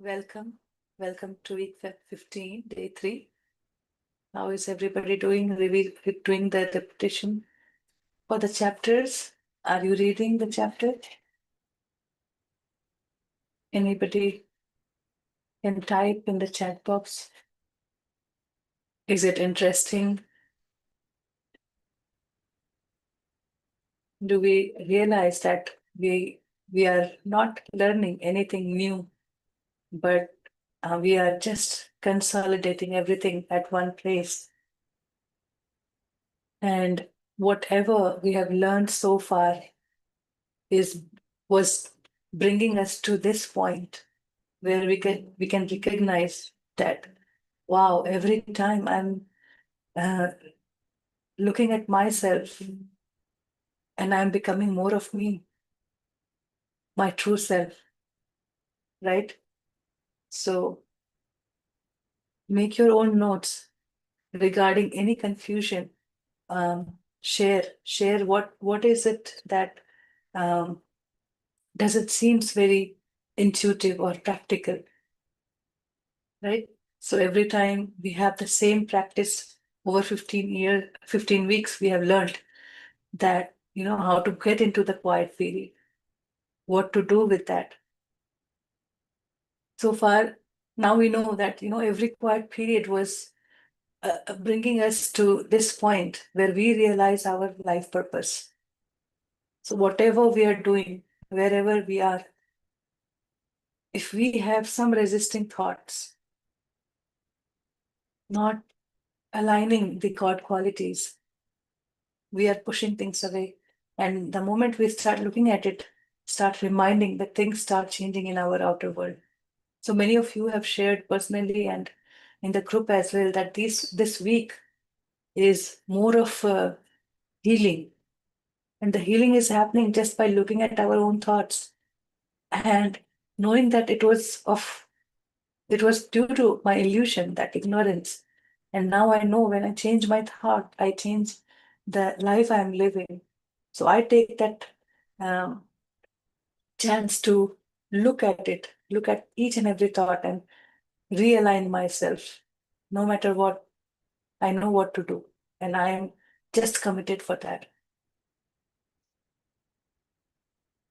Welcome. Welcome to week 15, day 3. How is everybody doing? We're doing the repetition for the chapters. Are you reading the chapter? Anybody can type in the chat box. Is it interesting? Do we realize that we are not learning anything new, but we are just consolidating everything at one place? And whatever we have learned so far was bringing us to this point where we can recognize that, wow, every time I'm uh, looking at myself and I'm becoming more of me, my true self, right? So make your own notes regarding any confusion. Share what is it that um, does it seems very intuitive or practical, right? So every time we have the same practice over 15 weeks, we have learned that, how to get into the quiet period, what to do with that. So far, now we know that, every quiet period was bringing us to this point where we realize our life purpose. So whatever we are doing, wherever we are, if we have some resisting thoughts, not aligning the God qualities, we are pushing things away. And the moment we start looking at it, start reminding that things start changing in our outer world. So many of you have shared personally and in the group as well that this week is more of healing. And the healing is happening just by looking at our own thoughts and knowing that it was due to my illusion, that ignorance. And now I know when I change my thought, I change the life I'm living. So I take that um, chance to look at it, look at each and every thought and realign myself. No matter what, I know what to do. And I am just committed for that.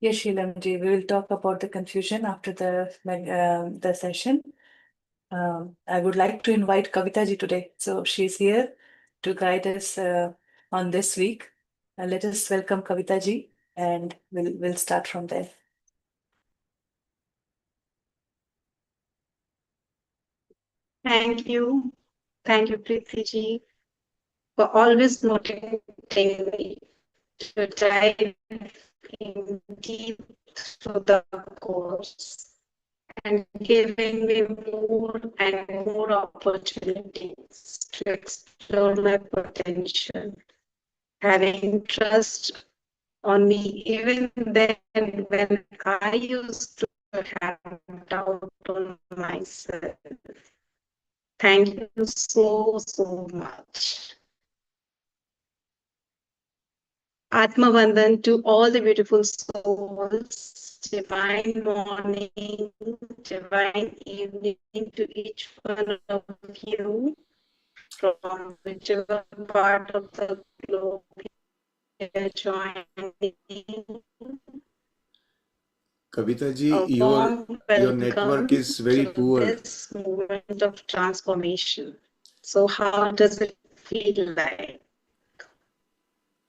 Yes, Sheelamji, we will talk about the confusion after the session. I would like to invite Kavita ji today. So she's here to guide us on this week. Let us welcome Kavita ji and we'll start from there. Thank you. Thank you, Preeti ji, for always motivating me to dive in deep through the course and giving me more and more opportunities to explore my potential, having trust on me even then when I used to have doubt on myself. Thank you so much. Atma Vandan to all the beautiful souls, divine morning, divine evening to each one of you from whichever part of the globe you are joining. Kavita ji, A warm your network is very to poor. this moment of transformation. So how does it feel like?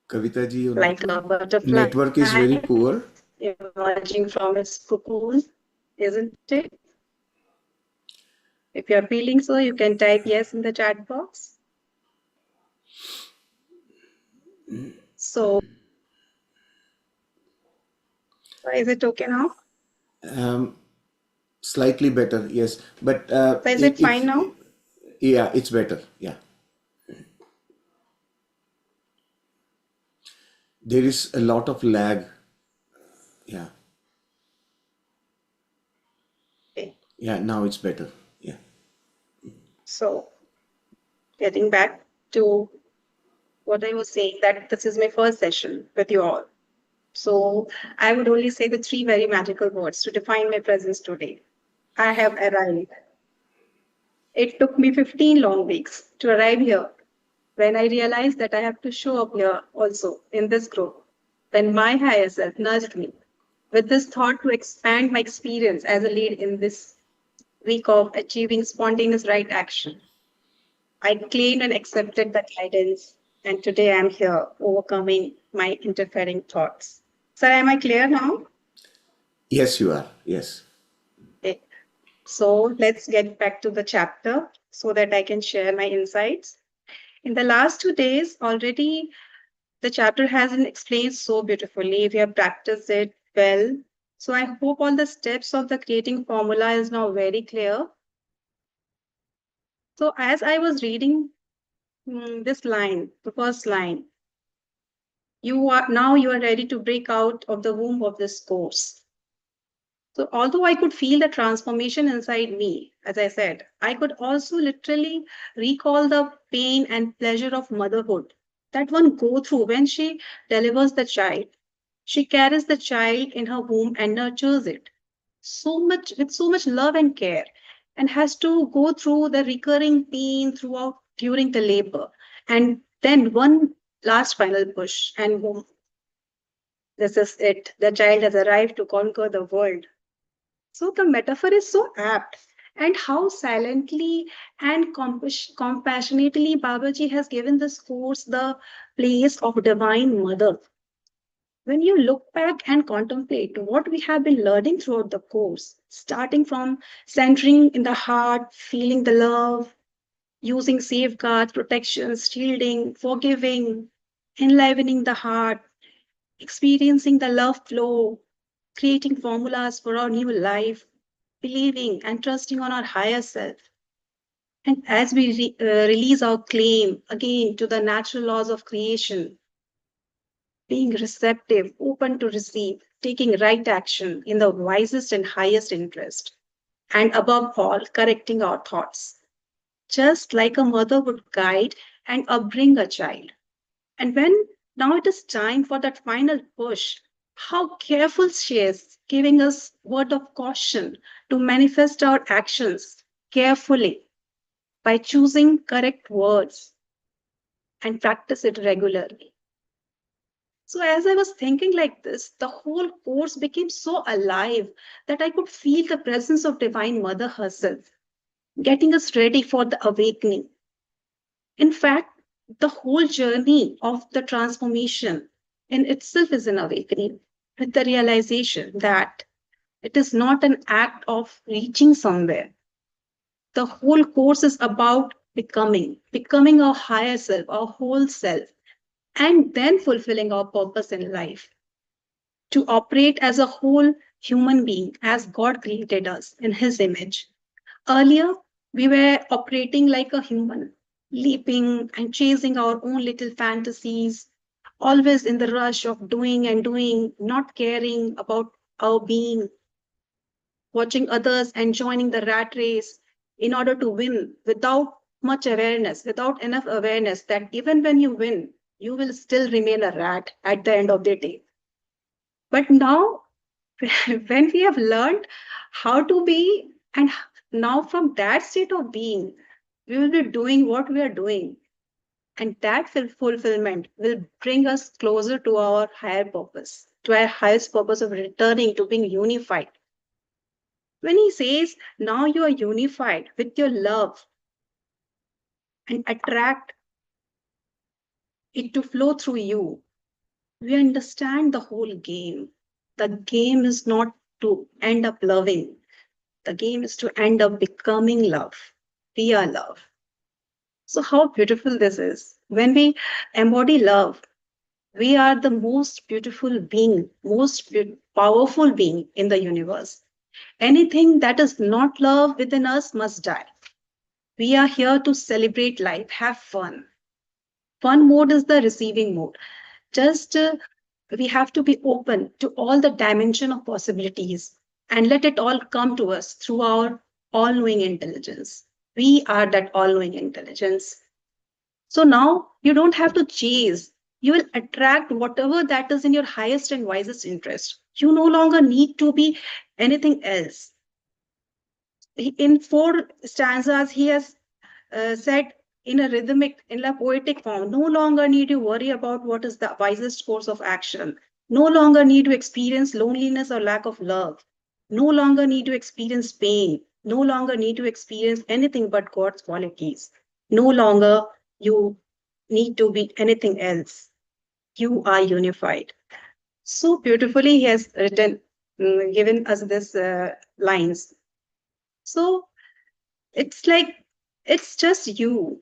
Kavita ji, your Like a butterfly network is very poor. Emerging from its cocoon, isn't it? If you're feeling so, you can type yes in the chat box. So, is it okay now? Slightly better, yes. But So is it fine now? Yeah, it's better. Yeah. There is a lot of lag. Yeah. Okay. Yeah, now it's better. Yeah. So, getting back to what I was saying, that this is my first session with you all. So, I would only say the three very magical words to define my presence today: I have arrived. It took me 15 long weeks to arrive here. When I realized that I have to show up here also in this group, then my higher self nudged me with this thought to expand my experience as a lead in this week of achieving spontaneous right action. I claimed and accepted the guidance, and today I'm here overcoming my interfering thoughts. Sir, am I clear now? Yes, you are. Yes. Okay. So let's get back to the chapter so that I can share my insights. In the last 2 days, already the chapter has been explained so beautifully. We have practiced it well. So I hope all the steps of the creating formula is now very clear. So as I was reading this line, the first line, you are ready to break out of the womb of this course. So although I could feel the transformation inside me, as I said, I could also literally recall the pain and pleasure of motherhood that one go through when she delivers the child. She carries the child in her womb and nurtures it so much with so much love and care, and has to go through the recurring pain throughout during the labor. And then one last final push, and boom, this is it. The child has arrived to conquer the world. So the metaphor is so apt. And how silently and compassionately Babaji has given this course the place of Divine Mother. When you look back and contemplate what we have been learning throughout the course, starting from centering in the heart, feeling the love, using safeguards, protections, shielding, forgiving, enlivening the heart, experiencing the love flow, creating formulas for our new life, believing and trusting on our higher self. And as we release our claim again to the natural laws of creation, being receptive, open to receive, taking right action in the wisest and highest interest, and above all, correcting our thoughts, just like a mother would guide and upbring a child. And when now it is time for that final push, how careful she is, giving us word of caution to manifest our actions carefully by choosing correct words and practice it regularly. So, as I was thinking like this, the whole course became so alive that I could feel the presence of Divine Mother herself, getting us ready for the awakening. In fact, the whole journey of the transformation in itself is an awakening, with the realization that it is not an act of reaching somewhere. The whole course is about becoming our higher self, our whole self, and then fulfilling our purpose in life, to operate as a whole human being as God created us in His image. Earlier, we were operating like a human, leaping and chasing our own little fantasies, always in the rush of doing and doing, not caring about our being, watching others and joining the rat race in order to win without much awareness, without enough awareness that even when you win, you will still remain a rat at the end of the day. But now, when we have learned how to be, and now from that state of being, we will be doing what we are doing. And that fulfillment will bring us closer to our higher purpose, to our highest purpose of returning to being unified. When he says, now you are unified with your love and attract it to flow through you, we understand the whole game. The game is not to end up loving, the game is to end up becoming love. We are love. So, how beautiful this is. When we embody love, we are the most beautiful being, powerful being in the universe. Anything that is not love within us must die. We are here to celebrate life, have fun. Fun mode is the receiving mode. Just we have to be open to all the dimension of possibilities and let it all come to us through our all knowing intelligence. We are that all knowing intelligence. So now you don't have to chase. You will attract whatever that is in your highest and wisest interest. You no longer need to be anything else. in 4 stanzas, he has said in a rhythmic, in a poetic form, no longer need you worry about what is the wisest course of action. No longer need to experience loneliness or lack of love. No longer need to experience pain. No longer need to experience anything but God's qualities. No longer you need to be anything else. You are unified. So beautifully, he has written, given us this lines. So it's like, it's just you,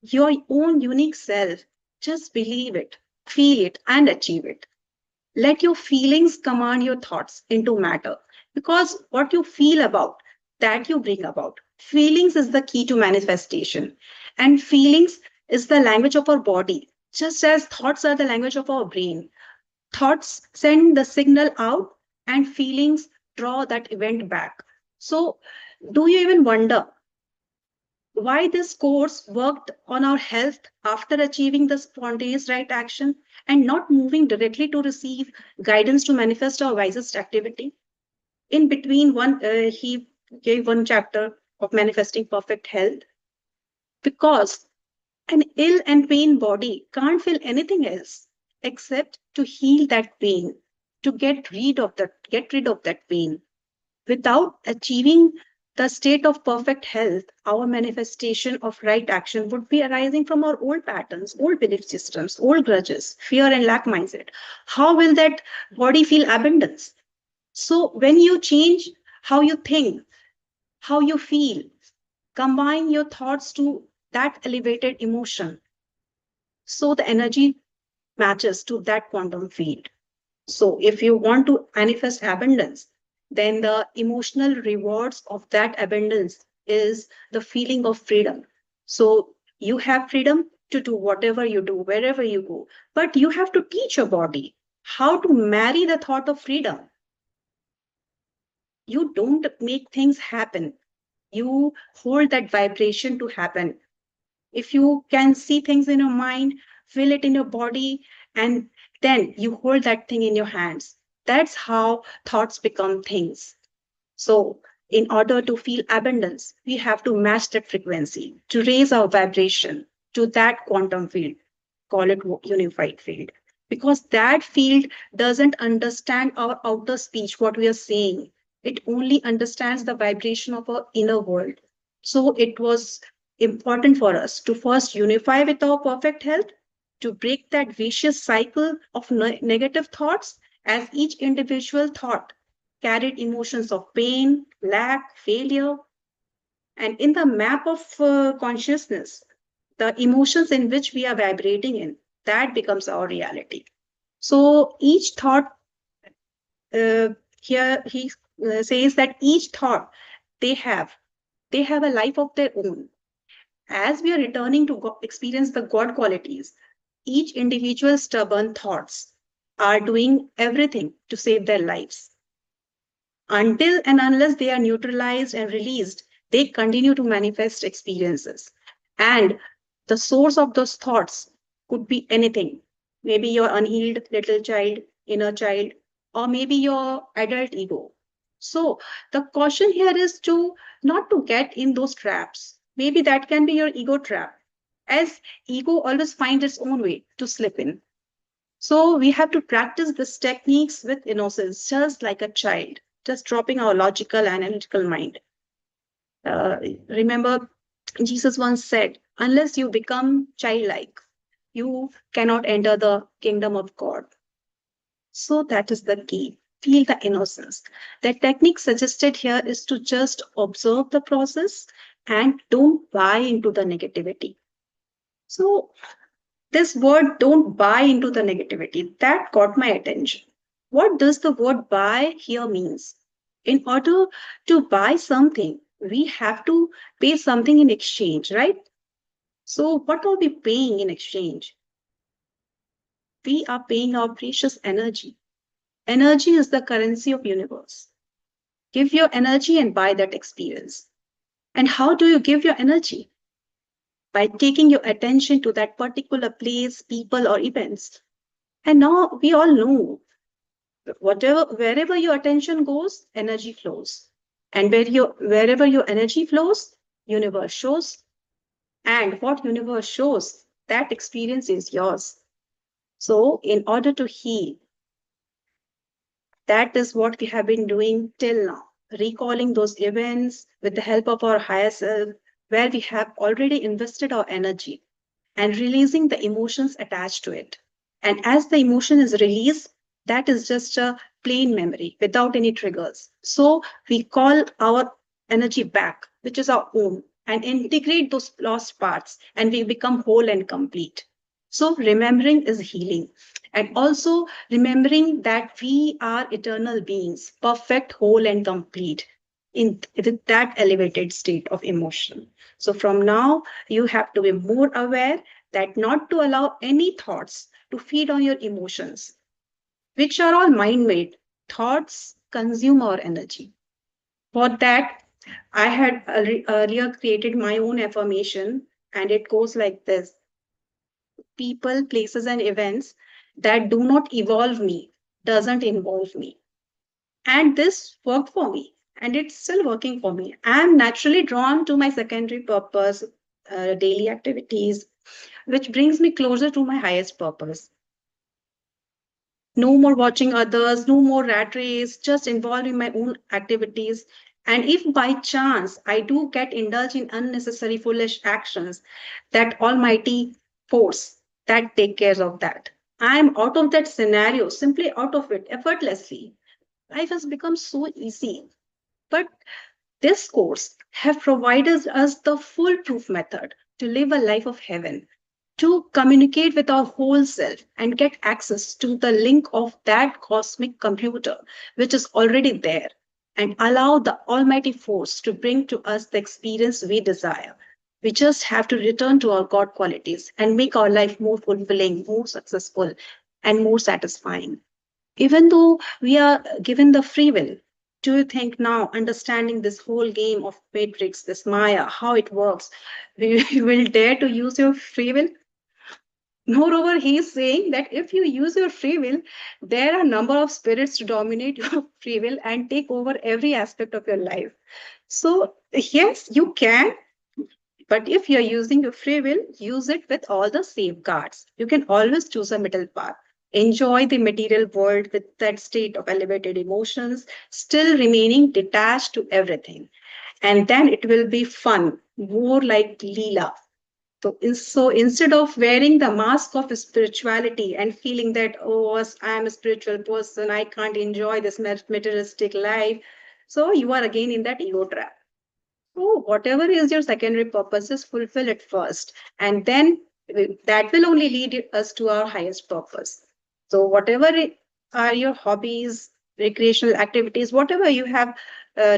your own unique self. Just believe it, feel it, and achieve it. Let your feelings command your thoughts into matter. Because what you feel about, that you bring about. Feelings is the key to manifestation. And feelings is the language of our body, just as thoughts are the language of our brain. Thoughts send the signal out, and feelings draw that event back. So, do you even wonder why this course worked on our health after achieving the spontaneous right action and not moving directly to receive guidance to manifest our wisest activity? In between he gave one chapter of manifesting perfect health, because an ill and pain body can't feel anything else except to heal that pain, to get rid of that pain. Without achieving the state of perfect health, our manifestation of right action would be arising from our old patterns, old belief systems, old grudges, fear and lack mindset. How will that body feel abundance? So when you change how you think, how you feel, combine your thoughts to that elevated emotion, so the energy matches to that quantum field. So, if you want to manifest abundance, then the emotional rewards of that abundance is the feeling of freedom. So, you have freedom to do whatever you do, wherever you go, but you have to teach your body how to marry the thought of freedom. You don't make things happen, you hold that vibration to happen. If you can see things in your mind, feel it in your body, and then you hold that thing in your hands. That's how thoughts become things. So, in order to feel abundance, we have to match that frequency, to raise our vibration to that quantum field, call it unified field. Because that field doesn't understand our outer speech, what we are saying. It only understands the vibration of our inner world. So it was important for us to first unify with our perfect health, to break that vicious cycle of negative thoughts, as each individual thought carried emotions of pain, lack, failure. And in the map of consciousness, the emotions in which we are vibrating in, that becomes our reality. So each thought, uh, here he says that each thought they have, they have a life of their own. As we are returning to experience the God qualities, each individual stubborn thoughts are doing everything to save their lives. Until and unless they are neutralized and released, they continue to manifest experiences. And the source of those thoughts could be anything. Maybe your unhealed little child, inner child, or maybe your adult ego. So the caution here is to not to get in those traps. Maybe that can be your ego trap, as ego always finds its own way to slip in. So we have to practice these techniques with innocence, just like a child, just dropping our logical, analytical mind. Remember, Jesus once said, unless you become childlike, you cannot enter the kingdom of God. So that is the key. Feel the innocence. The technique suggested here is to just observe the process and don't buy into the negativity. So this word, don't buy into the negativity, that caught my attention. What does the word buy here means? In order to buy something, we have to pay something in exchange, right? So what are we paying in exchange? We are paying our precious energy. Energy is the currency of universe. Give your energy and buy that experience. And how do you give your energy? By taking your attention to that particular place, people, or events. And now we all know, wherever your attention goes, energy flows. And wherever your energy flows, universe shows. And what universe shows, that experience is yours. So, in order to heal, that is what we have been doing till now, recalling those events with the help of our higher self, where we have already invested our energy and releasing the emotions attached to it. And as the emotion is released, that is just a plain memory without any triggers. So we call our energy back, which is our own, and integrate those lost parts, and we become whole and complete. So remembering is healing. And also remembering that we are eternal beings, perfect, whole, and complete in that elevated state of emotion. So from now, you have to be more aware that not to allow any thoughts to feed on your emotions, which are all mind made. Thoughts consume our energy. For that, I had earlier created my own affirmation, and it goes like this: people, places, and events that do not evolve me doesn't involve me. And this worked for me, and it's still working for me. I'm naturally drawn to my secondary purpose, daily activities, which brings me closer to my highest purpose. No more watching others, no more rat race, just involved in my own activities. And if by chance I do get indulged in unnecessary foolish actions, that almighty force that take care of that. I am out of that scenario, simply out of it effortlessly. Life has become so easy. But this course have provided us the foolproof method to live a life of heaven, to communicate with our whole self and get access to the link of that cosmic computer, which is already there, and allow the Almighty Force to bring to us the experience we desire. We just have to return to our God qualities and make our life more fulfilling, more successful, and more satisfying. Even though we are given the free will, do you think now, understanding this whole game of matrix, this Maya, how it works, you will dare to use your free will? Moreover, he is saying that if you use your free will, there are a number of spirits to dominate your free will and take over every aspect of your life. So, yes, you can, but if you're using your free will, use it with all the safeguards. You can always choose a middle path. Enjoy the material world with that state of elevated emotions, still remaining detached to everything. And then it will be fun, more like Leela. So instead of wearing the mask of spirituality and feeling that, oh, I am a spiritual person, I can't enjoy this materialistic life. So you are again in that ego trap. So whatever is your secondary purposes, fulfill it first. And then that will only lead us to our highest purpose. So whatever are your hobbies, recreational activities, whatever you have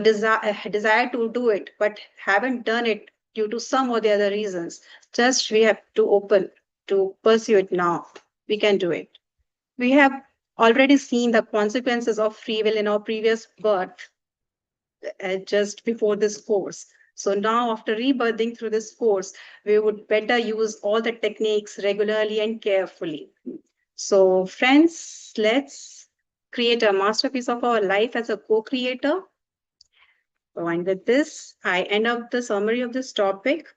desire to do it, but haven't done it due to some or the other reasons, just we have to open to pursue it now. We can do it. We have already seen the consequences of free will in our previous birth, just before this course. So now, after rebirthing through this course, we would better use all the techniques regularly and carefully. So, friends, let's create a masterpiece of our life as a co creator. And with this, I end up the summary of this topic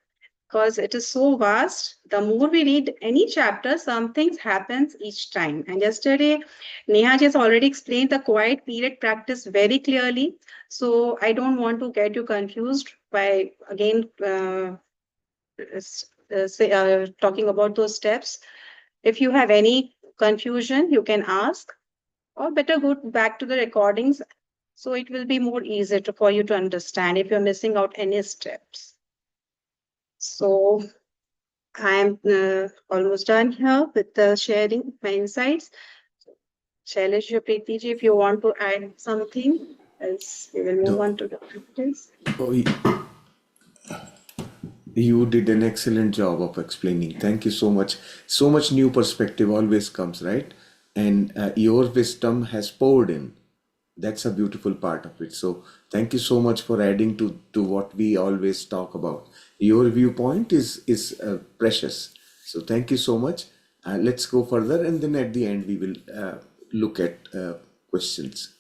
because it is so vast. The more we read any chapter, something happens each time. And yesterday, Neha just already explained the quiet period practice very clearly. So I don't want to get you confused by again talking about those steps. If you have any confusion, you can ask, or better go back to the recordings. So it will be more easier for you to understand if you're missing out any steps. So I'm almost done here with the sharing my insights. Shailesh or Preeti ji, if you want to add something, else we will move No. on to the practice. Oh, you did an excellent job of explaining. Thank you so much. So much new perspective always comes, right? And your wisdom has poured in. That's a beautiful part of it. So thank you so much for adding to what we always talk about. Your viewpoint is precious. So thank you so much. Let's go further, and then at the end we will look at questions.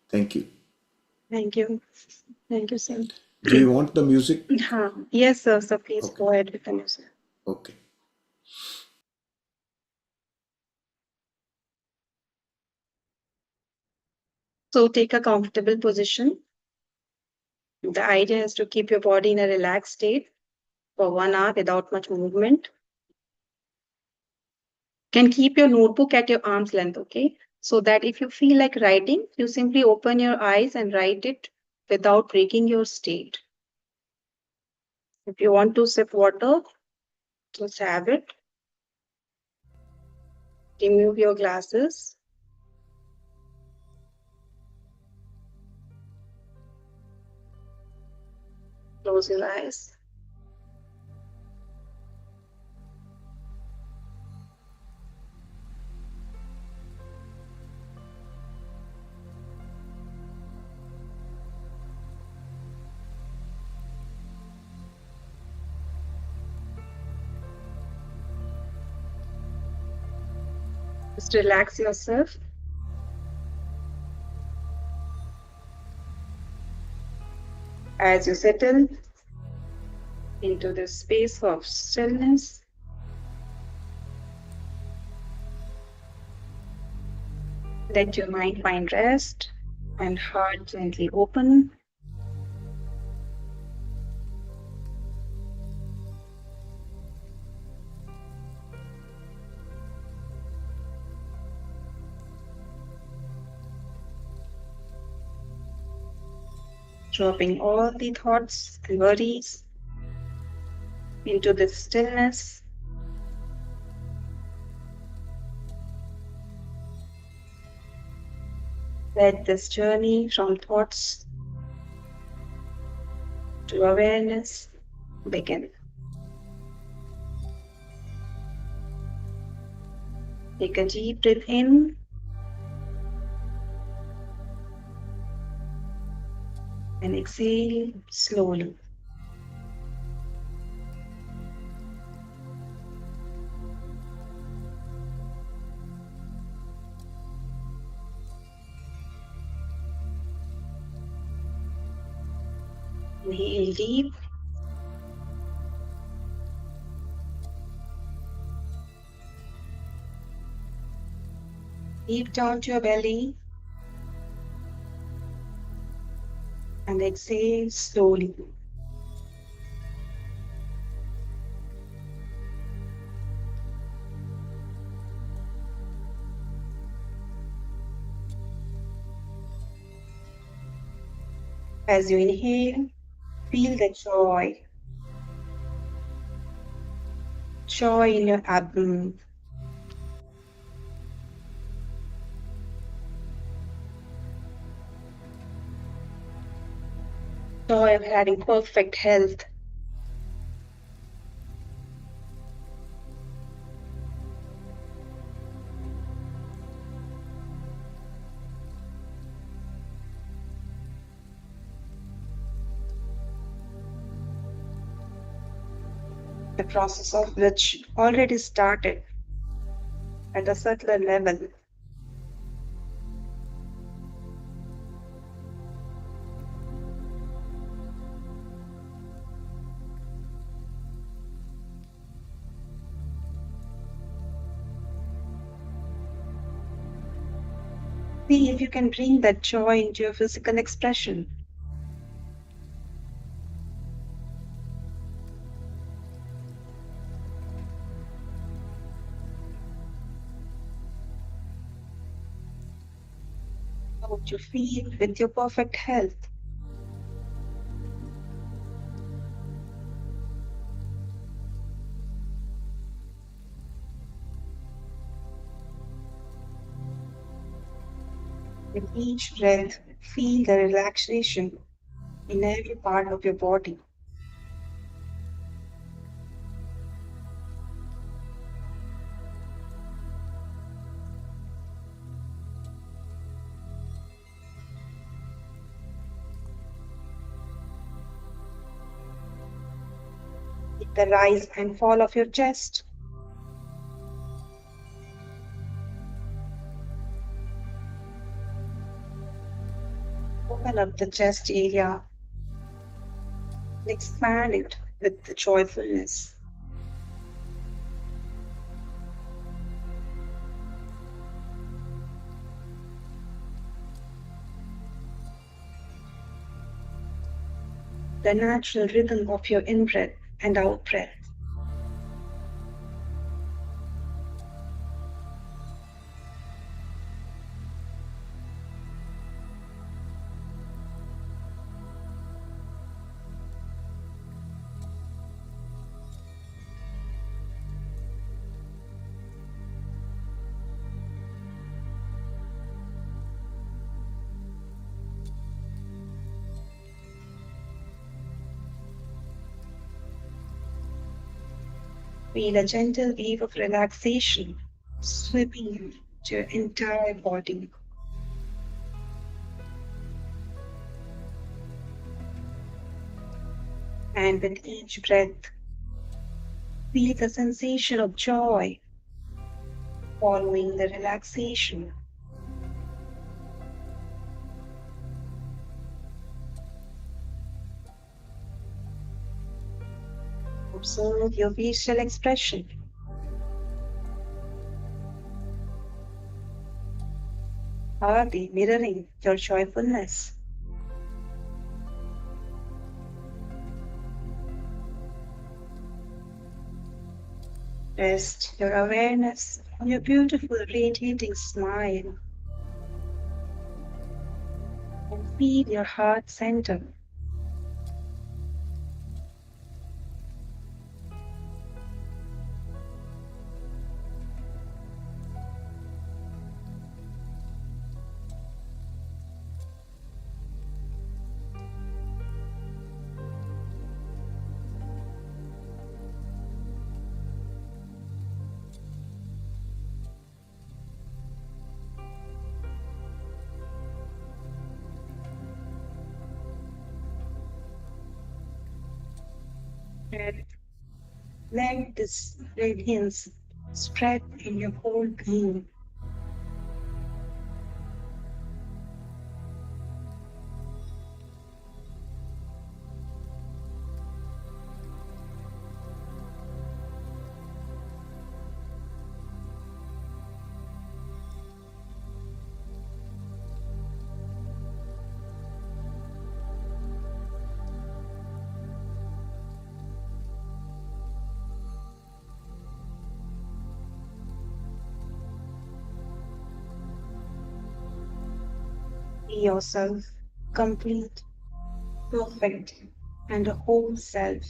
Thank you. Thank you. Thank you, sir. Do you want the music? Yes, sir. So please Okay. go ahead with the music. Okay. So take a comfortable position. The idea is to keep your body in a relaxed state for 1 hour without much movement. Can keep your notebook at your arm's length, okay? So that if you feel like writing, you simply open your eyes and write it without breaking your state. If you want to sip water, just have it. Remove your glasses. Close your eyes. Just relax yourself. As you settle into this space of stillness, let your mind find rest and heart gently open. Dropping all the thoughts and worries into this stillness. Let this journey from thoughts to awareness begin. Take a deep breath in and exhale slowly. Inhale deep. Deep down to your belly and exhale slowly. As you inhale, feel the joy in your abdomen. Joy of having perfect health. The process of which already started at a subtler level. See if you can bring that joy into your physical expression. How would you feel with your perfect health? With each breath, feel the relaxation in every part of your body. The rise and fall of your chest. Open up the chest area and expand it with the joyfulness. The natural rhythm of your in breath and out breath. Feel a gentle wave of relaxation sweeping to your entire body. And with each breath, feel the sensation of joy following the relaxation. Observe your facial expression. Are they mirroring your joyfulness? Rest your awareness on your beautiful radiating smile and feel your heart center. And let this radiance spread in your whole being. Be yourself, complete, perfect, and a whole self.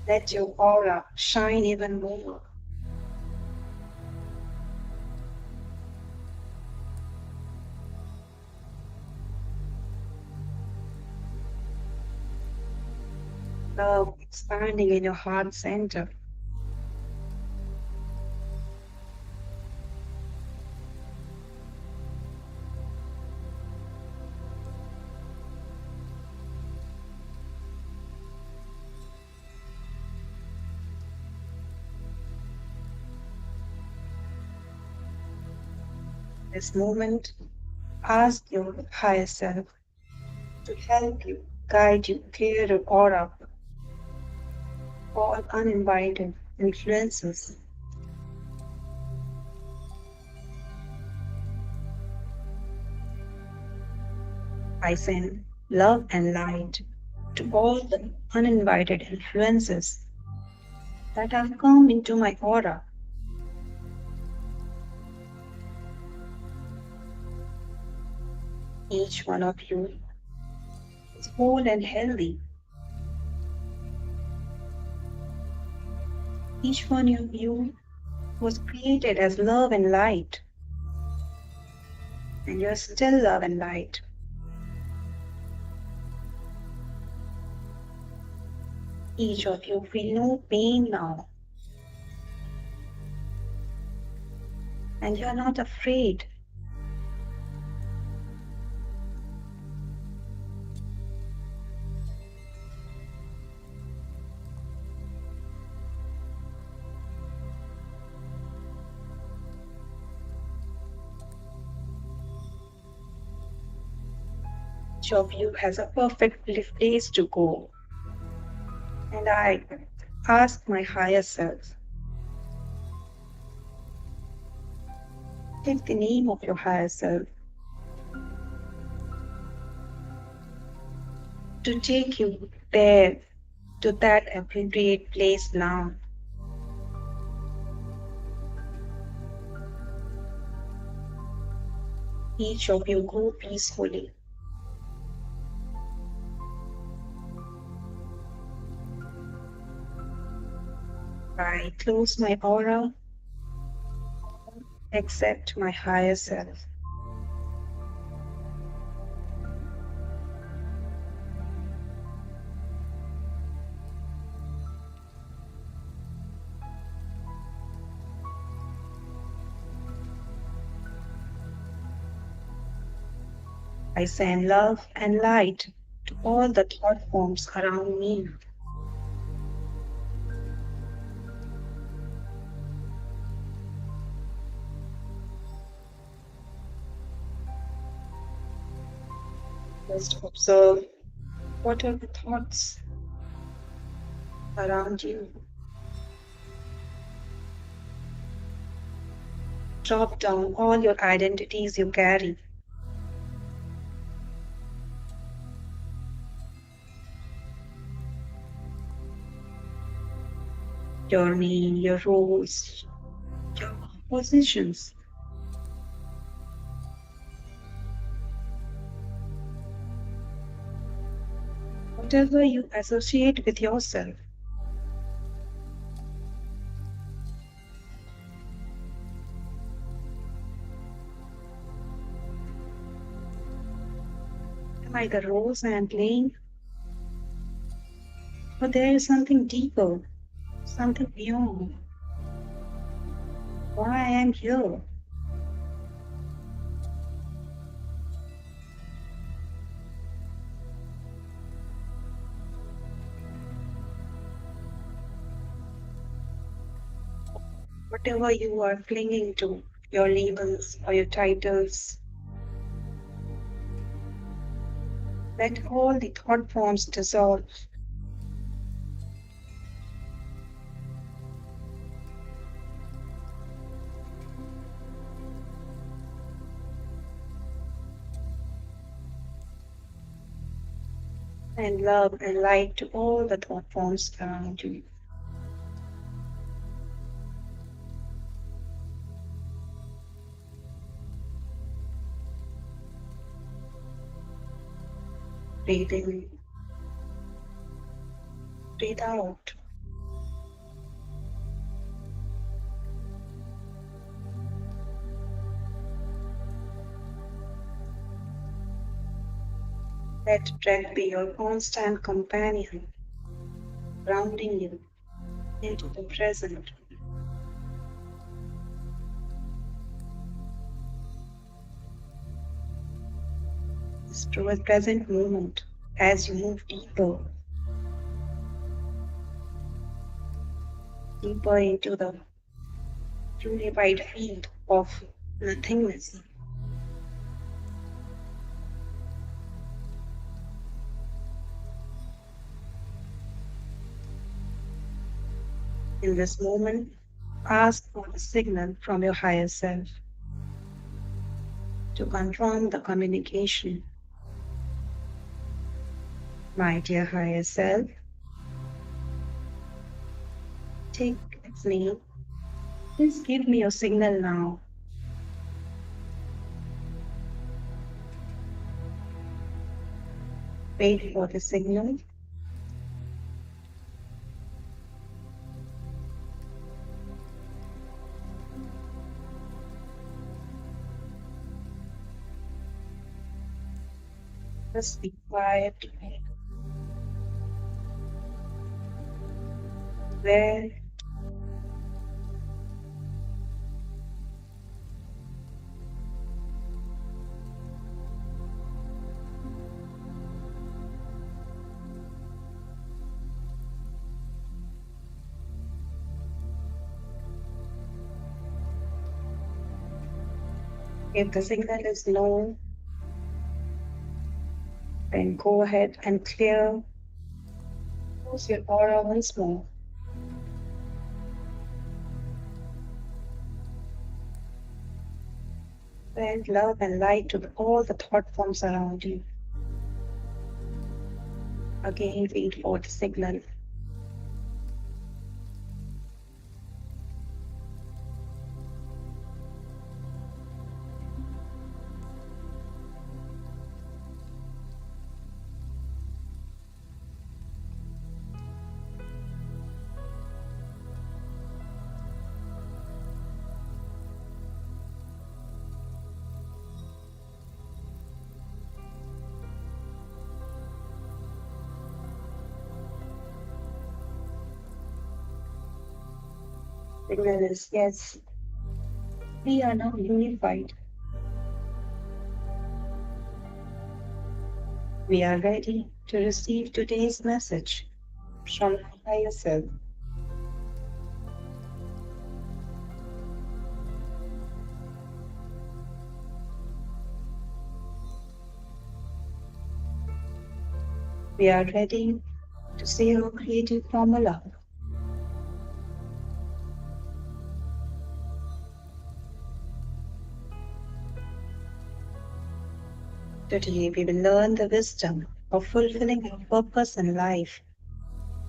Let your aura shine even more. Love expanding in your heart center. This moment, ask your higher self to help you, guide you, clear your aura, all uninvited influences. I send love and light to all the uninvited influences that have come into my aura. Each one of you is whole and healthy. Each one of you was created as love and light, and you're still love and light. Each of you feel no pain now, and you're not afraid. Each of you has a perfect place to go. And I ask my higher self, take the name of your higher self to take you there to that appropriate place now. Each of you go peacefully. I close my aura, accept my higher self. I send love and light to all the thought forms around me. Just observe what are the thoughts around you. Drop down all your identities you carry. Your name, your roles, your positions. Whatever you associate with yourself. Am I the roles I am playing? Or there is something deeper, something beyond. Why I am here? Whatever you are clinging to, your labels or your titles, let all the thought forms dissolve. And love and light to all the thought forms around you. Breathe in, breathe out. Let breath be your constant companion, grounding you into the present. This present moment as you move deeper, deeper into the purified field of nothingness. In this moment, ask for the signal from your higher self to confirm the communication. My dear higher self, take its name. Please give me your signal now. Wait for the signal. Just be quiet. There. If the signal is no, Then go ahead and close your aura once more. Send love and light to all the thought forms around you. Again, wait for the signal. Signal is yes, we are now unified. We are ready to receive today's message from our higher self. We are ready to say our creative formula. Today, we will learn the wisdom of fulfilling our purpose in life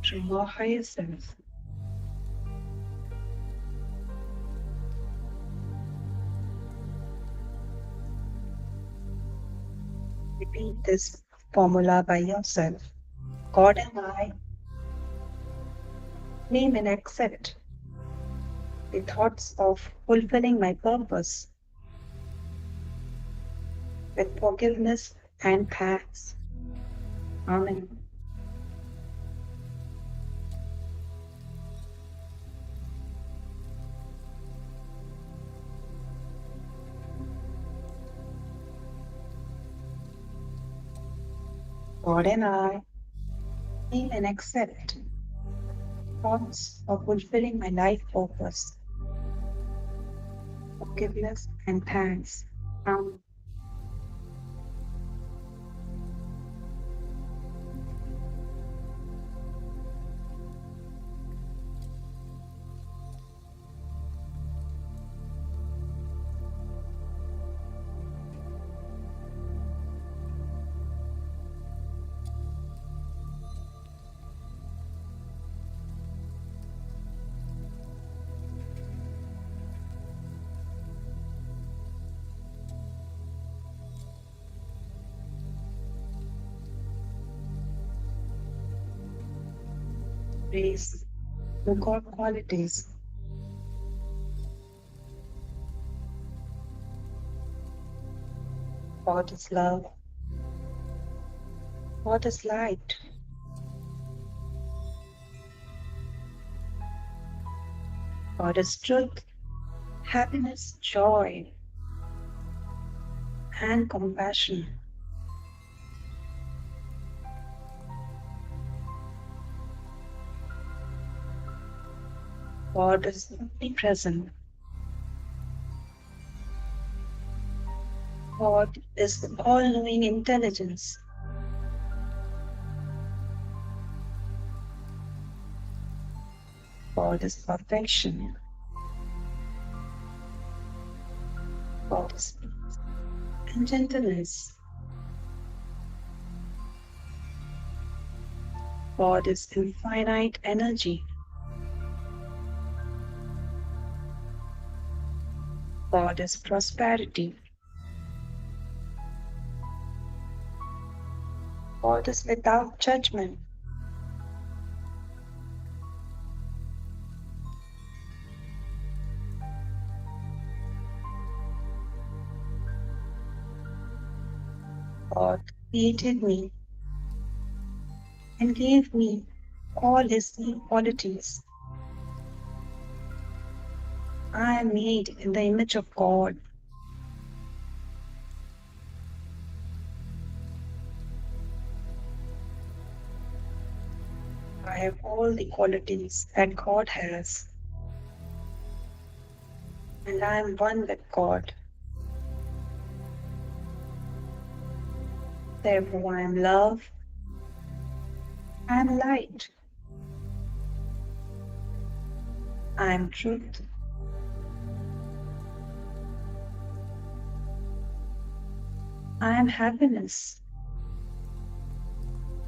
from our higher self. Repeat this formula by yourself. God and I name and accept the thoughts of fulfilling my purpose with forgiveness and thanks. Amen. God and I name and accept thoughts of fulfilling my life purpose, forgiveness and thanks. Amen. Praise the God qualities. God is love. God is light. God is truth, happiness, joy, and compassion. God is omnipresent. God is all knowing intelligence. God is perfection. God is peace and gentleness. God is infinite energy. God is prosperity. God is without judgment. God created me and gave me all his qualities. I am made in the image of God. I have all the qualities that God has, and I am one with God. Therefore, I am love, I am light, I am truth, I am happiness,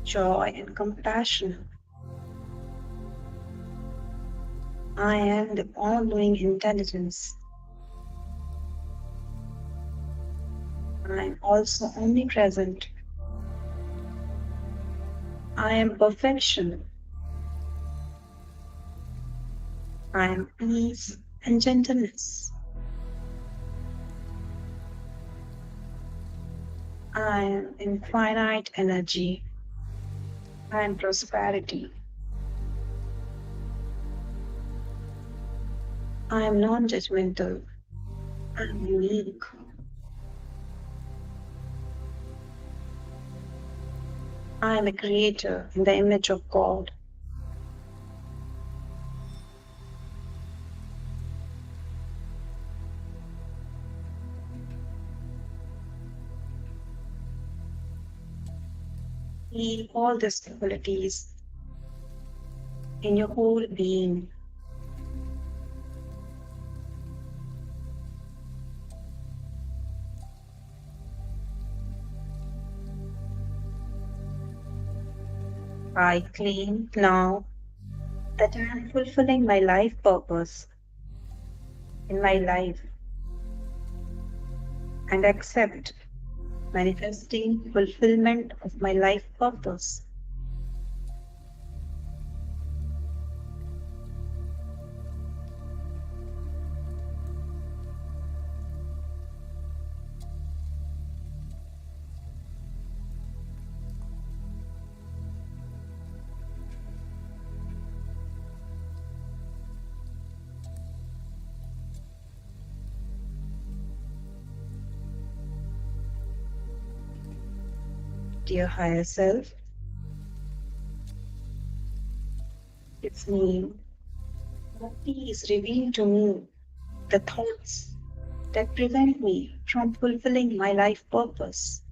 joy, and compassion. I am the all knowing intelligence. I am also omnipresent. I am perfection. I am peace and gentleness. I am infinite energy. I am prosperity. I am non judgmental. I am unique. I am a creator in the image of God. Feel all these qualities in your whole being. I claim now that I am fulfilling my life purpose in my life and accept manifesting fulfillment of my life purpose. Dear higher self, it's me. Please reveal to me the thoughts that prevent me from fulfilling my life purpose.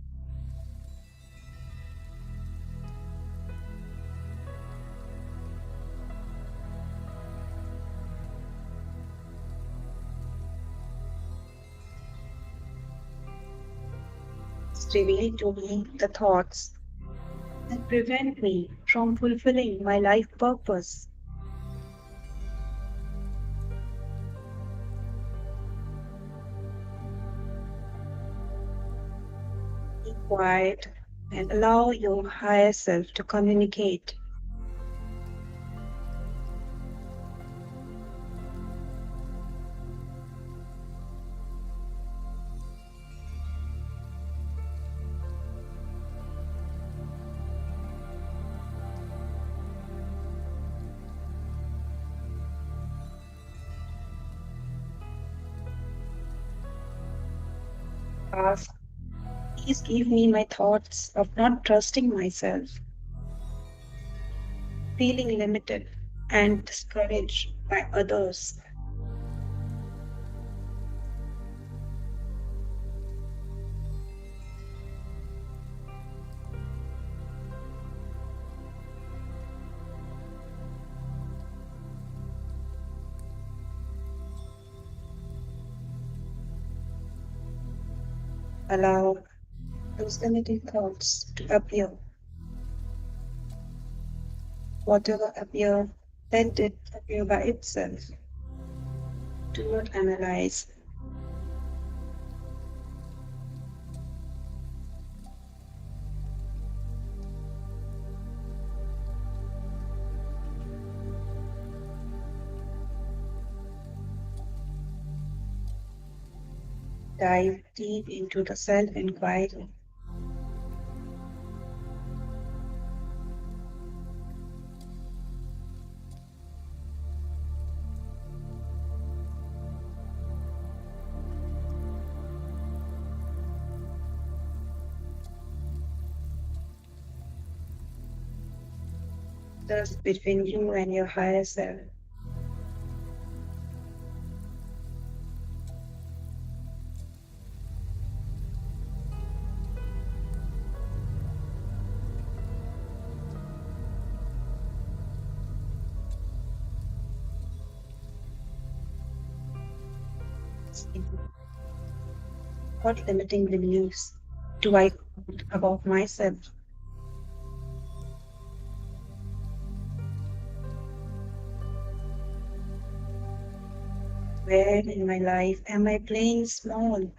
Reveal to me the thoughts that prevent me from fulfilling my life purpose. Be quiet and allow your higher self to communicate. Ask, please give me my thoughts of not trusting myself, feeling limited and discouraged by others. Allow those limiting thoughts to appear. Whatever appear, let it appear by itself. Do not analyze. Dive deep into the self inquiry. Thus between you and your higher self. What limiting beliefs do I hold about myself? Where in my life am I playing small?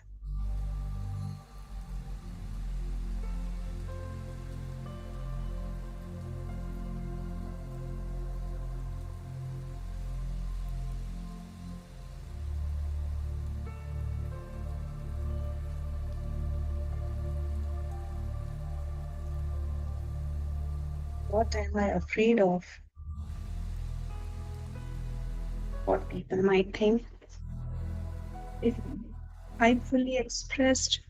What am I afraid of? What people might think if I fully expressed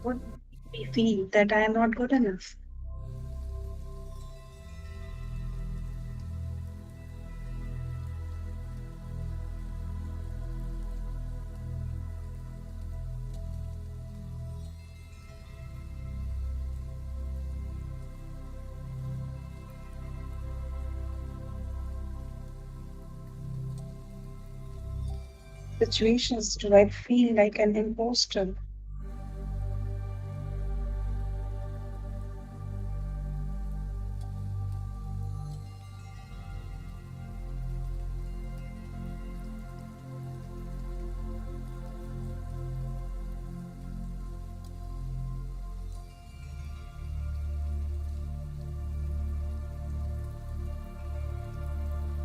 what we feel that I am not good enough. Situations do I feel like an imposter?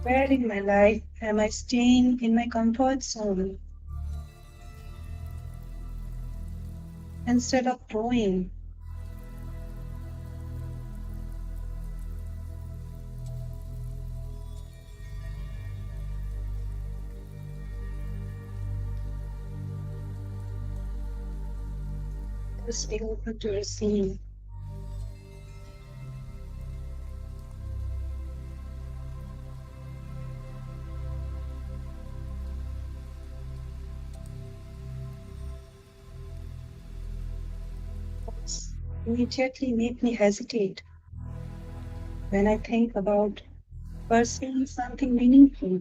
Where in my life am I staying in my comfort zone instead of growing? Just be open to receive. Thoughts immediately make me hesitate when I think about pursuing something meaningful.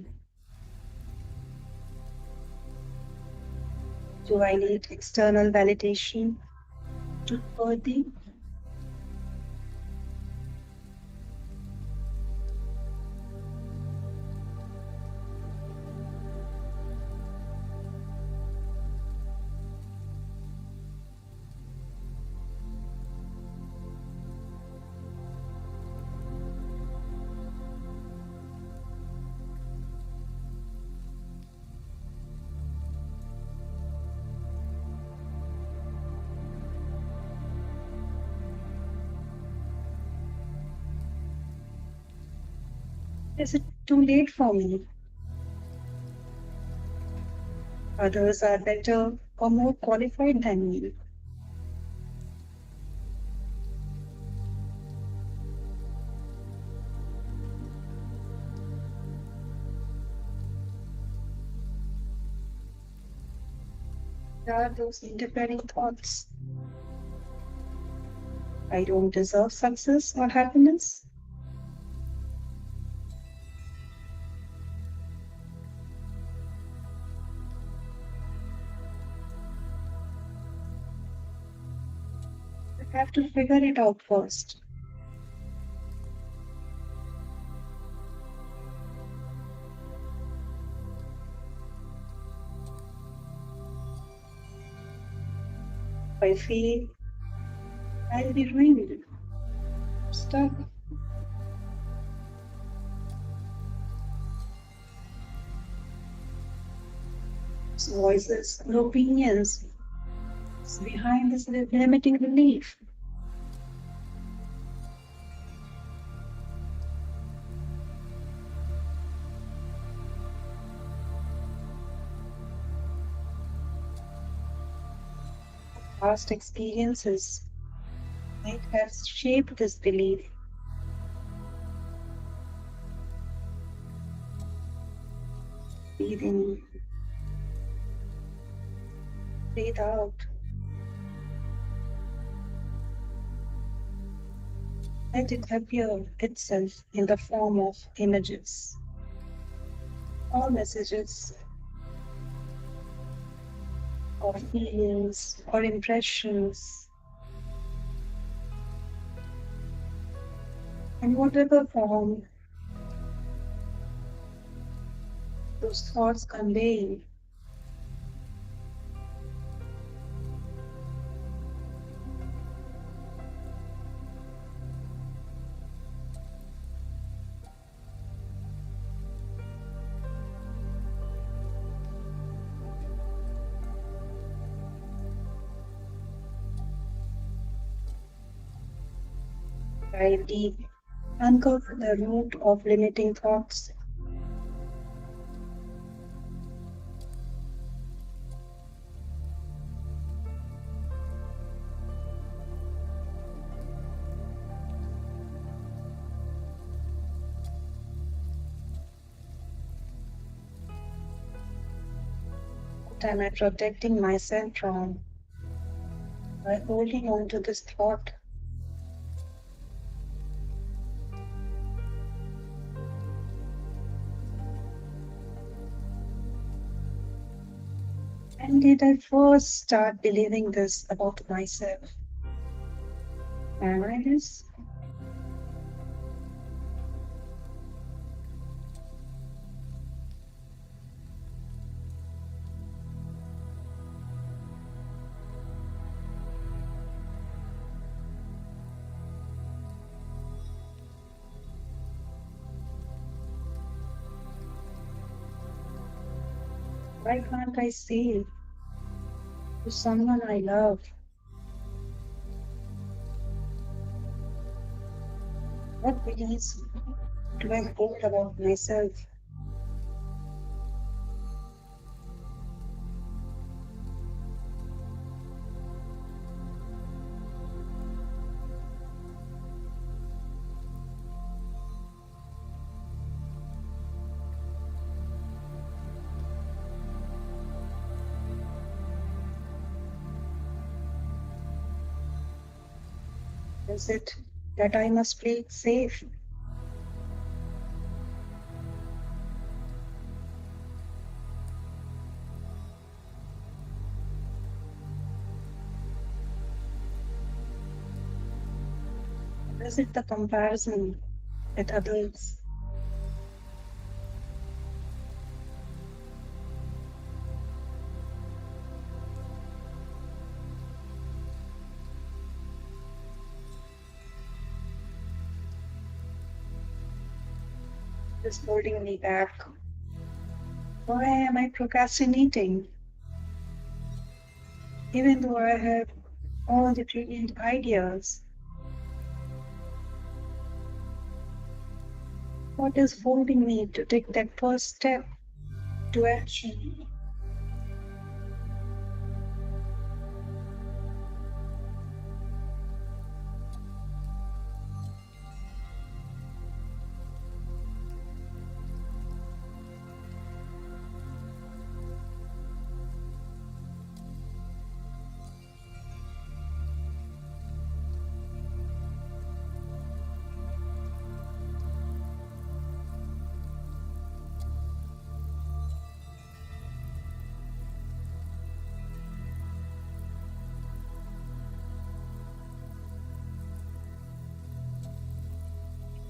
Do I need external validation to be worthy? Is it too late for me? Others are better or more qualified than me. There are those interfering thoughts. I don't deserve success or happiness. I have to figure it out first. If I fail, I'll be ruined, stuck. Voices and opinions behind this limiting belief. Past experiences might have shaped this belief. Breathe in, breathe out. Let it appear itself in the form of images or messages or feelings or impressions. In whatever form those thoughts convey, dive deep, uncover the root of limiting thoughts. What am I protecting myself from by holding on to this thought? When did I first start believing this about myself? Am I this? Why can't I say to someone I love, what beliefs do I hold about myself? Is it that I must play it safe? Is it the comparison with others? Is holding me back? Why am I procrastinating? Even though I have all the brilliant ideas, what is holding me to take that first step to action?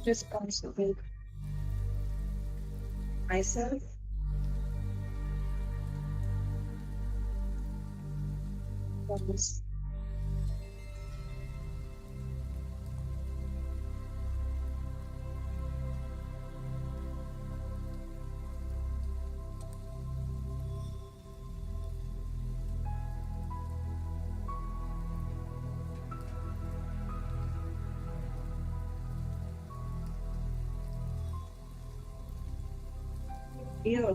Responsible myself, was fear.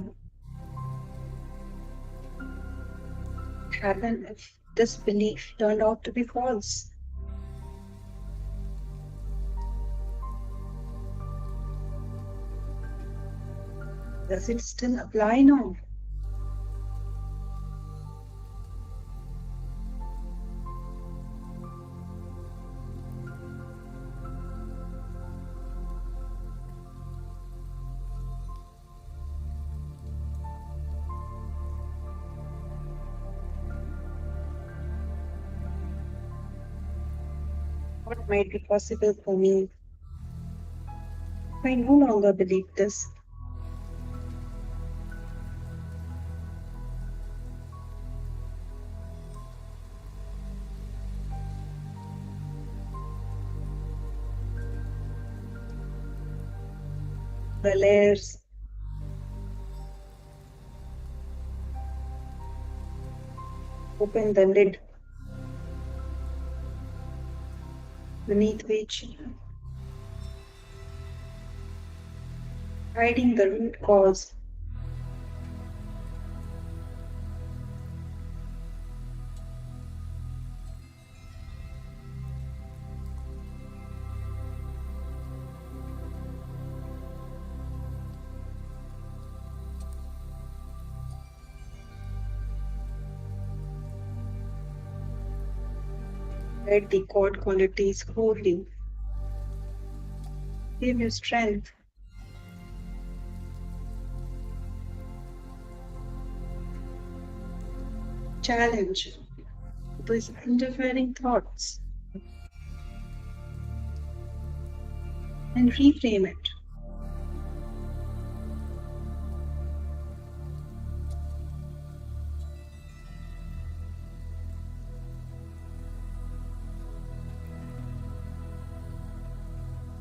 Happen if this belief turned out to be false? Does it still apply now? What might be possible for me if I no longer believe this? The layers, open the lid beneath which hiding the root cause. Let the God qualities hold you, give you strength, challenge these interfering thoughts, and reframe it.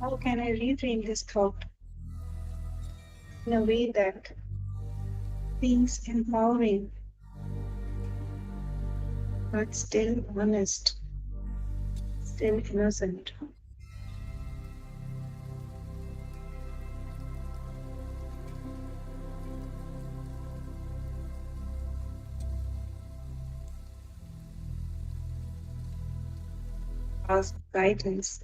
How can I reframe this thought in a way that feels empowering but still honest, still innocent? Ask guidance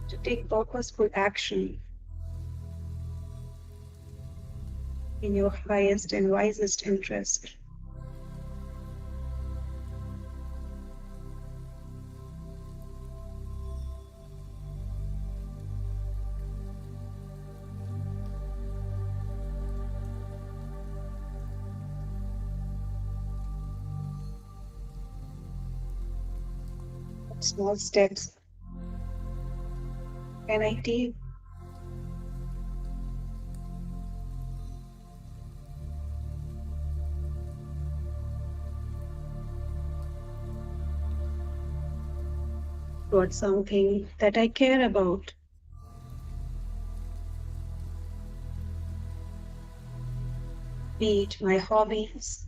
to take purposeful action in your highest and wisest interest. What small steps can I take towards something that I care about? Be it my hobbies,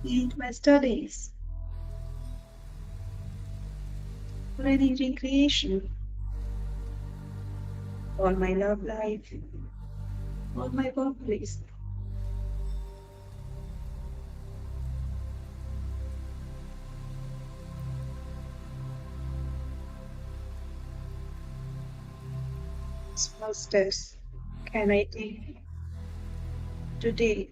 be it my studies, or any recreation, or my love life, or my workplace. Small steps can I take today?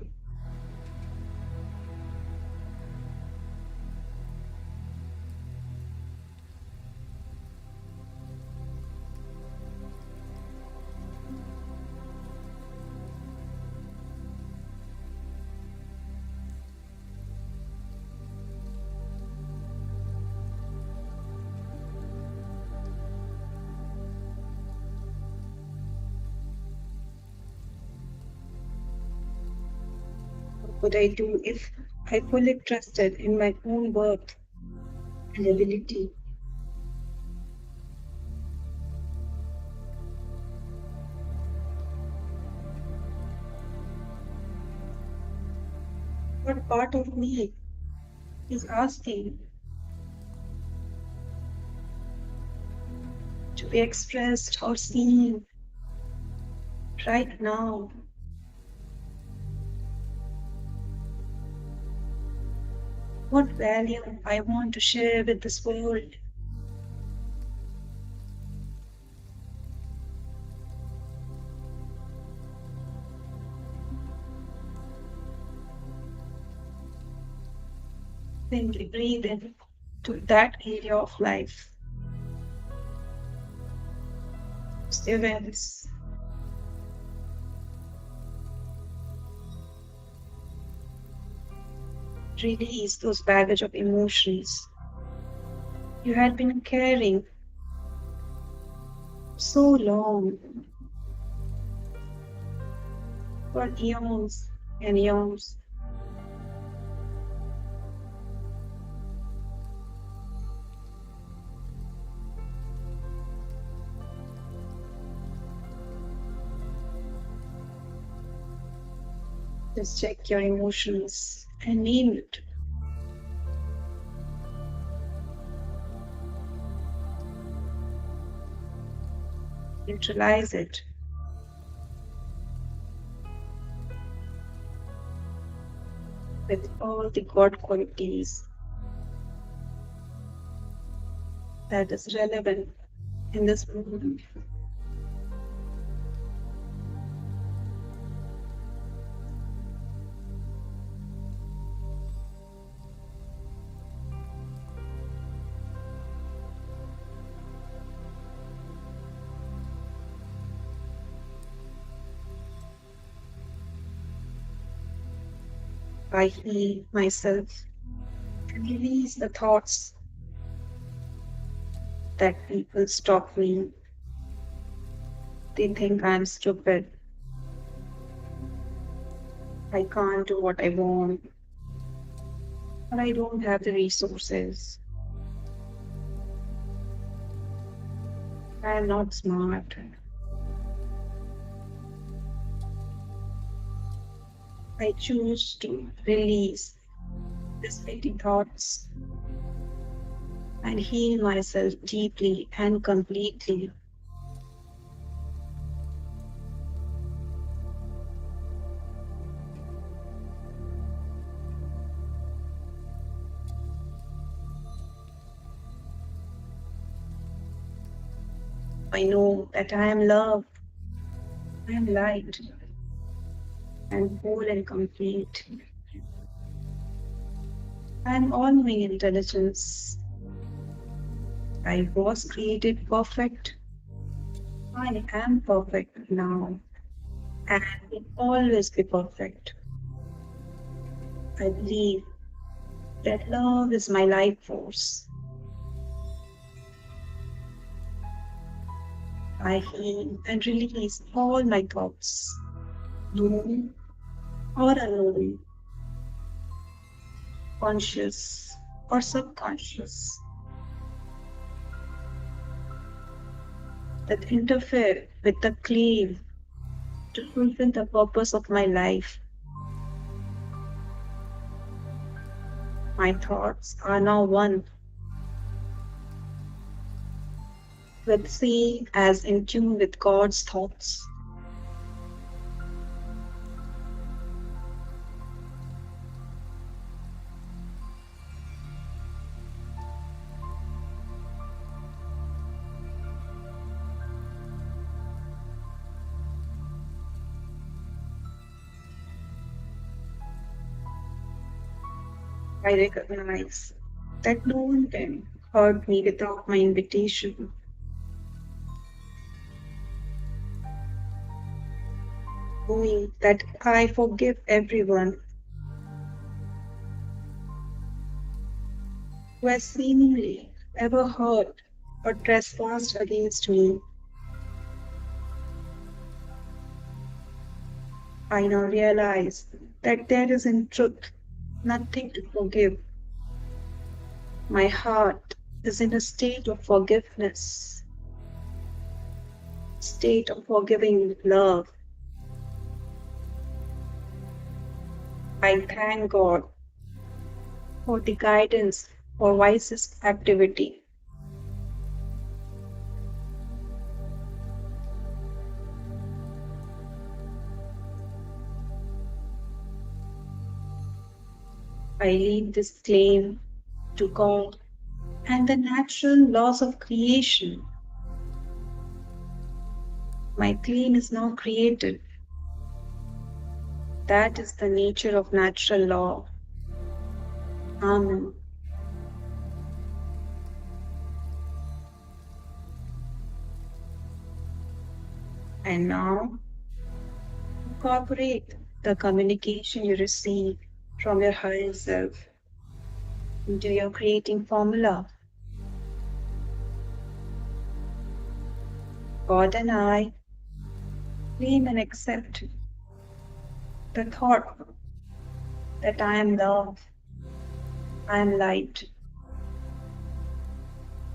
What would I do if I fully trusted in my own worth and ability? What part of me is asking to be expressed or seen right now? What value I want to share with this world? Simply breathe in to that area of life, those events. Release those baggage of emotions you had been carrying so long, for eons and eons. Just check your emotions and name it. Neutralize it. With all the God qualities that is relevant in this moment. I heal myself and release the thoughts that people stop me. They think I'm stupid. I can't do what I want, or I don't have the resources. I am not smart. I choose to release these petty thoughts and heal myself deeply and completely. I know that I am loved, I am light, and whole and complete. I am all knowing intelligence. I was created perfect. I am perfect now and will always be perfect. I believe that love is my life force. I heal and release all my thoughts, known or unknown, conscious or subconscious, that interfere with the claim to fulfill the purpose of my life. My thoughts are now one with seeing as in tune with God's thoughts. I recognize that no one can hurt me without my invitation. Knowing that I forgive everyone who has seemingly ever hurt or trespassed against me. I now realize that there is in truth nothing to forgive. My heart is in a state of forgiveness, state of forgiving love. I thank God for the guidance for wisest activity. I leave this claim to God and the natural laws of creation. My claim is now created. That is the nature of natural law. Amen. And now incorporate the communication you receive from your higher self into your creating formula. God and I claim and accept the thought that I am love, I am light,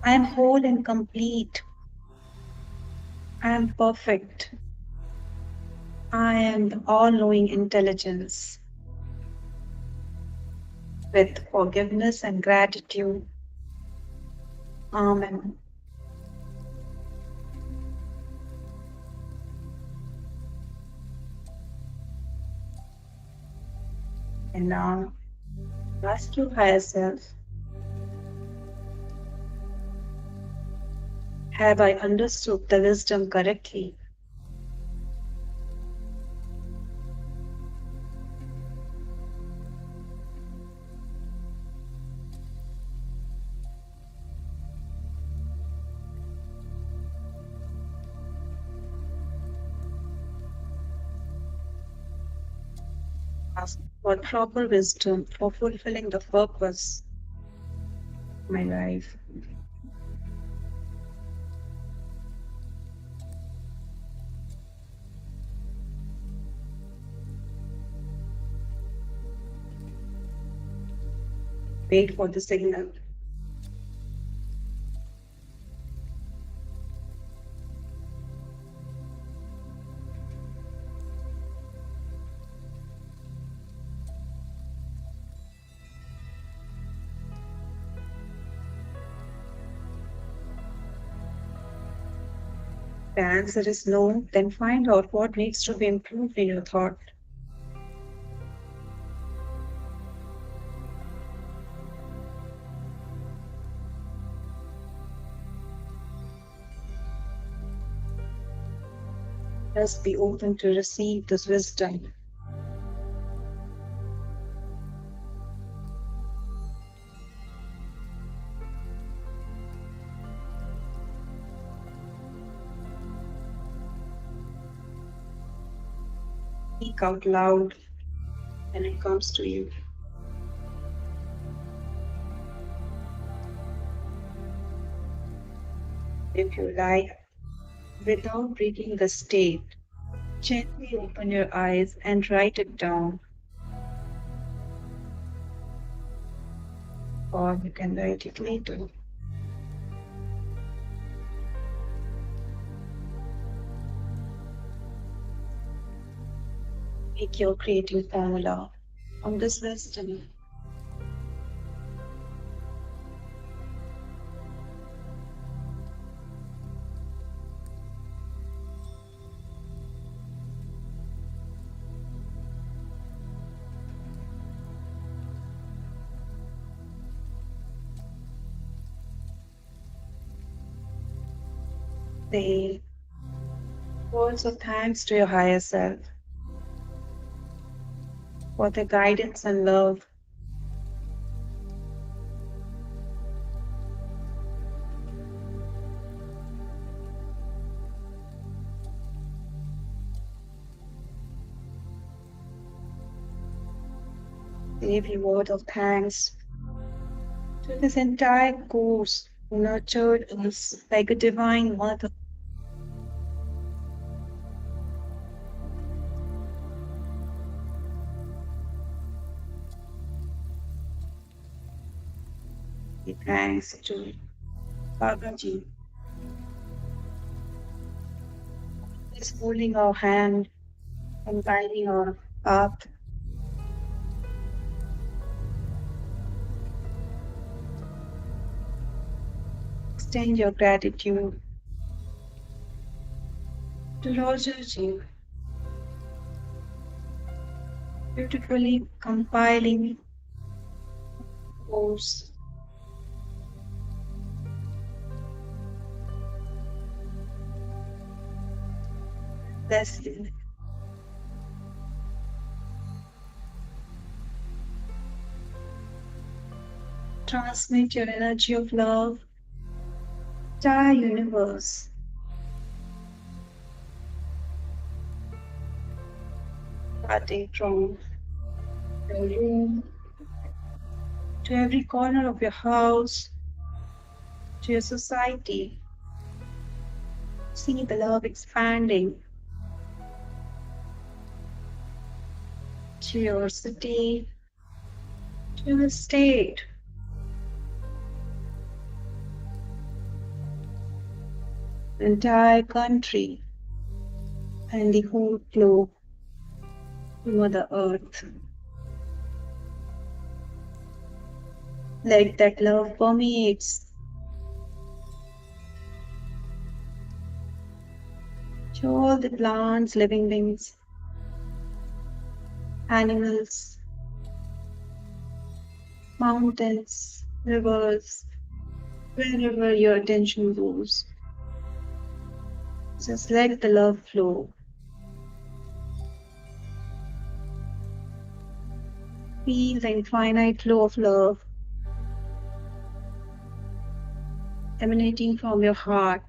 I am whole and complete, I am perfect, I am the all knowing intelligence. With forgiveness and gratitude. Amen. And now ask your higher self, have I understood the wisdom correctly? Ask for proper wisdom for fulfilling the purpose of my life. Wait for the signal. The answer is no, then find out what needs to be improved in your thought. Just be open to receive this wisdom. Speak out loud when it comes to you. If you like, without breaking the state, gently open your eyes and write it down, or you can write it later. Make your creating formula on this wisdom. Say words of thanks to your higher self for the guidance and love. Say a word of thanks to this entire course who nurtured us like a divine mother. Say thanks to Babaji, who is holding our hand and guiding our path. Extend your gratitude to Rogerji, beautifully compiling course. Blessed. Transmit your energy of love to our universe. starting from your room to every corner of your house, to your society. See the love expanding to your city, to your state, the entire country, and the whole globe, to Mother Earth. Let that love permeates to all the plants, living beings, animals, mountains, rivers, wherever your attention goes. Just let the love flow. Feel the infinite flow of love emanating from your heart.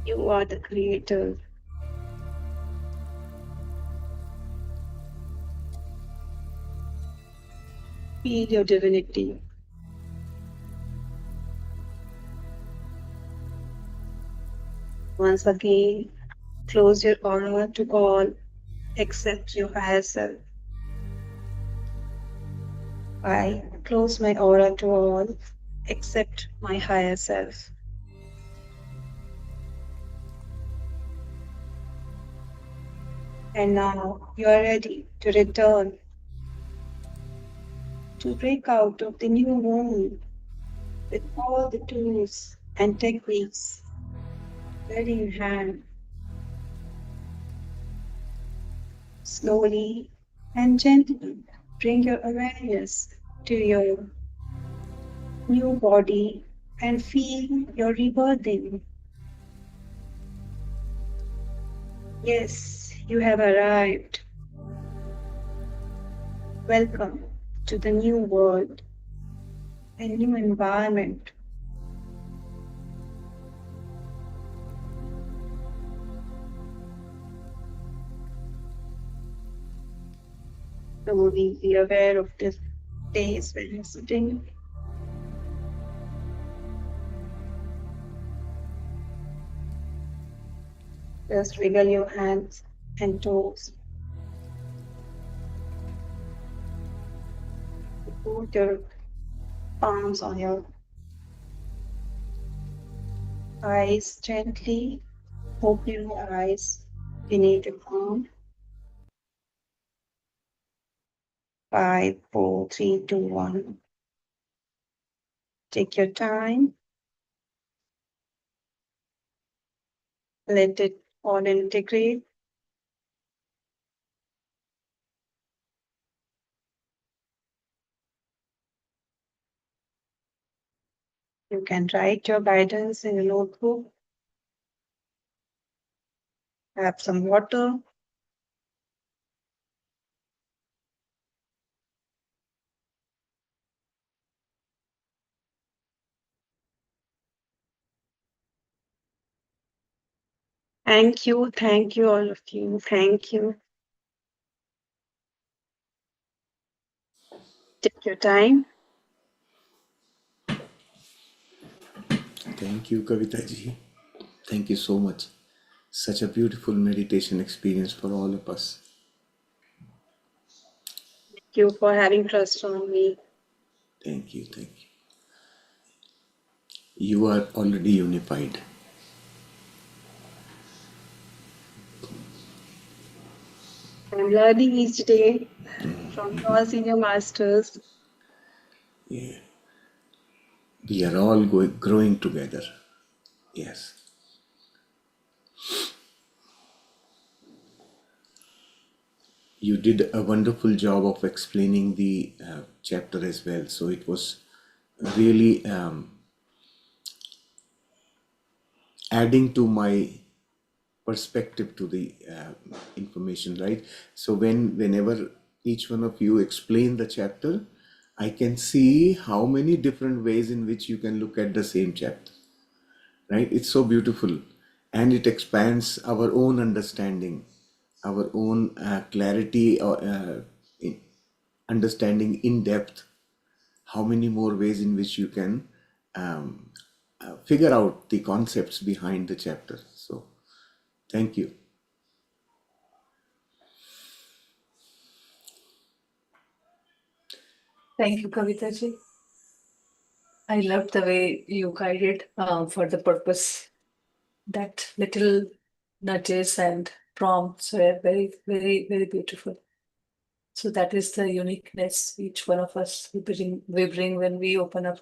You are the creator. Feel your divinity. Once again, close your aura to all except your higher self. I close my aura to all except my higher self. And now you are ready to return, to break out of the new womb with all the tools and techniques ready in hand. Slowly and gently bring your awareness to your new body and feel your rebirthing. Yes, you have arrived. Welcome to the new world and new environment. Slowly be aware of this place where you're sitting. Just wiggle your hands and toes. Put your palms on your eyes gently. Open your eyes beneath your palm. 5, 4, 3, 2, 1. Take your time. Let it all integrate. You can write your guidance in a notebook. Have some water. Thank you, all of you. Thank you. Take your time. Thank you, Kavita ji. Thank you so much. Such a beautiful meditation experience for all of us. Thank you for having trust on me. Thank you, thank you. You are already unified. I'm learning each day from your senior masters. Yeah. We are all growing together. Yes. You did a wonderful job of explaining the chapter as well. So it was really adding to my perspective to the information, right? So whenever each one of you explain the chapter, I can see how many different ways in which you can look at the same chapter, right? It's so beautiful, and it expands our own understanding, our own clarity, or understanding in depth. How many more ways in which you can um, figure out the concepts behind the chapter. So, thank you. Thank you, Kavita ji. I loved the way you guided for the purpose. That little nudges and prompts were very, very, very beautiful. So that is the uniqueness each one of us we bring when we open up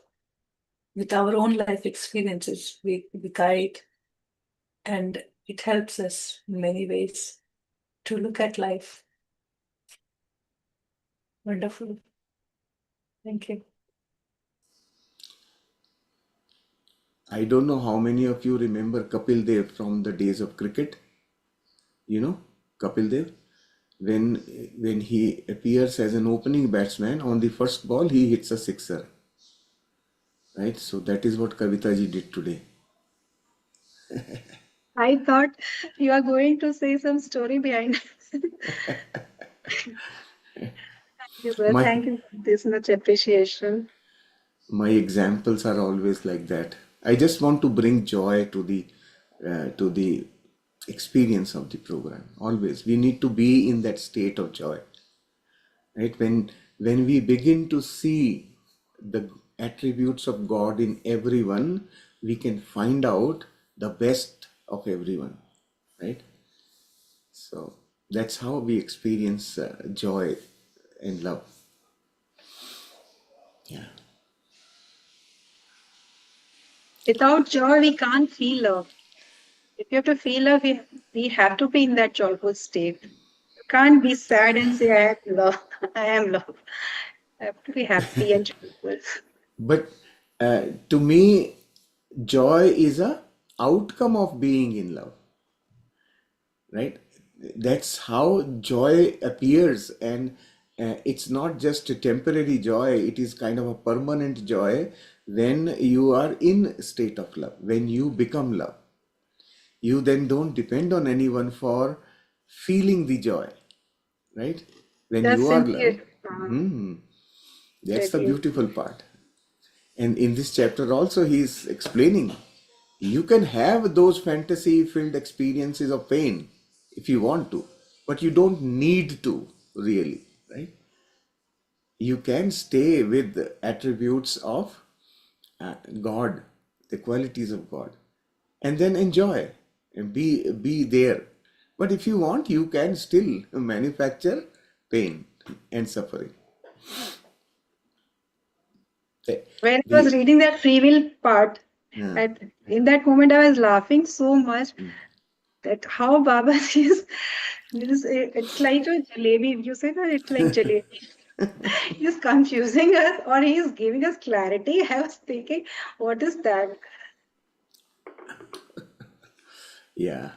with our own life experiences. We guide, and it helps us in many ways to look at life. Wonderful. Thank you. I don't know how many of you remember Kapil Dev from the days of cricket. You know, Kapil Dev, when he appears as an opening batsman, on the first ball he hits a sixer, right? So that is what Kavita ji did today. I thought you are going to say some story behind. You, sir. My Thank you for this much appreciation. my examples are always like that. I just want to bring joy to the experience of the program. Always we need to be in that state of joy, right? When we begin to see the attributes of God in everyone, we can find out the best of everyone, right? So that's how we experience joy and love. Yeah. Without joy, we can't feel love. If you have to feel love, we have to be in that joyful state. You can't be sad and say, I am love. I am love. I have to be happy and joyful. But to me, joy is a outcome of being in love, right? That's how joy appears, and it's not just a temporary joy. It is kind of a permanent joy when you are in state of love. When you become love, you then don't depend on anyone for feeling the joy, right? When Just you are simply love, that's the ready. beautiful part. And in this chapter also, he is explaining you can have those fantasy filled experiences of pain if you want to, but you don't need to, really, right? You can stay with the attributes of God, the qualities of God, and then enjoy and be there. But if you want, you can still manufacture pain and suffering. The, When I was the reading that free will part, uh, at, in that moment I was laughing so much that how Baba is this, it's like a jalebi. You say that it's like jalebi. He's confusing us or he's giving us clarity. I was thinking, what is that? yeah,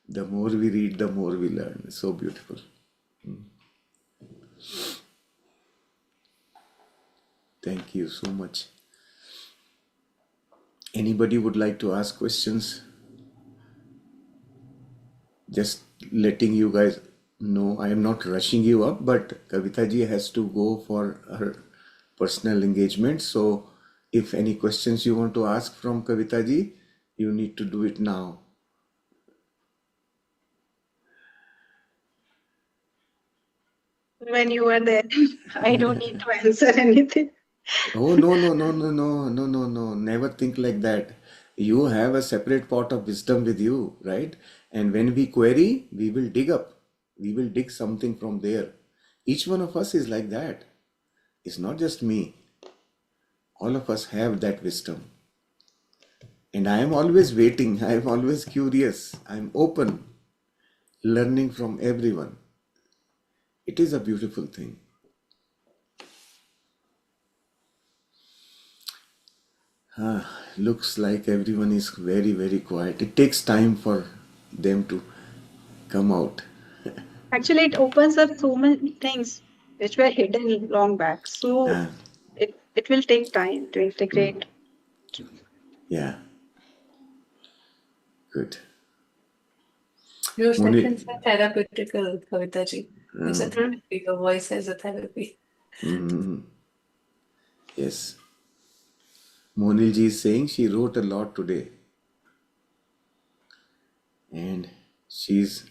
the more we read, the more we learn. It's so beautiful. Thank you so much. Anybody would like to ask questions? Just letting you guys know, I am not rushing you up, but Kavita ji has to go for her personal engagement. So if any questions you want to ask from Kavita ji, you need to do it now. When you were there, I don't need to answer anything. Oh, no, no, no, no, no, no, no, no. Never think like that. You have a separate pot of wisdom with you, right? And when we query, we will dig up. We will dig something from there. Each one of us is like that. It's not just me. All of us have that wisdom. And I am always waiting. I am always curious. I am open, learning from everyone. It is a beautiful thing. Looks like everyone is very, very quiet. It takes time for them to come out. Actually, it opens up so many things which were hidden long back. So Uh, it will take time to integrate. yeah, good. Your Moni, sessions are therapeutical, Kavitaji. It's a Mhm. therapy. Your voice is a therapy. yes. Monilji is saying she wrote a lot today, and she's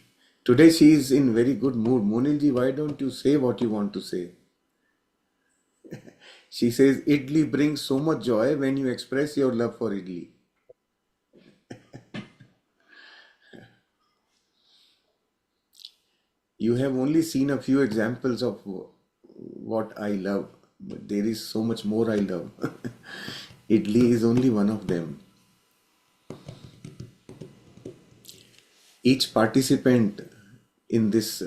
today she is in very good mood. Monilji, why don't you say what you want to say? She says idli brings so much joy when you express your love for idli. You have only seen a few examples of what I love, but there is so much more I love. Idli is only one of them. Each participant in this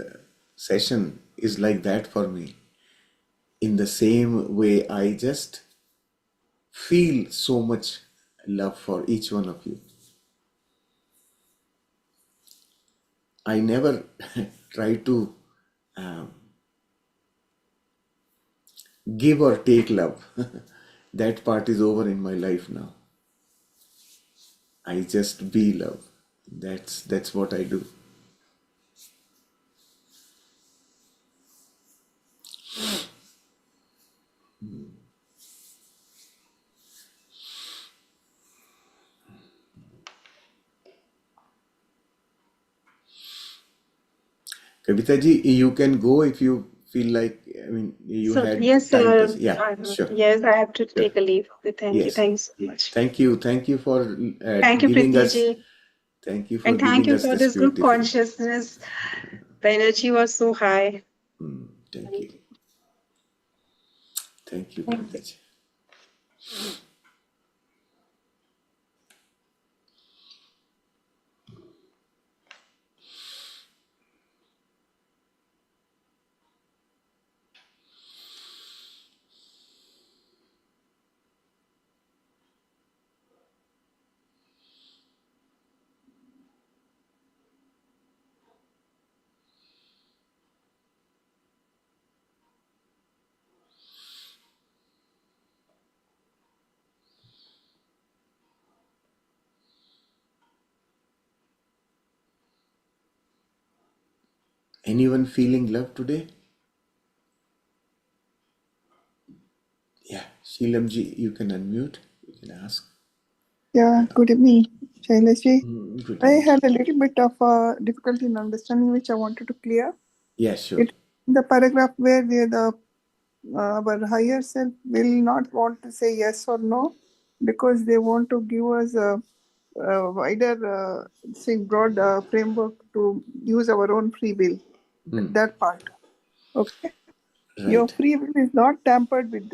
session is like that for me. In the same way, I just feel so much love for each one of you. I never try to um, give or take love. That part is over in my life now. I just be love. That's what I do. Kavita ji, you can go if you feel like. I mean, you So had yes, time to. Yeah, sure, yes, I have to sure. take a leave. Thank you. Yes. Thank you so much. Thank you for Thank you, giving Preeti us. ji. Thank you for And thank giving you us for this this group beautiful. consciousness. The energy was so high. Thank you. Thank you, Thank Kavita you. ji. Anyone feeling love today? Yeah, Sheelam ji, you can unmute. You can ask. Yeah, good evening, Shailaji. Good I evening. had a little bit of difficulty in understanding, which I wanted to clear. Yeah, sure. It the paragraph where our higher self will not want to say yes or no because they want to give us a wider, broad framework to use our own free will. That part. Okay. Your Right. free will is not tampered with.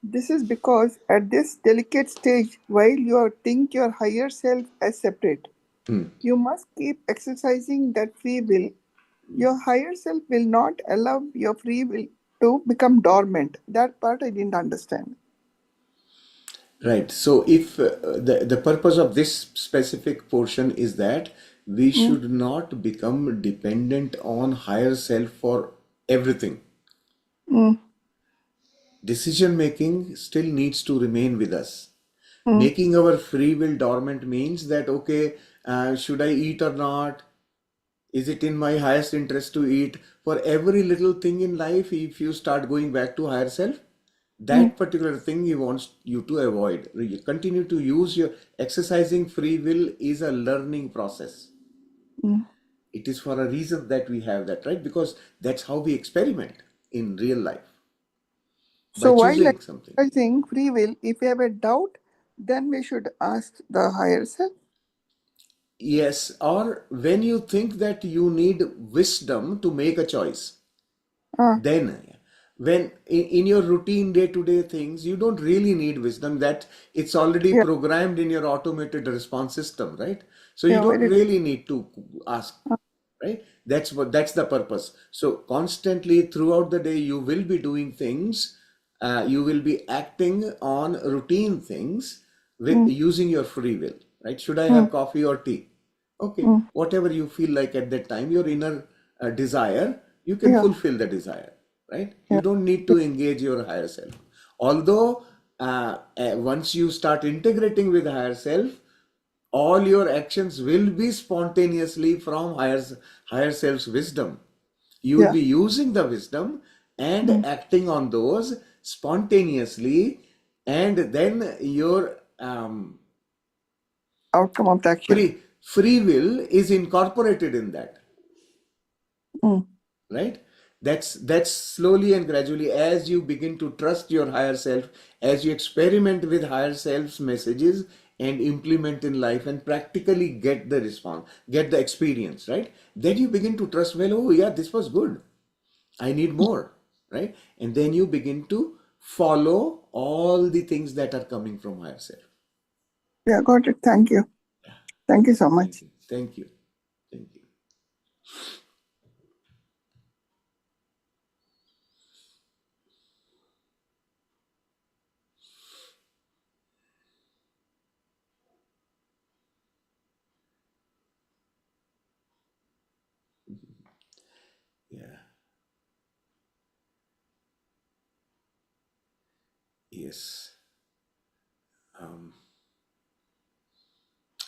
This is because at this delicate stage, while you think your higher self as separate, you must keep exercising that free will. Your higher self will not allow your free will to become dormant. That part I didn't understand. Right. So, if the purpose of this specific portion is that we Mm, should not become dependent on higher self for everything. mm, Decision making still needs to remain with us. mm, Making our free will dormant means that, okay, should I eat or not? Is it in my highest interest to eat? For every little thing in life, if you start going back to higher self, mm, that particular thing he wants you to avoid. You continue to use your exercising free will is a learning process. mm. It is for a reason that we have that, right? Because that's how we experiment in real life by So while choosing something. exercising free will, if you have a doubt, then we should ask the higher self. Yes, or when you think that you need wisdom to make a choice, Ah, then when in your routine day-to-day things you don't really need wisdom, that it's already yeah, programmed in your automated response system, right? So you yeah, don't very. really need to ask, right? That's the purpose. So constantly throughout the day you will be doing things, you will be acting on routine things with Mm, using your free will, right? Should I mm, have coffee or tea? Okay, mm, whatever you feel like at that time, your inner desire, you can Yeah. fulfill the desire, right? Yeah. You don't need to engage your higher self. Although once you start integrating with higher self, all your actions will be spontaneously from higher self's wisdom. You will Yeah. be using the wisdom and acting on those spontaneously, and then your Outcome of the action. free will is incorporated in that, Mm. right? That's slowly and gradually, as you begin to trust your higher self, as you experiment with higher self's messages and implement in life and practically get the response, get the experience, right? Then you begin to trust, well, oh yeah, this was good, I need more, right? And then you begin to follow all the things that are coming from higher self. Yeah, got it. Thank you. Thank you so much. Thank you. Thank you. Yeah. Yes.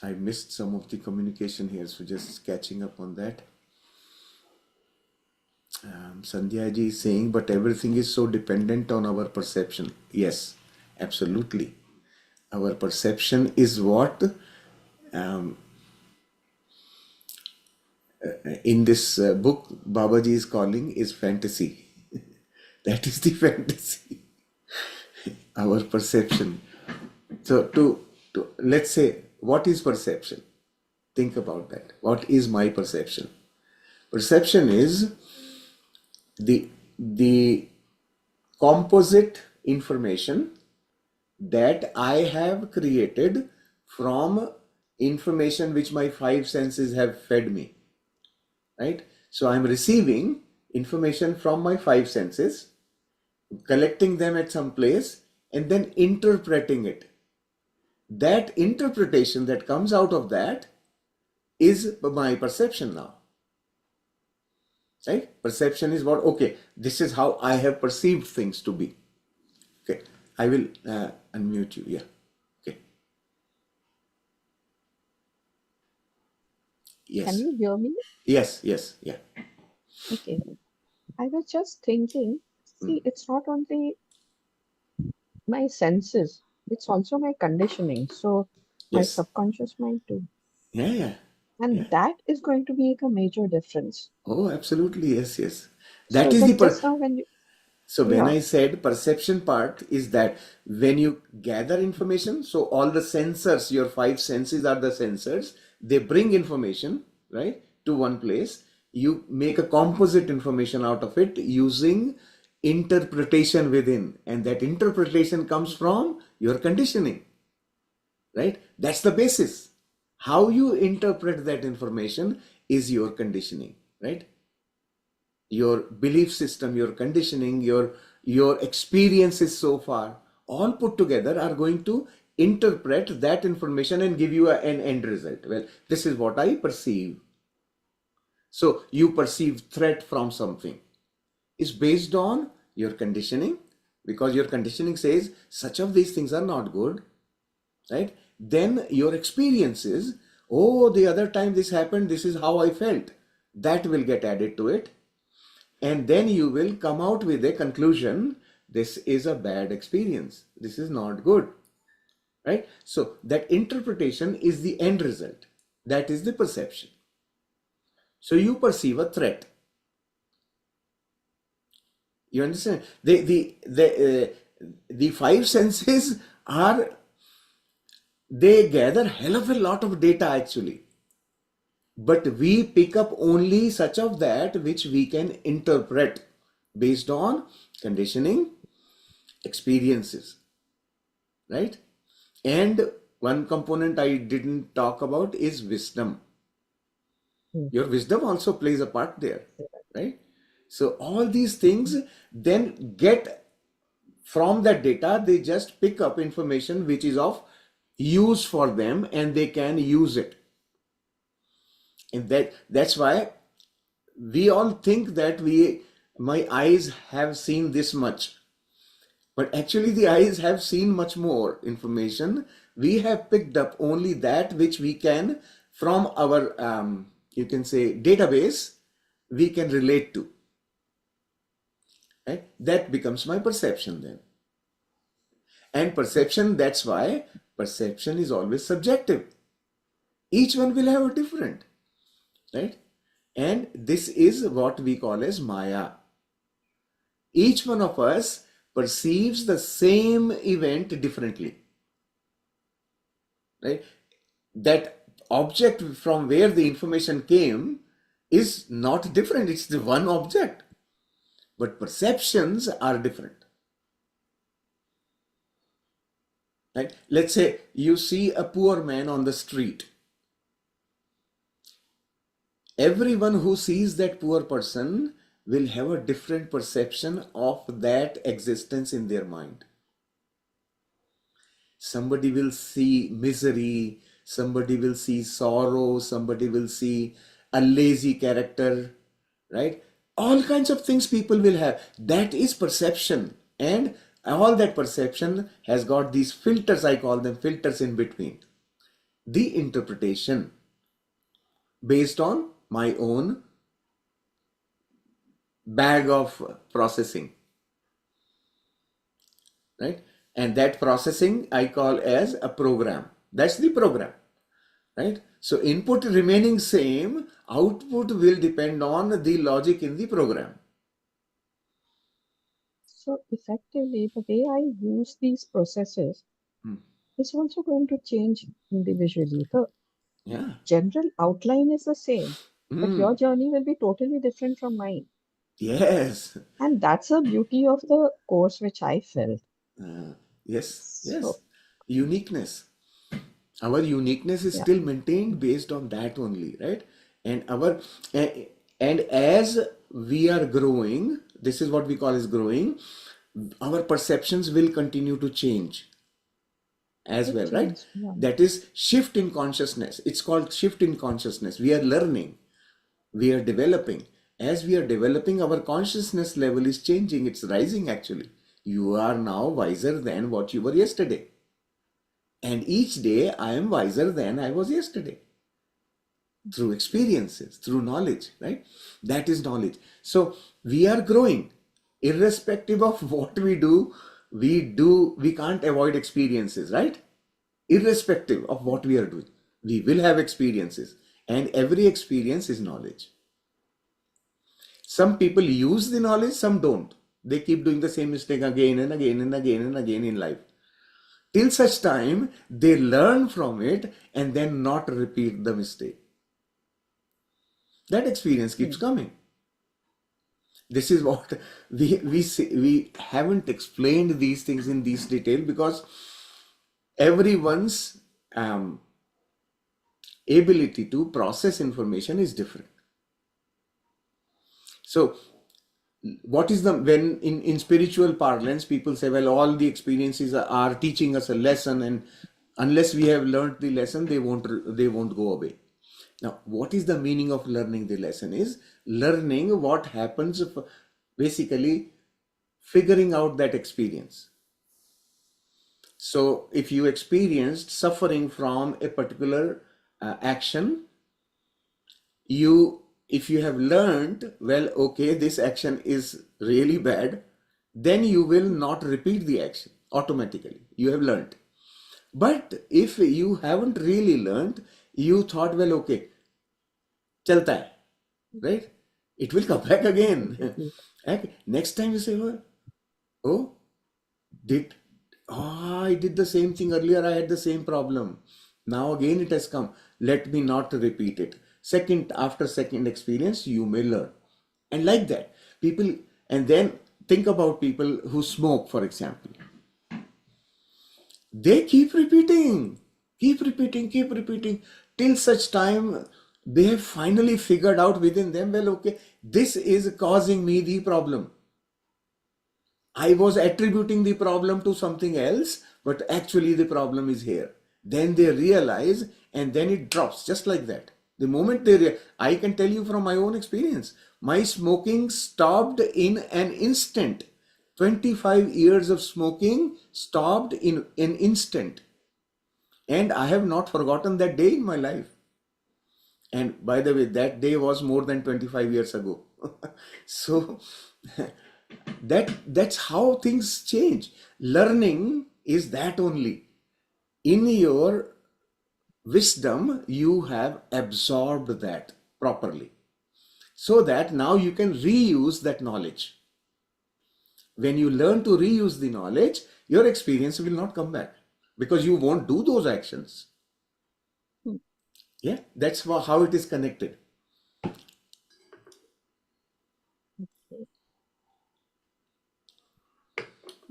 I missed some of the communication here, so just catching up on that. Sandhya ji is saying, but everything is so dependent on our perception. Yes, absolutely. Our perception is what in this book Babaji is calling is fantasy. That is the fantasy. Our perception. So to let's say, what is perception? Think about that. What is my perception? Perception is the composite information that I have created from information which my five senses have fed me, right? So I'm receiving information from my five senses, collecting them at some place, and then interpreting it. That interpretation that comes out of that is my perception now, right? Perception is what, okay, this is how I have perceived things to be. Okay, I will unmute you. Yeah. Okay. Can Yes. you hear me? Yes. Yes. Yeah. Okay. I was just thinking, see, it's not only my senses, it's also my conditioning. So my Yes. subconscious mind too. Yeah. Yeah. Yeah. And that is going to make a major difference. Oh, absolutely. Yes. Yes. That So is that just now when you, So when yeah, I said perception part is that when you gather information, so all the sensors, your five senses are the sensors, they bring information, right, to one place. You make a composite information out of it using interpretation within, and that interpretation comes from your conditioning, right? That's the basis. How you interpret that information is your conditioning, right? Your belief system, your conditioning, your experiences so far, all put together are going to interpret that information and give you an end result. Well, this is what I perceive. So you perceive threat from something is based on your conditioning, because your conditioning says such of these things are not good, right? Then your experiences, oh, the other time this happened, this is how I felt, that will get added to it. And then you will come out with a conclusion, this is a bad experience, this is not good, right? So that interpretation is the end result, that is the perception. So you perceive a threat, you understand? The five senses are, they gather hell of a lot of data actually, but we pick up only such of that which we can interpret based on conditioning, experiences, right? And one component I didn't talk about is wisdom. hmm, Your wisdom also plays a part there, right? So all these things then get from that data, they just pick up information which is of use for them and they can use it. And that's why we all think that my eyes have seen this much, but actually the eyes have seen much more information. We have picked up only that which we can, from our, you can say, database, we can relate to. Right? That becomes my perception then. And perception, that's why perception is always subjective. Each one will have a different, right? And this is what we call as Maya. Each one of us perceives the same event differently, right? That object from where the information came is not different. It's the one object, but perceptions are different, right? Let's say you see a poor man on the street. Everyone who sees that poor person will have a different perception of that existence in their mind. Somebody will see misery, somebody will see sorrow, somebody will see a lazy character, right? All kinds of things people will have. That is perception. And all that perception has got these filters, I call them filters in between. The interpretation based on my own bag of processing, right? And that processing I call as a program. That's the program, right? So input remaining same, output will depend on the logic in the program. So effectively, the way I use these processes is also going to change individually. The Yeah. general outline is the same, but your journey will be totally different from mine. Yes. And that's the beauty of the course which I felt. Yes. Yes. So, Uniqueness. Our uniqueness is yeah. still maintained based on that only, right? And our and as we are growing, this is what we call as growing, our perceptions will continue to change as It well, right? changed, yeah. That is shift in consciousness. It's called shift in consciousness. We are learning, we are developing. As we are developing, our consciousness level is changing. It's rising actually. You are now wiser than what you were yesterday. And each day I am wiser than I was yesterday. Through experiences, through knowledge, right? That is knowledge. So we are growing. Irrespective of what we do, we can't avoid experiences, right? Irrespective of what we are doing, we will have experiences. And every experience is knowledge. Some people use the knowledge, some don't. They keep doing the same mistake again and again and again and again in life. Till such time, they learn from it and then not repeat the mistake. That experience keeps coming. This is what we haven't explained these things in this detail because everyone's ability to process information is different. So what is the, when in spiritual parlance people say, well, all the experiences are teaching us a lesson, and unless we have learned the lesson, they won't go away. Now, what is the meaning of learning the lesson is learning what happens, basically figuring out that experience. So if you experienced suffering from a particular action, if you have learned, well, okay, this action is really bad, then you will not repeat the action automatically. You have learned. But if you haven't really learned, you thought, well, okay, chalta hai, right? It will come back again. Next time you say, well, oh, I did the same thing earlier, I had the same problem. Now again it has come. Let me not repeat it. After second experience, you may learn. And like that, people, and then think about people who smoke, for example. They keep repeating, till such time they have finally figured out within them, well, okay, this is causing me the problem. I was attributing the problem to something else, but actually the problem is here. Then they realize, and then it drops just like that. The moment I can tell you from my own experience, my smoking stopped in an instant. 25 years of smoking stopped in an instant. And I have not forgotten that day in my life. And by the way, that day was more than 25 years ago. So that's how things change. Learning is that only. In your wisdom, you have absorbed that properly, so that now you can reuse that knowledge. When you learn to reuse the knowledge, your experience will not come back because you won't do those actions. Hmm. Yeah, that's how it is connected. Okay.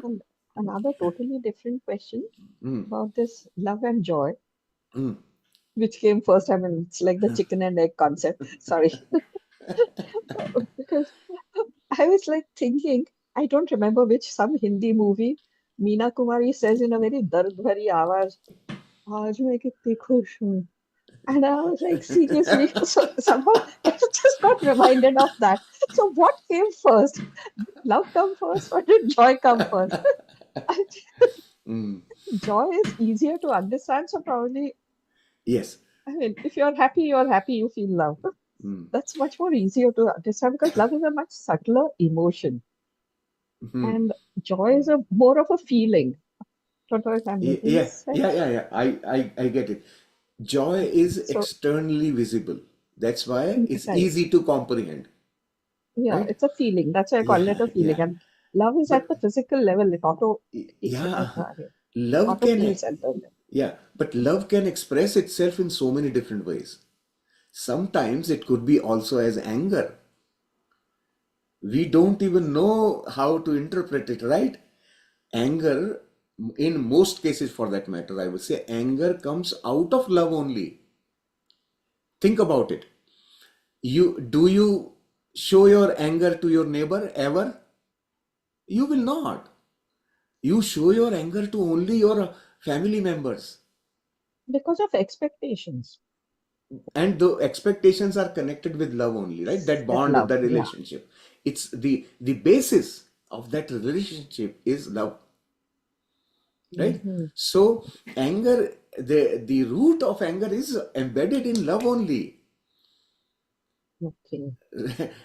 And another totally different question Mm, about this love and joy, mm. which came first. I mean, it's like the chicken and egg concept. Sorry. Because I was like thinking, I don't remember which, some Hindi movie, Meena Kumari says in a very dard bhari आवाज, आज मैं कितनी खुश हूँ. And I was like, seriously? So somehow I just got reminded of that. So what came first? Did love come first or did joy come first? I Mm. joy is easier to understand. So probably, Yes. I mean, if you're happy, you feel love. Mm. That's much more easier to understand because love is a much subtler emotion Mhm. and joy is a more of a feeling. Don't know if I'm making Yeah, yeah, sense. yeah, yeah. I get it. Joy is So, externally visible. That's why it's right. easy to comprehend, Yeah, right? it's a feeling. That's why I call it Yeah, a feeling. yeah. And love is at But the physical level. yeah, It love auto can, feels at the level. yeah, but love can express itself in so many different ways. Sometimes it could be also as anger. We don't even know how to interpret it, right? Anger, in most cases for that matter, I would say anger comes out of love only. Think about it. Do you show your anger to your neighbor ever? You will not. You show your anger to only your family members. Because of expectations. And the expectations are connected with love only, right? That With bond, love, that yeah. relationship. It's the basis of that relationship is love, right? Hmm. So anger, the root of anger is embedded in love only. Okay.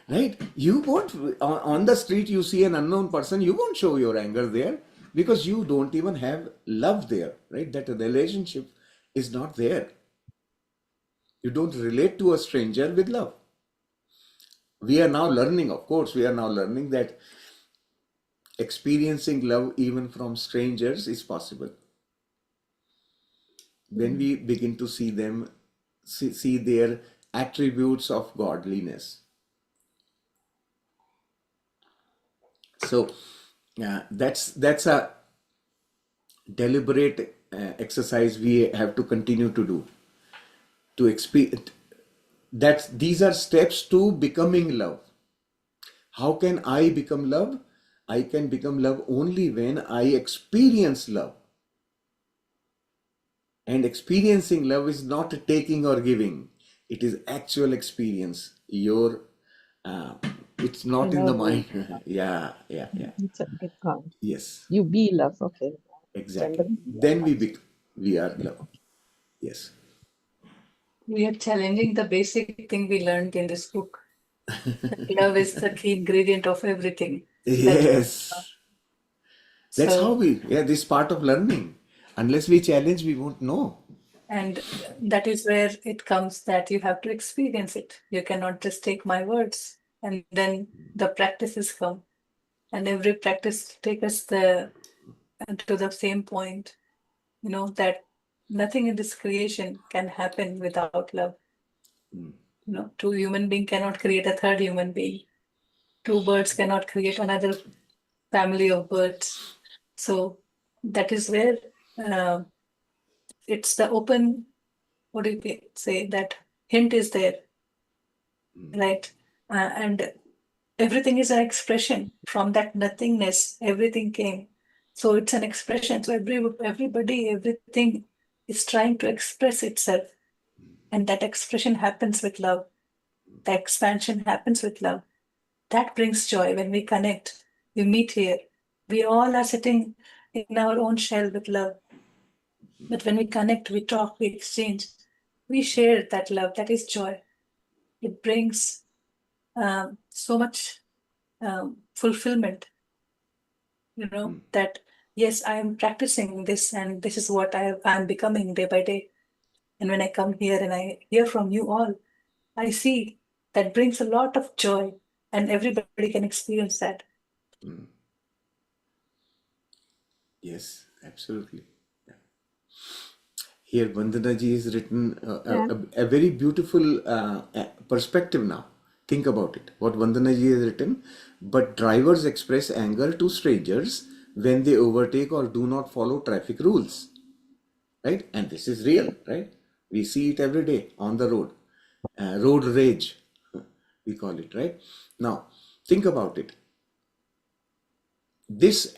Right? You won't, on the street you see an unknown person, you won't show your anger there because you don't even have love there, right? That relationship is not there. You don't relate to a stranger with love. We are now learning, of course, we are now learning that experiencing love even from strangers is possible when Hmm. we begin to see them, see their attributes of godliness. So that's a deliberate exercise we have to continue to do to experience that these are steps to becoming love. How can I become love? I can become love only when I experience love. And experiencing love is not taking or giving, it is actual experience. Uh, it's not in Inner the mind. world. Yeah, yeah, yeah. It's a, it can't. Yes, You be love. Okay. exactly. Generally, love Then comes. we are love. Yes. We are challenging the basic thing we learned in this book. That love is the key ingredient of everything. That Yes. That's how so, we, yeah, this part of learning. Unless we challenge, we won't know. and that is where it comes that you have to experience it. You cannot just take my words, and then the practices come, and every practice take us to the same point. That nothing in this creation can happen without love. Two human being cannot create a third human being. Two birds cannot create another family of birds. So that is where uh, it's the open, what do you say, that hint is there, right? And everything is an expression from that nothingness, everything came. So it's an expression. So everybody, everything is trying to express itself. And that expression happens with love. The expansion happens with love. That brings joy when we connect. We meet here. We all are sitting in our own shell with love. But when we connect, we talk, we exchange, we share that love. That is joy. It brings so much fulfillment, that yes, I am practicing this and this is what I'm becoming day by day. And when I come here and I hear from you all, I see that brings a lot of joy and everybody can experience that. Yes, absolutely. Here, Vandana ji has written Yeah. a very beautiful perspective now. Think about it. What Vandana ji has written. But drivers express anger to strangers when they overtake or do not follow traffic rules. Right? And this is real, right? We see it every day on the road. Road rage, we call it, right? Now, think about it. This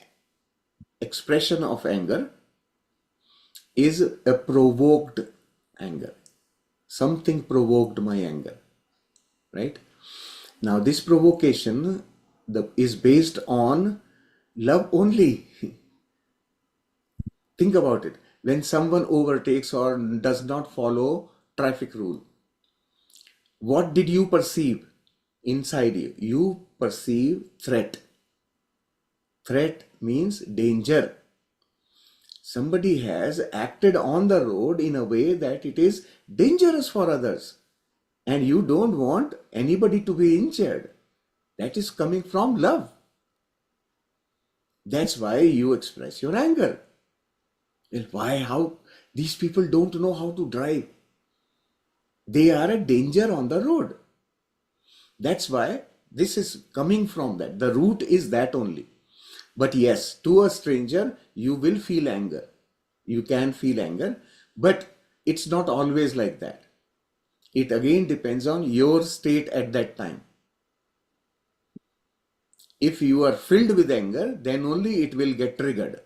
expression of anger is a provoked anger. Something provoked my anger, right? Now, this provocation is based on love only. Think about it. When someone overtakes or does not follow traffic rule, what did you perceive inside you? You perceive threat. Threat means danger. Somebody has acted on the road in a way that it is dangerous for others, and you don't want anybody to be injured. That is coming from love. That's why you express your anger. Well, why? How? These people don't know how to drive. They are a danger on the road. That's why this is coming from that. The root is that only. But yes, to a stranger, you will feel anger. You can feel anger, but it's not always like that. It again depends on your state at that time. If you are filled with anger, then only it will get triggered.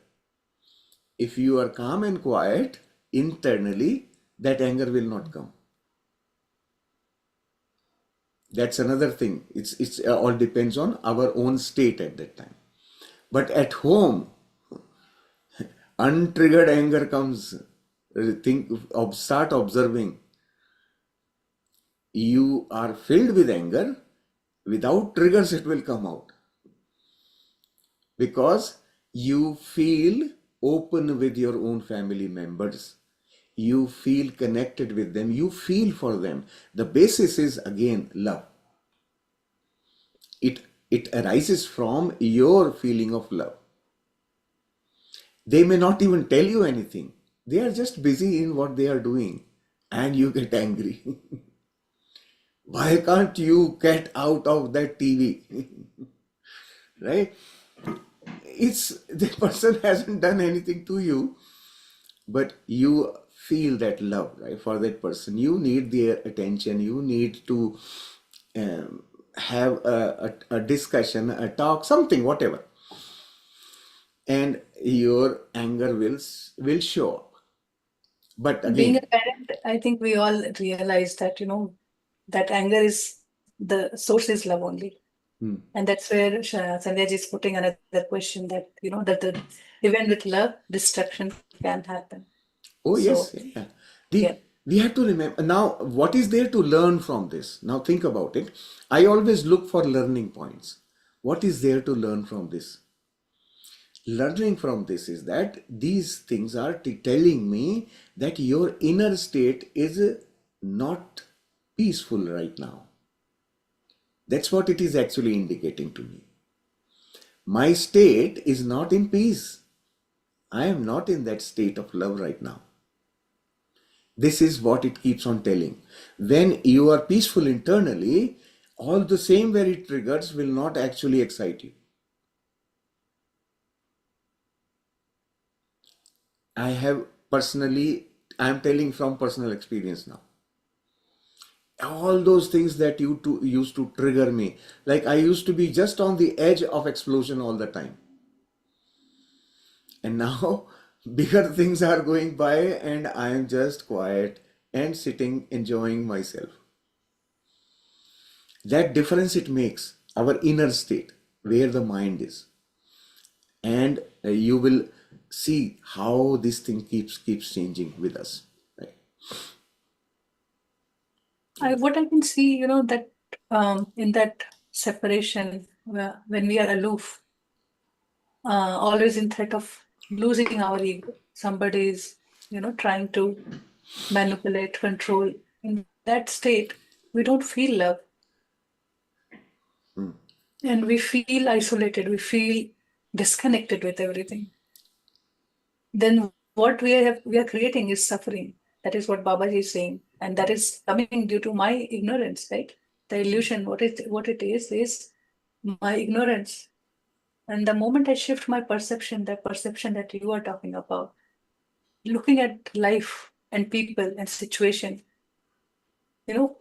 If you are calm and quiet internally, that anger will not come. That's another thing. It's all depends on our own state at that time. But at home, untriggered anger comes. Start observing. You are filled with anger. Without triggers, it will come out. Because you feel open with your own family members. You feel connected with them. You feel for them. The basis is again love. It arises from your feeling of love. They may not even tell you anything. They are just busy in what they are doing, and you get angry. Why can't you get out of that TV? Right? It's the person hasn't done anything to you, but you feel that love, right, for that person. You need their attention. You need to have a discussion, a talk, something, whatever, and your anger will show up. But Being a again, parent, I think we all realize that, that anger is the source is love only. And that's where Sandhya ji is putting another question that, that even with love, destruction can happen. oh So, yes, yeah. yeah. We have to remember now what is there to learn from this. Now think about it. I always look for learning points. What is there to learn from this? Learning from this is that these things are telling me that your inner state is not peaceful right now. That's what it is actually indicating to me. My state is not in peace. I am not in that state of love right now. This is what it keeps on telling. When you are peaceful internally, all the same very triggers will not actually excite you. I am telling from personal experience now. All those things that used to trigger me, like I used to be just on the edge of explosion all the time. And now bigger things are going by and I am just quiet and sitting enjoying myself. That difference it makes, our inner state, where the mind is. And you will see how this thing keeps changing with us, right? What I can see, that in that separation, when we are aloof, always in threat of losing our ego. Somebody is, trying to manipulate, control. In that state, we don't feel love. And we feel isolated, we feel disconnected with everything. Then what we are creating is suffering. That is what Babaji is saying. And that is coming due to my ignorance, right? The illusion, what it is my ignorance. And the moment I shift my perception, that perception that you are talking about, looking at life and people and situation,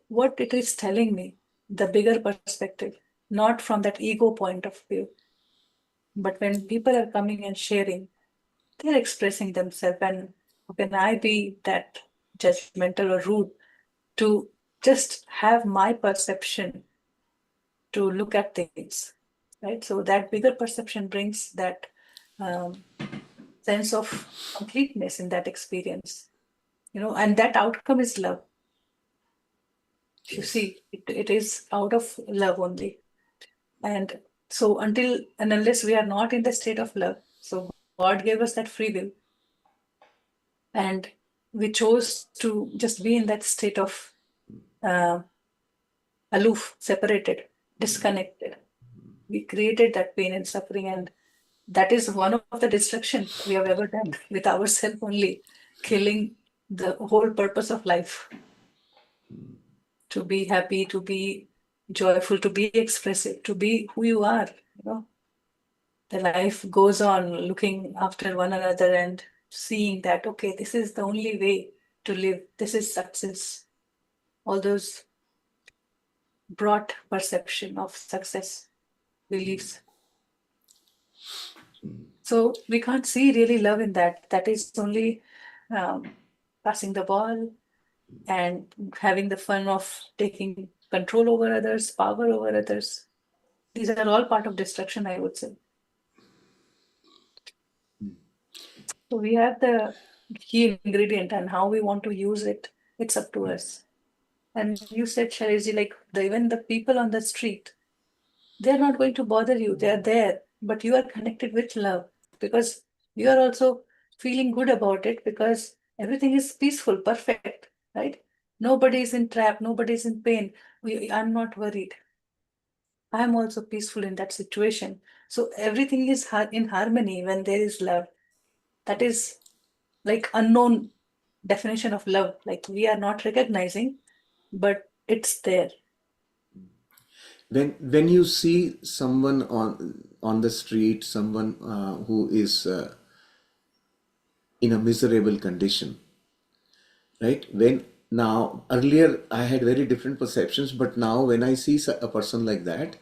what it is telling me, the bigger perspective, not from that ego point of view. But when people are coming and sharing, they're expressing themselves. And how can I be that judgmental or rude to just have my perception to look at things, right? So that bigger perception brings that sense of completeness in that experience, and that outcome is love. You Yes. see, it is out of love only. And so until and unless we are not in the state of love, so God gave us that free will, and we chose to just be in that state of uh, aloof, separated, disconnected. We created that pain and suffering, and that is one of the destruction we have ever done with ourselves only, killing the whole purpose of life. To be happy, to be joyful, to be expressive, to be who you are, The life goes on looking after one another and seeing that, okay, this is the only way to live. This is success. All those broad perception of success beliefs. So we can't see really love in that. That is only passing the ball and having the fun of taking control over others, power over others. These are all part of destruction, I would say. So we have the key ingredient, and how we want to use it, it's up to us. And you said, Shailesh, like even the people on the street, they're not going to bother you. They're there, but you are connected with love because you are also feeling good about it because everything is peaceful, perfect, right? Nobody is in trap, nobody is in pain. I'm not worried. I'm also peaceful in that situation. So everything is in harmony when there is love. That is like unknown definition of love. Like we are not recognizing, but it's there. When you see someone on the street, someone who is in a miserable condition, right? When now earlier I had very different perceptions, but now when I see a person like that,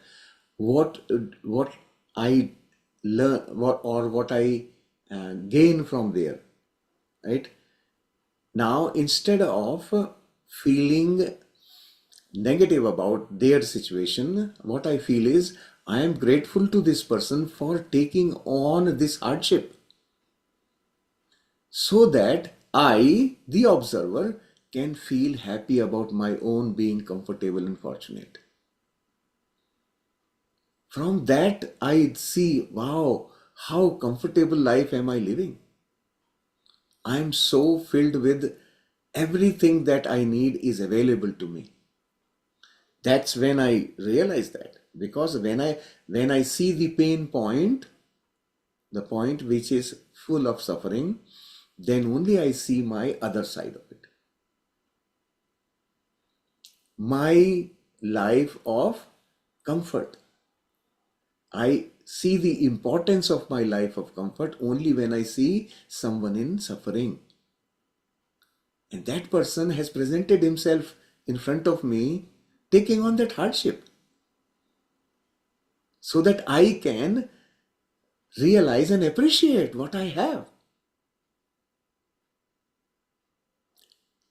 what what I learn, what I gain from there, right? Now instead of feeling negative about their situation, what I feel is I am grateful to this person for taking on this hardship so that I, the observer, can feel happy about my own being comfortable and fortunate. From that, I see, wow, how comfortable life am I living? I am so filled with everything that I need is available to me. That's when I realize that, because when I see the pain point, the point which is full of suffering, then only I see my other side of it, my life of comfort. I see the importance of my life of comfort only when I see someone in suffering, and that person has presented himself in front of me taking on that hardship so that I can realize and appreciate what I have.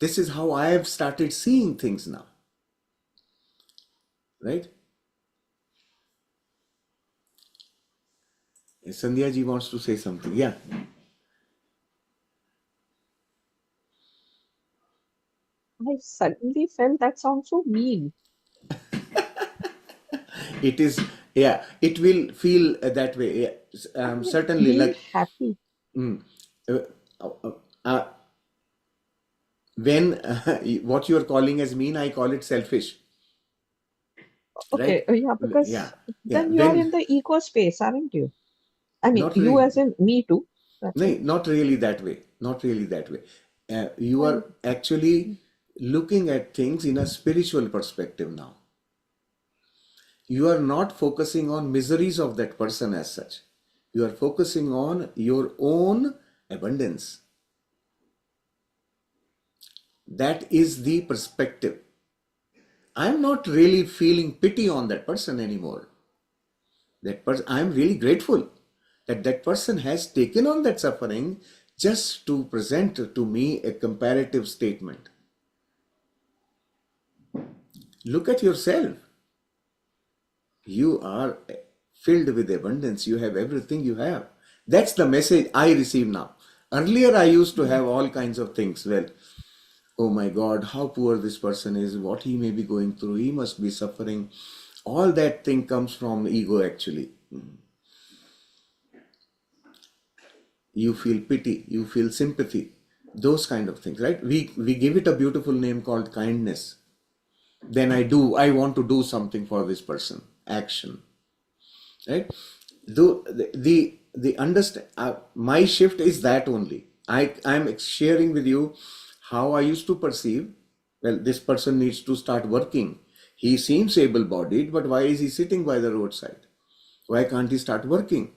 This is how I have started seeing things now, right? Sandhya ji wants to say something. Yeah. I suddenly felt that sounds so mean. It is, yeah, it will feel that way. Yeah. I mean, Certainly, being like, happy. mm, uh, uh, when what you are calling as mean, I call it selfish, Okay, right? yeah, Yeah, because yeah. then you're When, in the ego space, aren't you? I mean, not you really, as in me too. That's no, it. not really that way. Not really that way. You Well, are actually looking at things in a spiritual perspective now. You are not focusing on miseries of that person as such. You are focusing on your own abundance. That is the perspective. I'm not really feeling pity on that person anymore. That person, I'm really grateful that that person has taken on that suffering just to present to me a comparative statement. Look at yourself. You are filled with abundance. You have everything you have. That's the message I receive now. Earlier, I used to have all kinds of things. Well, oh my God, how poor this person is, what he may be going through, he must be suffering. All that thing comes from ego, actually. You feel pity, you feel sympathy, those kind of things, right? We give it a beautiful name called kindness. Then I want to do something for this person, action, right? The understand, my shift is that only. I'm sharing with you how I used to perceive. Well, this person needs to start working. He seems able-bodied, but why is he sitting by the roadside? Why can't he start working?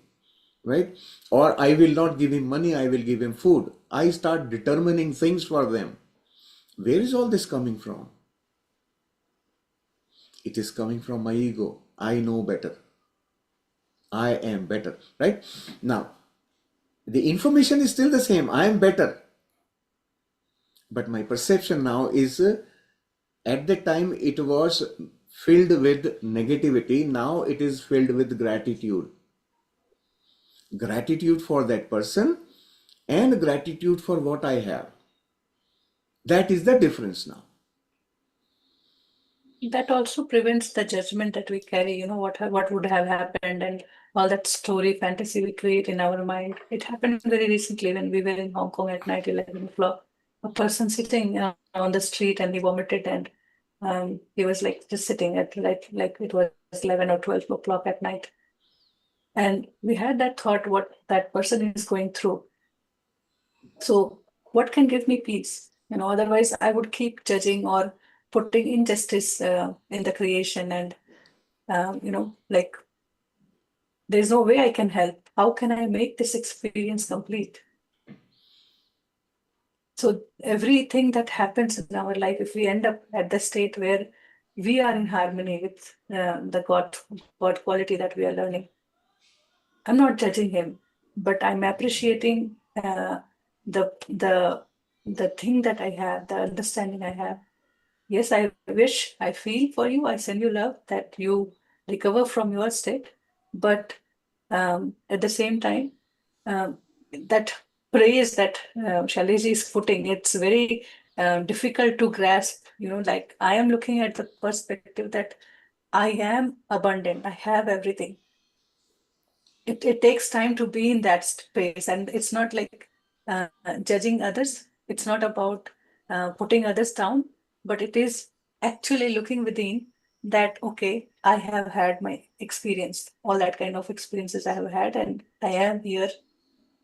Right? Or I will not give him money, I will give him food. I start determining things for them. Where is all this coming from? It is coming from my ego. I know better. I am better. Right? Now, the information is still the same. I am better. But my perception now is at the time it was filled with negativity. Now it is filled with gratitude. Gratitude for that person and gratitude for what I have. That is the difference now. That also prevents the judgment that we carry, what would have happened, and all that story fantasy we create in our mind. It happened very recently when we were in Hong Kong at night, 11 o'clock. A person sitting on the street and he vomited, and he was like just sitting at like it was 11 or 12 o'clock at night. And we had that thought, what that person is going through. So what can give me peace? Otherwise I would keep judging or putting injustice in the creation, and like there's no way I can help. How can I make this experience complete? So everything that happens in our life, if we end up at the state where we are in harmony with the God quality that we are learning, I'm not judging him, but I'm appreciating the thing that I have, the understanding I have. Yes, I wish, I feel for you, I send you love that you recover from your state. But at the same time, um, that praise that Shailesh is putting, it's very difficult to grasp. Like I am looking at the perspective that I am abundant, I have everything. It takes time to be in that space, and it's not like judging others. It's not about putting others down, but it is actually looking within that, okay, I have had my experience, all that kind of experiences I have had, and I am here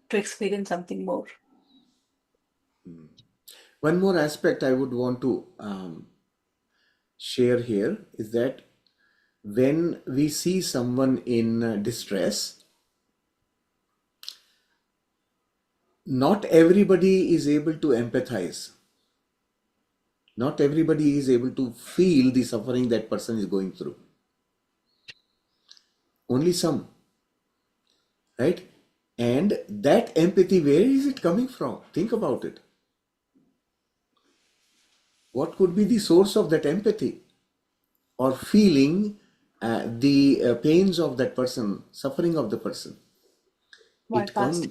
to experience something more. One more aspect I would want to share here is that when we see someone in distress, not everybody is able to empathize. Not everybody is able to feel the suffering that person is going through. Only some, right? And that empathy, where is it coming from? Think about it. What could be the source of that empathy or feeling the pains of that person, suffering of the person? My It past. comes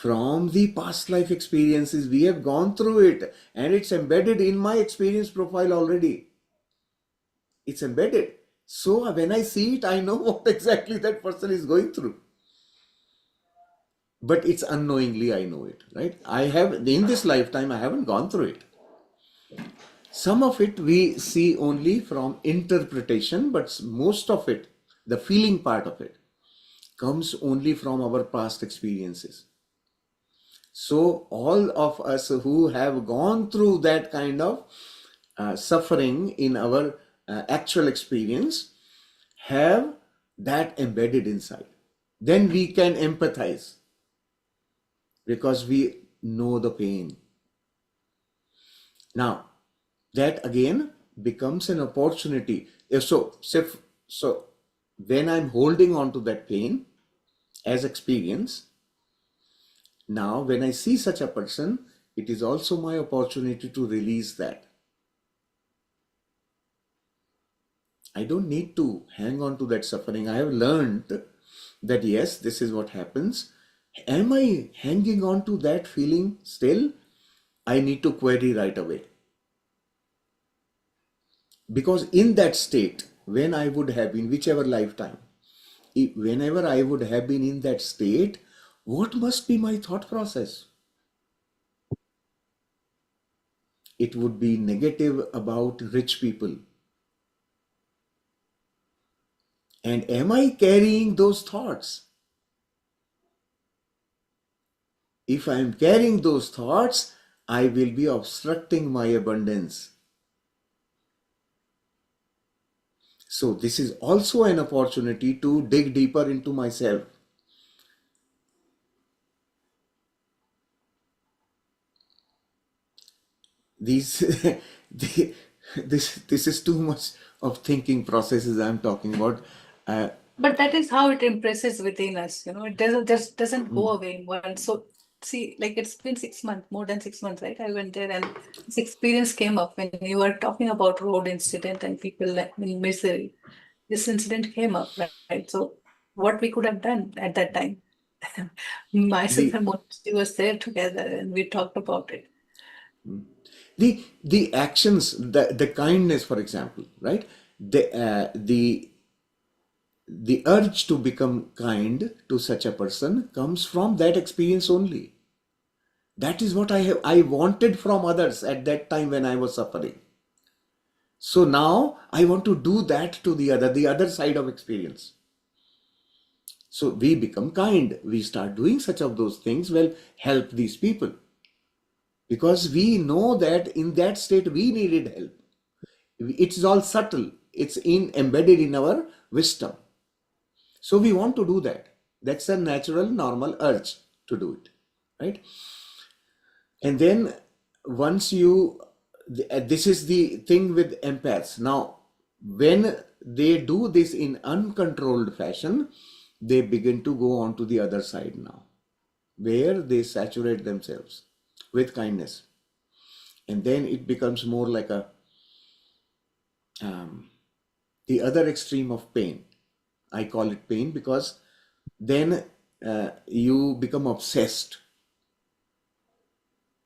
from the past life experiences. We have gone through it and it's embedded in my experience profile already. It's embedded. So when I see it, I know what exactly that person is going through. But it's unknowingly I know it, right? I have, in this lifetime, I haven't gone through it. Some of it we see only from interpretation, but most of it, the feeling part of it, comes only from our past experiences. So all of us who have gone through that kind of suffering in our actual experience have that embedded inside. Then we can empathize because we know the pain. Now, that again becomes an opportunity. So when I'm holding on to that pain as experience, now when I see such a person, it is also my opportunity to release that. I don't need to hang on to that suffering. I have learned that yes, this is what happens. Am I hanging on to that feeling still? I need to query right away. Because in that state, when I would have been, whichever lifetime, whenever I would have been in that state, what must be my thought process? It would be negative about rich people. And am I carrying those thoughts? If I am carrying those thoughts, I will be obstructing my abundance. So this is also an opportunity to dig deeper into myself. These, this is too much of thinking processes I'm talking about. But that is how it impresses within us, it doesn't go away in one. So see, like it's been 6 months, more than 6 months, right? I went there and this experience came up when you were talking about road incident and people like in misery. This incident came up, right? So what we could have done at that time, myself the and Mochi was there together and we talked about it. the actions, the kindness, for example, right? The urge to become kind to such a person comes from that experience only. That is what I wanted from others at that time when I was suffering. So now I want to do that to the other side of experience. So we become kind. We start doing such of those things, well, help these people. Because we know that in that state we needed help. It's all subtle. It's embedded in our wisdom. So we want to do that. That's a natural, normal urge to do it, right? And then once you, this is the thing with empaths. Now, when they do this in uncontrolled fashion, they begin to go on to the other side now, where they saturate themselves with kindness. And then it becomes more like the other extreme of pain. I call it pain because then you become obsessed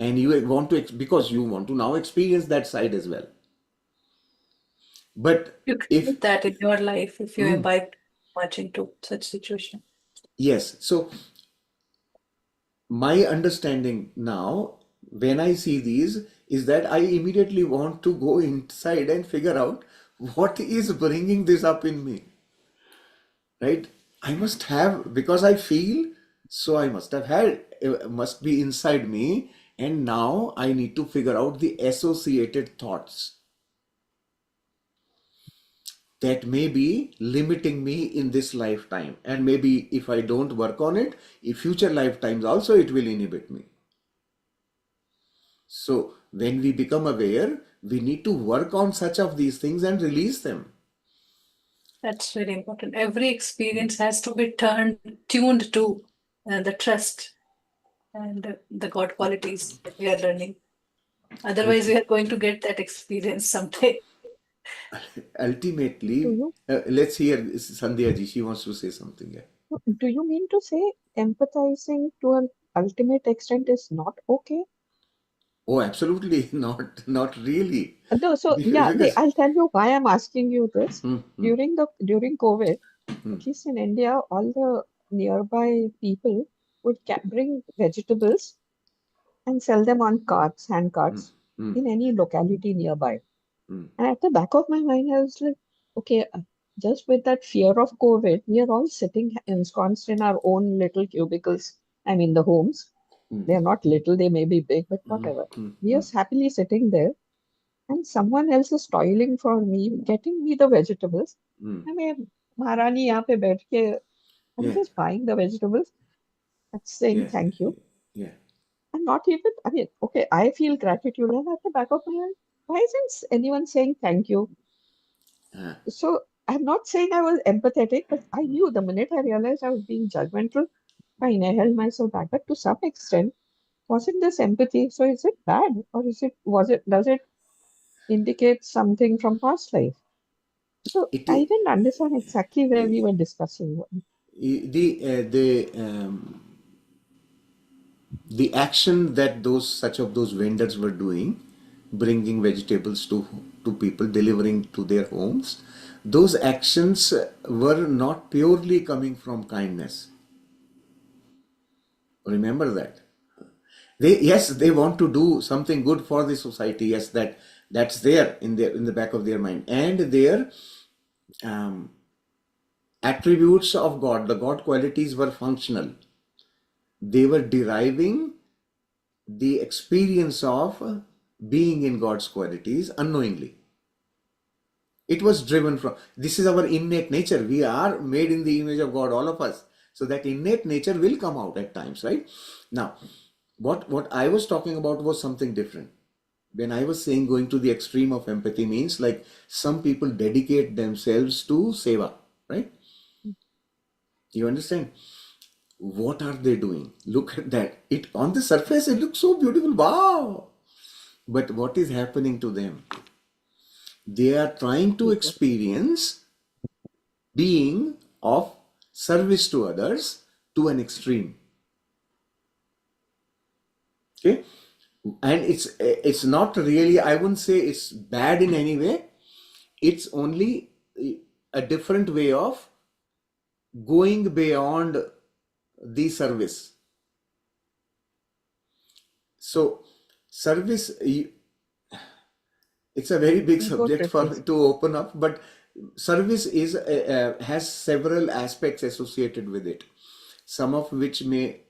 and you want to, because you want to now experience that side as well. But You if, create that in your life if you imbibe too much into such situation. yes, so my understanding now, when I see these, is that I immediately want to go inside and figure out what is bringing this up in me, right? I must have, because I feel, so I must have had, must be inside me, and now I need to figure out the associated thoughts that may be limiting me in this lifetime. And maybe if I don't work on it, in future lifetimes also it will inhibit me. So when we become aware, we need to work on such of these things and release them. That's very important. Every experience has to be tuned to the trust and the God qualities that we are learning. Otherwise, we are going to get that experience someday. Ultimately, Do you let's hear Sandhya ji. She wants to say something. Yeah. do you mean to say empathizing to an ultimate extent is not okay? Oh, absolutely not really. No, so yeah, Because I'll tell you why I'm asking you this. hmm, hmm, During COVID, hmm, at least in India, all the nearby people would bring vegetables and sell them on carts, hand hmm, carts, hmm, in any locality nearby. hmm, And at the back of my mind, I was like, okay, just with that fear of COVID, we are all sitting ensconced in our own little cubicles. I mean, the homes. hmm, They are not little, they may be big, but whatever. hmm, We are hmm, happily sitting there, and someone else is toiling for me, getting me the vegetables. hmm. I mean, Maharani यहाँ पे बैठ के, I'm Yeah, just buying the vegetables and saying yeah, thank you. yeah. And not even, I mean, okay, I feel gratitude, and at the back of my mind, why isn't anyone saying thank you? Uh, So I'm not saying I was empathetic, but I knew the minute I realized I was being judgmental, fine, I held myself back. But to some extent, wasn't this empathy? So is it bad, or does it indicate something from past life? So it I i- didn't understand exactly where we were discussing. the action that those vendors were doing, bringing vegetables to people, delivering to their homes, those actions were not purely coming from kindness. Remember that. They want to do something good for the society. Yes, that's there in the back of their mind, and their um, attributes of God, the God qualities were functional. They were deriving the experience of being in God's qualities unknowingly. It was driven from, this is our innate nature. We are made in the image of God, all of us. So that innate nature will come out at times, right? Now, what I was talking about was something different. When I was saying going to the extreme of empathy means like some people dedicate themselves to seva, right? You understand? What are they doing? Look at that. It on the surface it looks so beautiful. Wow. But what is happening to them? They are trying to Ego. experience being of service to others to an extreme. Okay? And it's not really, I wouldn't say it's bad in any way. It's only a different way of going beyond the service. So service, it's a very big Ego subject trip for is. to open up, but service is has several aspects associated with it, some of which may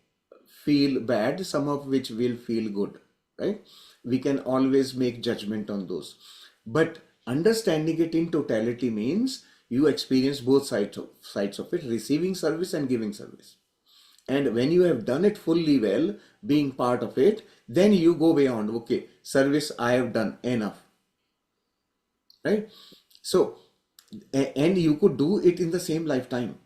feel bad, some of which will feel good, right? We can always make judgment on those, but understanding it in totality means you experience both sides of it, receiving service and giving service. And when you have done it fully well, being part of it, then you go beyond. Okay, service I have done enough, right? So and you could do it in the same lifetime.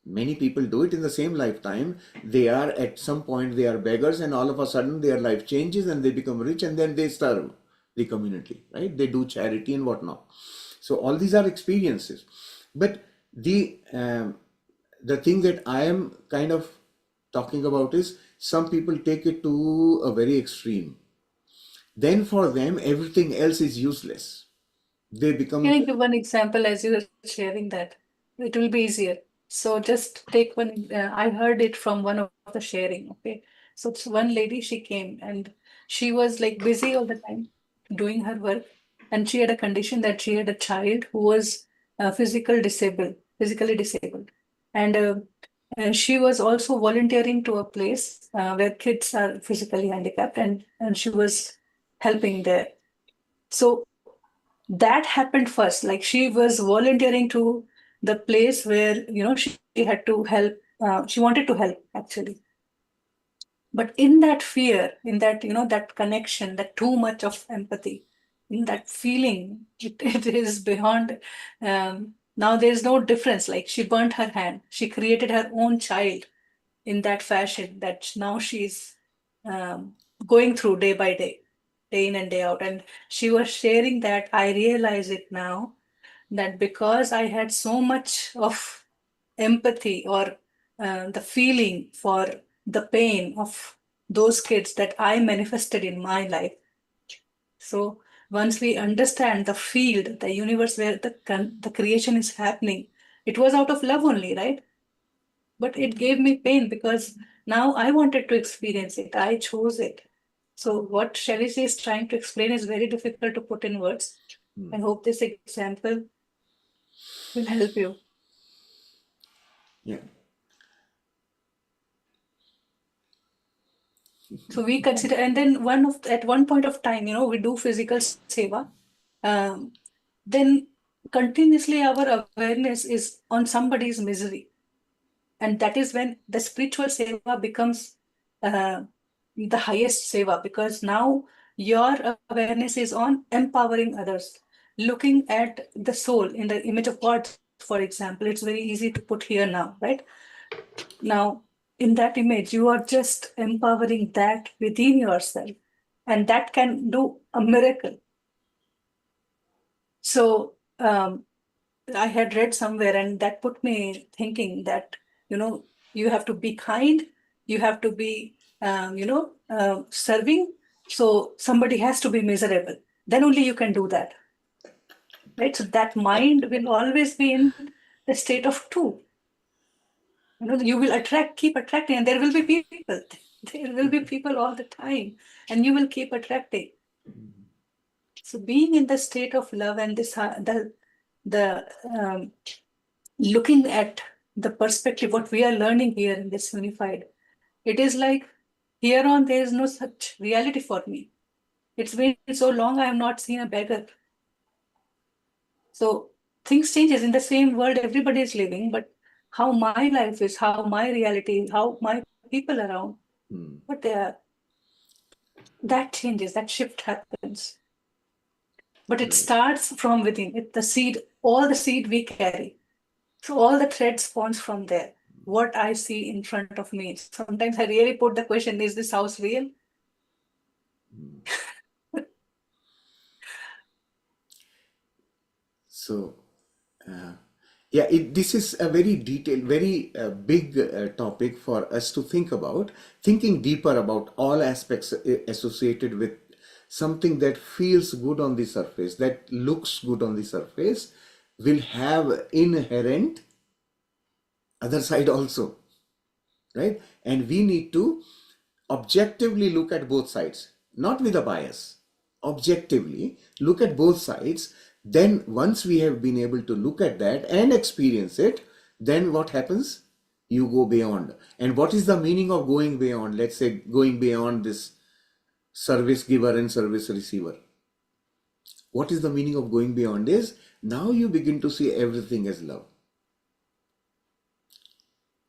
Many people do it in the same lifetime. They are at some point they are beggars, and all of a sudden their life changes and they become rich, and then they serve the community, right? They do charity and whatnot. So all these are experiences, but the thing that I am kind of talking about is some people take it to a very extreme. Then for them everything else is useless. They Can become I give one example as you were sharing that? It will be easier. So just take one. I heard it from one of the sharing. Okay. So it's one lady, she came and she was like busy all the time doing her work. And she had a condition that she had a child who was physically disabled. And she was also volunteering to a place where kids are physically handicapped, and she was helping there. So that happened first. Like she was volunteering to the place where she had to help. She wanted to help actually, but in that fear, in that that connection, that too much of empathy, in that feeling, it is beyond. Now there's no difference. Like she burnt her hand. She created her own child in that fashion. That now she's going through day by day, day in and day out. And she was sharing that I realize it now, that because I had so much of empathy or the feeling for the pain of those kids that I manifested in my life. So once we understand the field, the universe where the creation is happening, it was out of love only, right? But it gave me pain because now I wanted to experience it. I chose it. So what Shalish is trying to explain is very difficult to put in words. I hope this example will help you. Yeah. So we consider, and then at one point of time, we do physical seva. Um, then continuously our awareness is on somebody's misery. And that is when the spiritual seva becomes the highest seva, because now your awareness is on empowering others, looking at the soul in the image of God, for example. It's very easy to put here now, right? Now, in that image, you are just empowering that within yourself, and that can do a miracle. So, I had read somewhere, and that put me thinking that, you have to be kind, you have to be, serving. So somebody has to be miserable. Then only you can do that, right? So that mind will always be in the state of two. You will keep attracting, and there will be people. There will be people all the time, and you will keep attracting. So being in the state of love and the looking at the perspective, what we are learning here in this unified, it is like here on there is no such reality for me. It's been so long I have not seen a beggar. So things changes in the same world everybody is living, but how my life is, how my reality is, how my people around, what they are, that changes, that shift happens. But it starts from within. The seed, all the seed we carry. So all the thread spawns from there. What I see in front of me. Sometimes I really put the question, is this house real? So, yeah, this is a very detailed, very big topic for us to think about, thinking deeper about all aspects associated with something that feels good on the surface, that looks good on the surface, will have inherent other side also, right? And we need to objectively look at both sides, not with a bias. Objectively look at both sides. Then once we have been able to look at that and experience it, then what happens? You go beyond. And what is the meaning of going beyond? Let's say going beyond this service giver and service receiver. What is the meaning of going beyond is now you begin to see everything as love.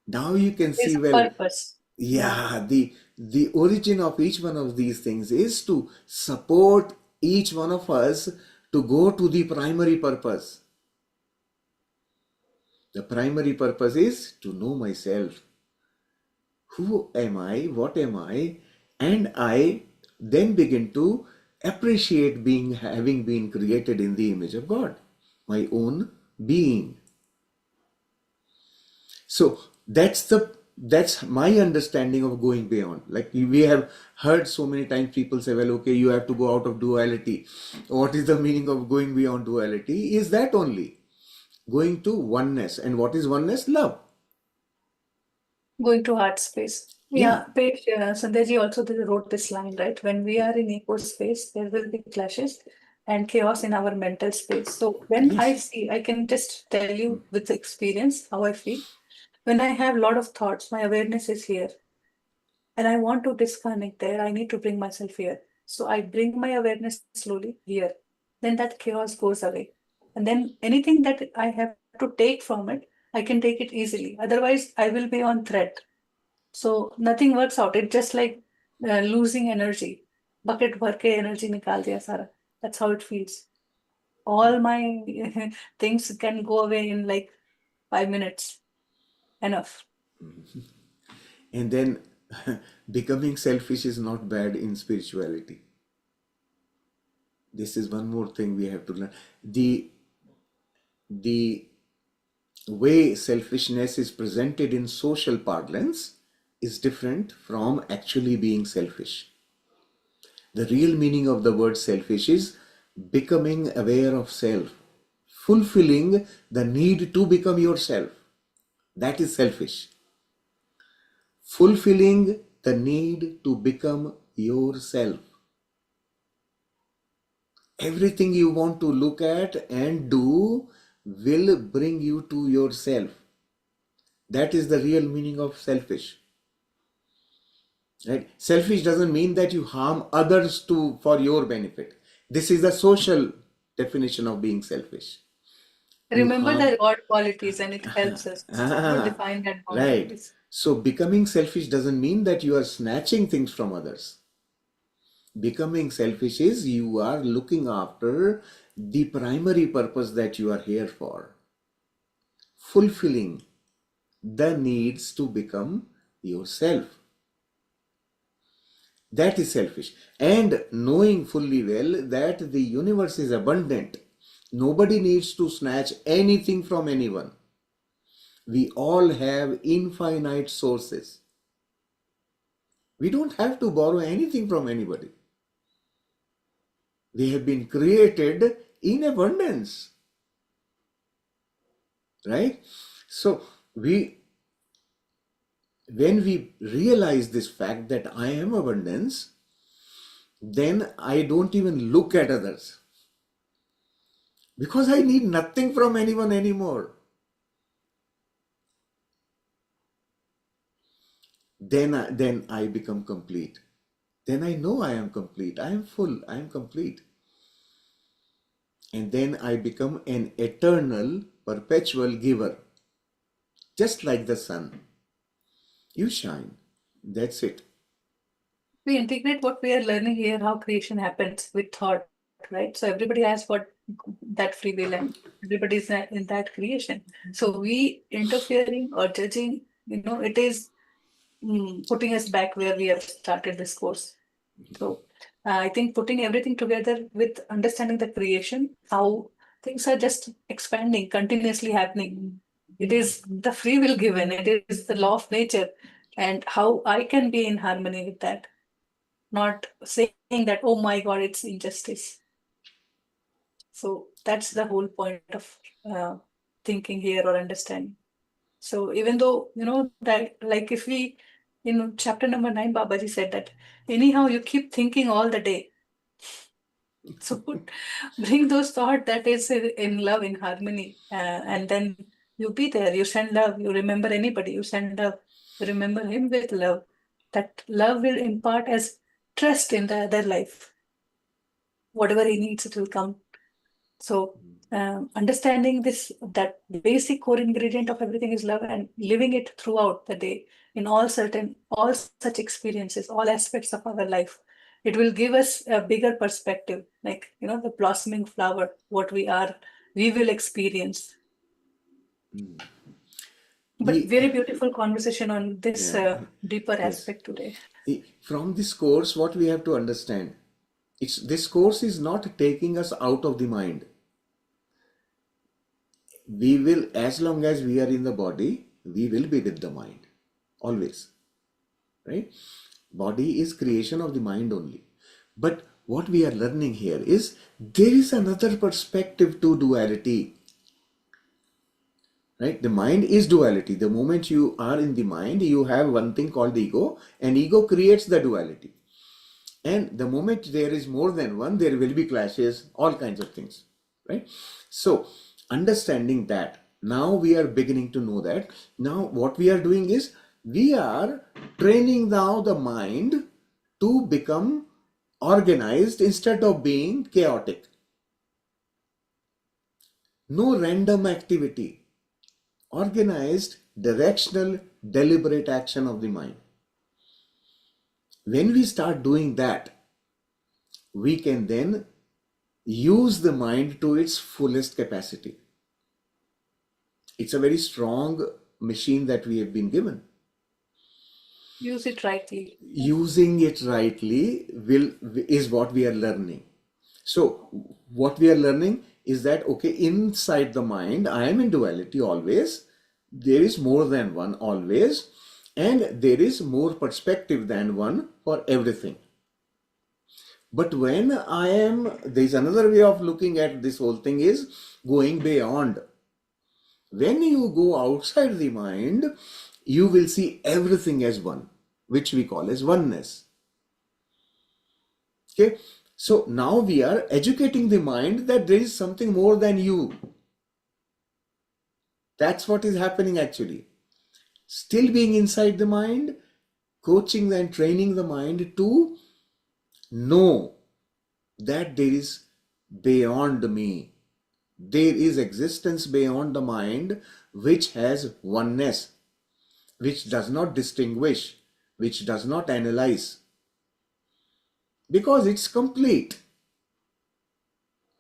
Now you can There's see, a well, purpose. yeah, the origin of each one of these things is to support each one of us to go to the primary purpose. The primary purpose is to know myself. Who am I? What am I? And I then begin to appreciate having been created in the image of God, my own being. So that's my understanding of going beyond. Like we have heard so many times people say, well, okay, you have to go out of duality. What is the meaning of going beyond duality? Is that only going to oneness? And what is oneness? Love. Going to heart space. Yeah. Yeah, Page, Sandhya also wrote this line, right? When we are in eco space, there will be clashes and chaos in our mental space. So when Yes. I can just tell you with experience how I feel. When I have a lot of thoughts, my awareness is here and I want to disconnect there. I need to bring myself here. So I bring my awareness slowly here. Then that chaos goes away. And then anything that I have to take from it, I can take it easily. Otherwise, I will be on threat. So nothing works out. It's just like losing energy. Bucket भर के energy निकाल दिया सारा. That's how it feels. All my things can go away in like 5 minutes. Enough. And then Becoming selfish is not bad in spirituality. This is one more thing we have to learn. The way selfishness is presented in social parlance is different from actually being selfish. The real meaning of the word selfish is becoming aware of self, fulfilling the need to become yourself. That is selfish. Fulfilling the need to become yourself. Everything you want to look at and do will bring you to yourself. That is the real meaning of selfish. Right? Selfish doesn't mean that you harm others for your benefit. This is the social definition of being selfish. You Remember harm. the God qualities and it helps us, define that Right. boundaries. So becoming selfish doesn't mean that you are snatching things from others. Becoming selfish is you are looking after the primary purpose that you are here for, fulfilling the needs to become yourself. That is selfish. And knowing fully well that the universe is abundant. Nobody needs to snatch anything from anyone. We all have infinite sources. We don't have to borrow anything from anybody. We have been created in abundance. Right? So when we realize this fact that I am abundance, then I don't even look at others because I need nothing from anyone anymore. Then I become complete. Then I know I am complete. I am full. I am complete. And then I become an eternal, perpetual giver. Just like the sun. You shine. That's it. We integrate what we are learning here, how creation happens with thought, right? So everybody has what that free will and everybody is in that creation. So we interfering or judging, it is putting us back where we have started this course. So I think putting everything together with understanding the creation, how things are just expanding, continuously happening. It is the free will given, it is the law of nature, and how I can be in harmony with that, not saying that, oh my God, it's injustice. So that's the whole point of thinking here or understanding. So even though, that like if we, chapter number 9, Babaji said that anyhow you keep thinking all the day. So bring those thoughts that is in love, in harmony, and then you be there. You send love. You remember anybody. You send love. You remember him with love. That love will impart as trust in the other life. Whatever he needs, it will come. So understanding this, that basic core ingredient of everything is love, and living it throughout the day in all such experiences, all aspects of our life, it will give us a bigger perspective, like the blossoming flower, what we will experience. But very beautiful conversation on this deeper Yes. aspect today. From this course, what we have to understand, this course is not taking us out of the mind. We will, as long as we are in the body, we will be with the mind. Always. Right? Body is creation of the mind only. But what we are learning here is there is another perspective to duality. Right? The mind is duality. The moment you are in the mind, you have one thing called ego, and ego creates the duality. And the moment there is more than one, there will be clashes, all kinds of things. Right? So, understanding that, now we are beginning to know that. Now, what we are doing is, we are training now the mind to become organized instead of being chaotic. No random activity. Organized, directional, deliberate action of the mind. When we start doing that, we can then use the mind to its fullest capacity. It's a very strong machine that we have been given. Use it rightly. Using it rightly is what we are learning. So what we are learning is that, okay, inside the mind, I am in duality always. There is more than one always, and there is more perspective than one for everything. But when there's another way of looking at this whole thing is going beyond. When you go outside the mind, you will see everything as one, which we call as oneness. Okay, so now we are educating the mind that there is something more than you. That's what is happening actually. Still being inside the mind, coaching and training the mind to know that there is beyond me. There is existence beyond the mind which has oneness, which does not distinguish, which does not analyze, because it's complete,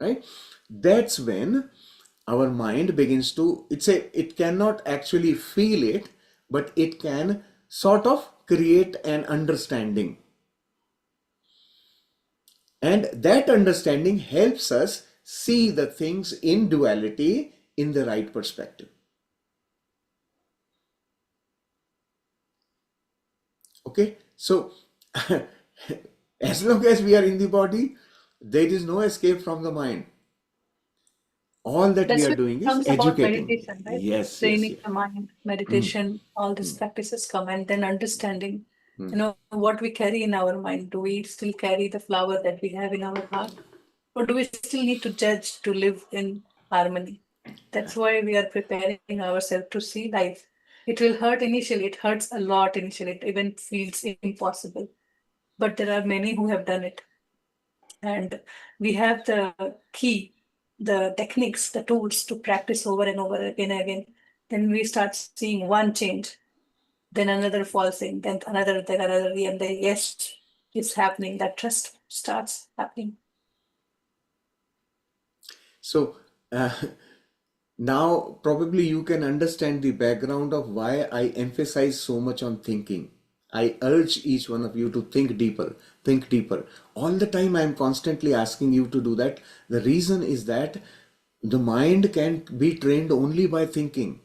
right? That's when our mind begins to, it cannot actually feel it, but it can sort of create an understanding. And that understanding helps us see the things in duality in the right perspective. Okay, so as long as we are in the body, there is no escape from the mind. All that we That's are what doing is comes about educating. meditation, right? Yes, yes, Training yes. the mind, meditation, all these practices come, and then understanding, what we carry in our mind. Do we still carry the flower that we have in our heart? Or do we still need to judge to live in harmony? That's why we are preparing ourselves to see life. It will hurt initially, it hurts a lot initially, it even feels impossible. But there are many who have done it. And we have the key, the techniques, the tools to practice over and over again and again. Then we start seeing one change, then another falls in, then another, and then yes, it's happening. That trust starts happening. So now probably you can understand the background of why I emphasize so much on thinking. I urge each one of you to think deeper, think deeper. All the time I am constantly asking you to do that. The reason is that the mind can be trained only by thinking.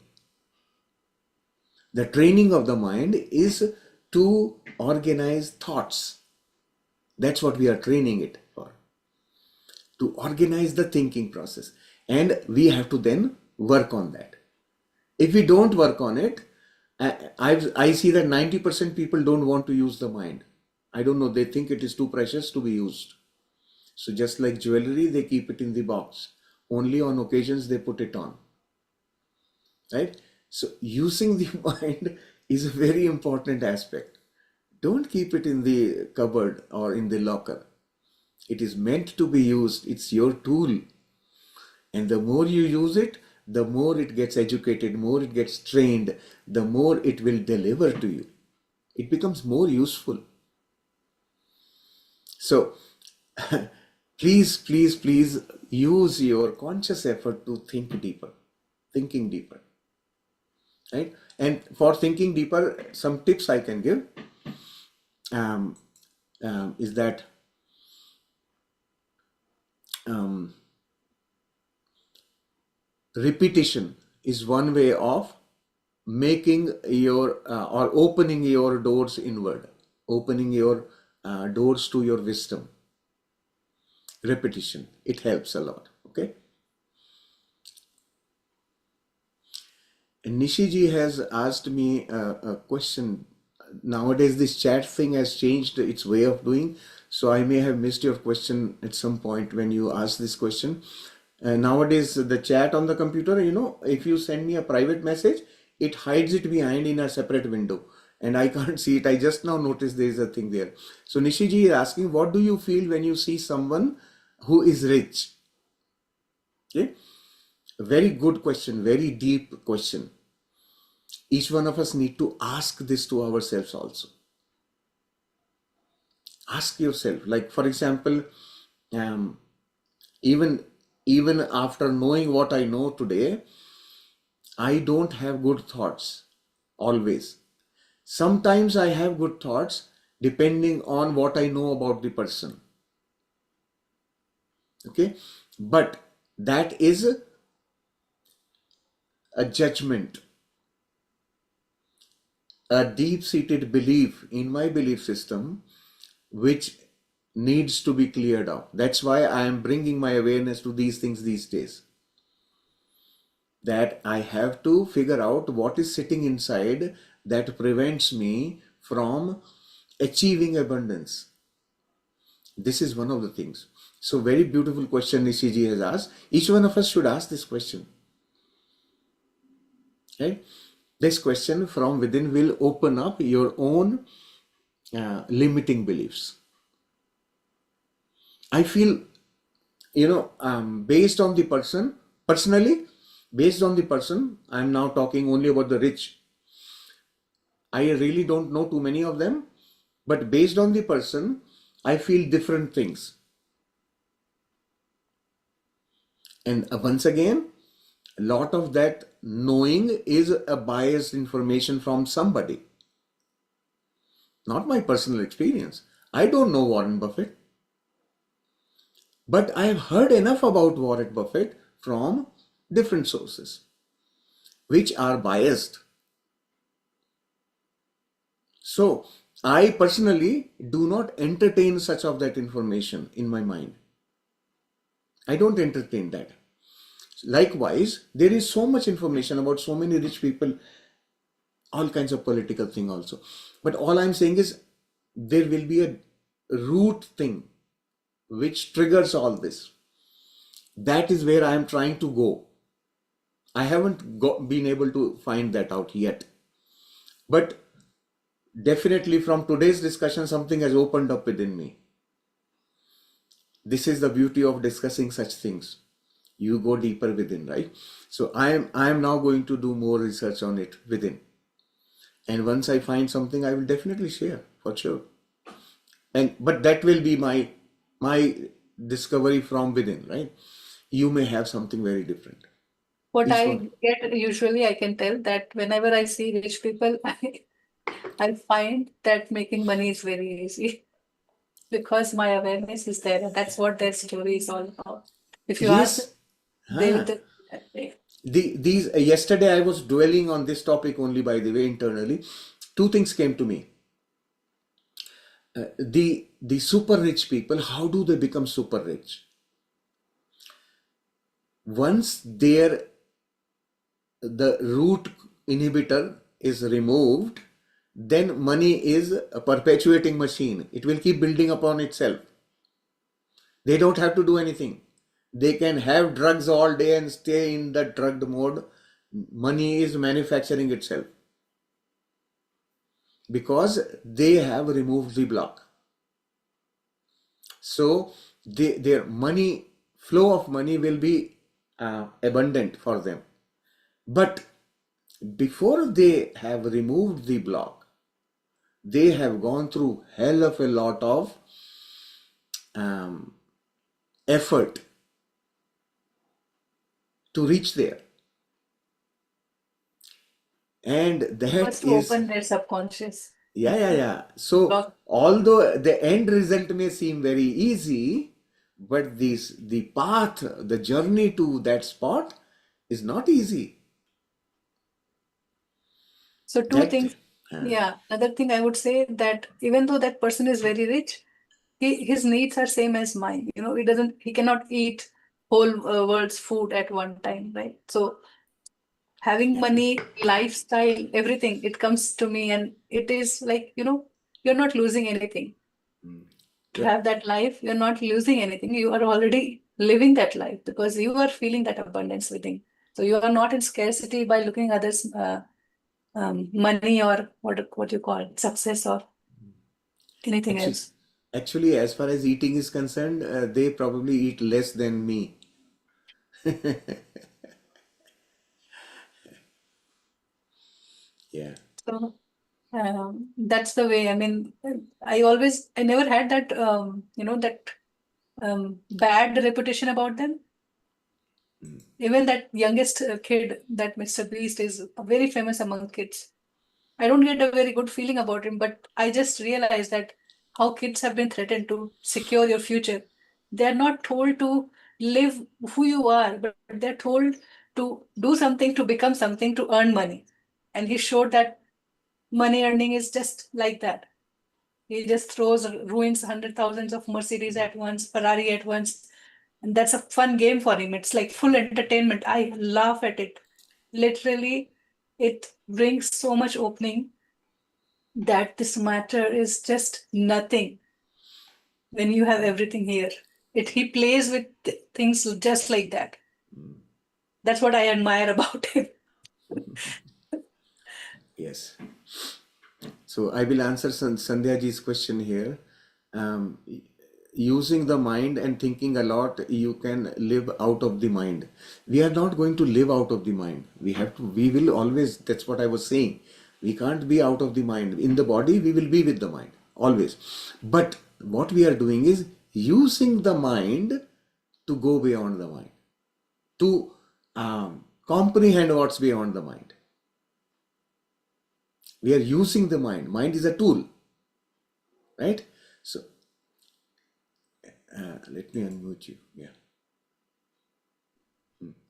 The training of the mind is to organize thoughts. That's what we are training it for, to organize the thinking process. And we have to then work on that. If we don't work on it, I see that 90% people don't want to use the mind. I don't know, they think it is too precious to be used. So just like jewelry, they keep it in the box. Only on occasions they put it on. Right? So using the mind is a very important aspect. Don't keep it in the cupboard or in the locker. It is meant to be used. It's your tool. And the more you use it, the more it gets educated, more it gets trained, the more it will deliver to you. It becomes more useful. So please, please, please use your conscious effort to think deeper, thinking deeper. Right? And for thinking deeper, some tips I can give is that repetition is one way of making your or opening your doors inward, opening your doors to your wisdom. Repetition, it helps a lot. Okay. And Nishiji has asked me a question. Nowadays this chat thing has changed its way of doing, so I may have missed your question at some point when you asked this question. Nowadays the chat on the computer, if you send me a private message, it hides it behind in a separate window and I can't see it. I just now noticed there is a thing there. So Nishiji is asking, what do you feel when you see someone who is rich? Okay, a very good question, very deep question. Each one of us need to ask this to ourselves also. Ask yourself, like for example, even after knowing what I know today, I don't have good thoughts always. Sometimes I have good thoughts depending on what I know about the person. Okay, but that is a judgment, a deep-seated belief in my belief system, which needs to be cleared up. That's why I am bringing my awareness to these things these days. That I have to figure out what is sitting inside that prevents me from achieving abundance. This is one of the things. So very beautiful question Nishiji has asked. Each one of us should ask this question. Right? This question from within will open up your own limiting beliefs. I feel, based on the person, personally, based on the person, I'm now talking only about the rich. I really don't know too many of them, but based on the person, I feel different things. And once again, a lot of that knowing is a biased information from somebody, not my personal experience. I don't know Warren Buffett, but I have heard enough about Warren Buffett from different sources, which are biased. So I personally do not entertain such of that information in my mind. I don't entertain that. Likewise, there is so much information about so many rich people, all kinds of political thing also. But all I'm saying is there will be a root thing which triggers all this. That is where I am trying to go. I haven't been able to find that out yet. But definitely from today's discussion, something has opened up within me. This is the beauty of discussing such things. You go deeper within, right? So I am now going to do more research on it within. And once I find something, I will definitely share for sure. But that will be my discovery from within, right? You may have something very different. What Each I one. get usually, I can tell that whenever I see rich people, I find that making money is very easy because my awareness is there, and that's what their story is all about. If you ask them, Yes. they will Huh. tell you that way. These yesterday I was dwelling on this topic only, by the way, internally. Two things came to me. The super rich people, how do they become super rich? Once the root inhibitor is removed, then money is a perpetuating machine. It will keep building upon itself. They don't have to do anything. They can have drugs all day and stay in the drugged mode. Money is manufacturing itself because they have removed the block. So their money, flow of money will be abundant for them. But before they have removed the block, they have gone through hell of a lot of effort to reach there. And that First to is, open their subconscious. yeah. So Block. although the end result may seem very easy, but the path, the journey to that spot is not easy. So two That things. Yeah. Another thing I would say that even though that person is very rich, his needs are same as mine. He cannot eat whole world's food at one time, right? So having money, lifestyle, everything, it comes to me, and it is like, you're not losing anything. To Yep. have that life, you're not losing anything. You are already living that life because you are feeling that abundance within. So you are not in scarcity by looking others money or what you call it, success or anything Actually, else. actually, as far as eating is concerned, they probably eat less than me. Yeah. So that's the way. I mean, I never had that that bad reputation about them. Even that youngest kid, that Mr. Beast, is very famous among kids. I don't get a very good feeling about him, but I just realized that how kids have been threatened to secure your future. They're not told to live who you are, but they're told to do something to become something to earn money. And he showed that money earning is just like that. He just ruins hundred thousands of Mercedes at once, Ferrari at once. And that's a fun game for him. It's like full entertainment. I laugh at it. Literally, it brings so much opening that this matter is just nothing when you have everything here. He plays with things just like that. That's what I admire about him. Yes. So I will answer Sandhya ji's question here. Um, Using the mind and thinking a lot, you can live out of the mind. We are not going to live out of the mind. We will always, that's what I was saying. We can't be out of the mind. In the body, we will be with the mind, always. But what we are doing is using the mind to go beyond the mind, to comprehend what's beyond the mind. We are using the mind. Mind is a tool, right? So let me unmute you. Yeah.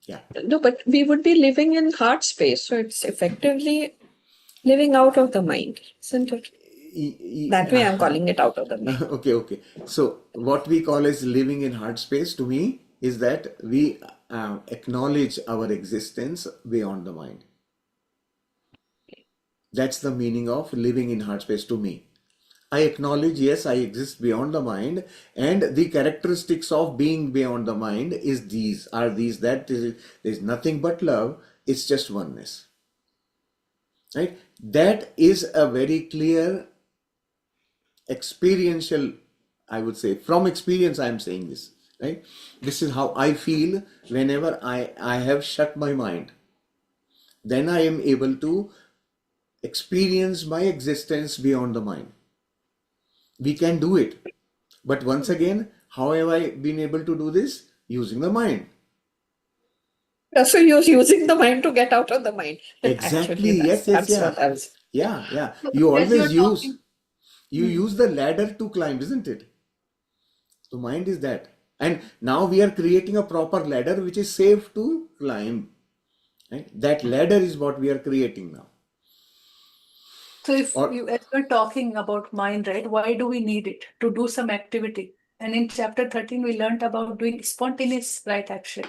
Yeah. No, but we would be living in heart space, so it's effectively living out of the mind, isn't it? That way I'm calling it out of the mind. Okay. So what we call as living in heart space to me is that we acknowledge our existence beyond the mind. That's the meaning of living in heart space to me. I acknowledge, yes, I exist beyond the mind, and the characteristics of being beyond the mind is these, that there's nothing but love, it's just oneness. Right? That is a very clear experiential, I would say, from experience I am saying this, right? This is how I feel whenever I have shut my mind. Then I am able to experience my existence beyond the mind. We can do it. But once again, how have I been able to do this? Using the mind. So you're using the mind to get out of the mind. Exactly. Actually, Yes. that's Yeah. what I was. Yeah. You As you're always talking, use the ladder to climb, isn't it? So mind is that. And now we are creating a proper ladder which is safe to climb. Right? That ladder is what we are creating now. so if Or you, as we're talking about mind, right, why do we need it? To do some activity. And in chapter 13, we learned about doing spontaneous right action,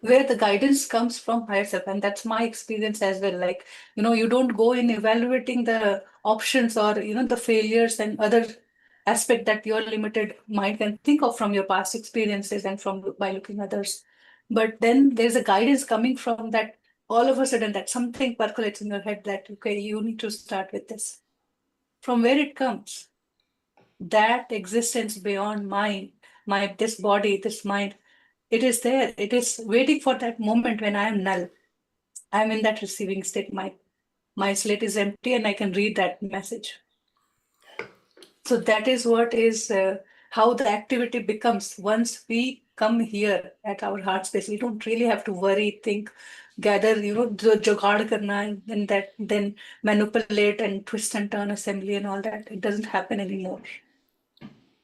where the guidance comes from higher self. And that's my experience as well. Like, you don't go in evaluating the options or, the failures and other aspect that your limited mind can think of from your past experiences and from by looking others. But then there's a guidance coming from that all of a sudden that something percolates in your head that, okay, you need to start with this. From where it comes, that existence beyond mind, this body, this mind, it is there. It is waiting for that moment when I am null. I'm in that receiving state. My slate is empty and I can read that message. So that is what is how the activity becomes once we come here at our heart space. We don't really have to worry, think, gather, the jugaad karna and then manipulate and twist and turn assembly and all that. It doesn't happen anymore.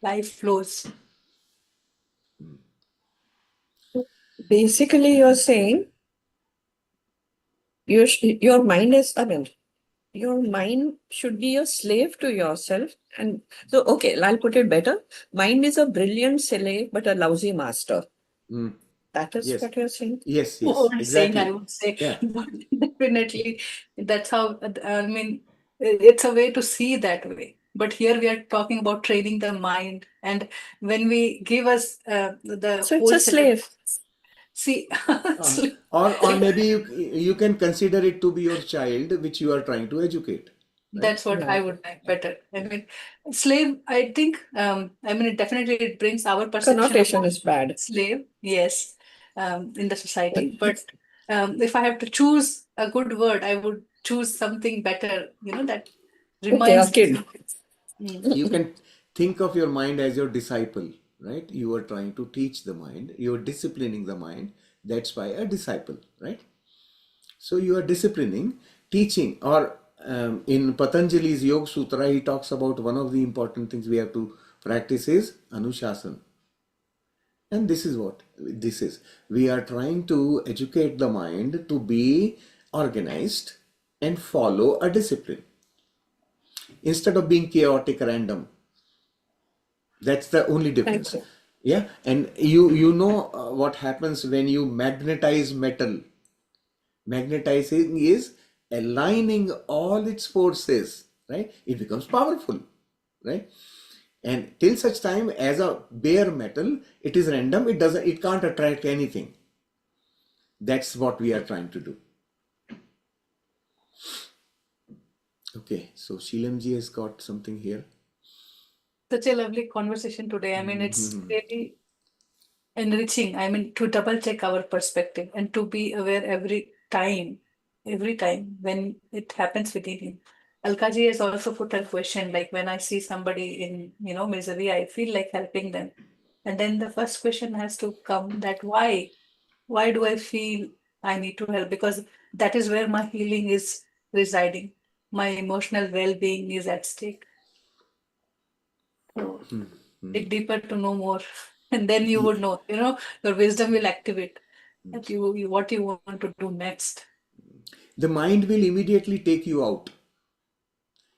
Life flows. Basically, you're saying your mind is, I mean, your mind should be a slave to yourself. And so, okay, I'll put it better. Mind is a brilliant slave, but a lousy master. That is yes, what you're saying. Old saying, I exactly. would say, Yeah. but definitely that's how, I mean, it's a way to see that way. But here we are talking about training the mind. And when we give us the So it's whole a set of, slave. see, Or maybe you can consider it to be your child which you are trying to educate. Right? that's what Yeah. I would like better. I mean, slave, I think, I mean, it brings our perception of Connotation is bad. slave, yes, in the society. But if I have to choose a good word, I would choose something better, that Okay, a reminds me. kid. You can think of your mind as your disciple, right? You are trying to teach the mind, you are disciplining the mind. That's why a disciple, right? So you are disciplining, teaching, or in Patanjali's Yoga Sutra, he talks about one of the important things we have to practice is Anushasana. And this is what this is. We are trying to educate the mind to be organized and follow a discipline instead of being chaotic, random. That's the only difference. Thank you. Yeah, and you know what happens when you magnetize metal. Magnetizing is aligning all its forces, right? It becomes powerful, right? And till such time as a bare metal, it is random, it can't attract anything. That's what we are trying to do. Okay, so Sheelamji has got something here. Such a lovely conversation today. I mean, it's really enriching. I mean, to double check our perspective and to be aware every time when it happens within him. Alkaji has also put a question like, when I see somebody in, misery, I feel like helping them. And then the first question has to come that why? Why do I feel I need to help? Because that is where my healing is residing. My emotional well-being is at stake. So dig deeper to know more. And then you would know, your wisdom will activate that you what you want to do next. The mind will immediately take you out.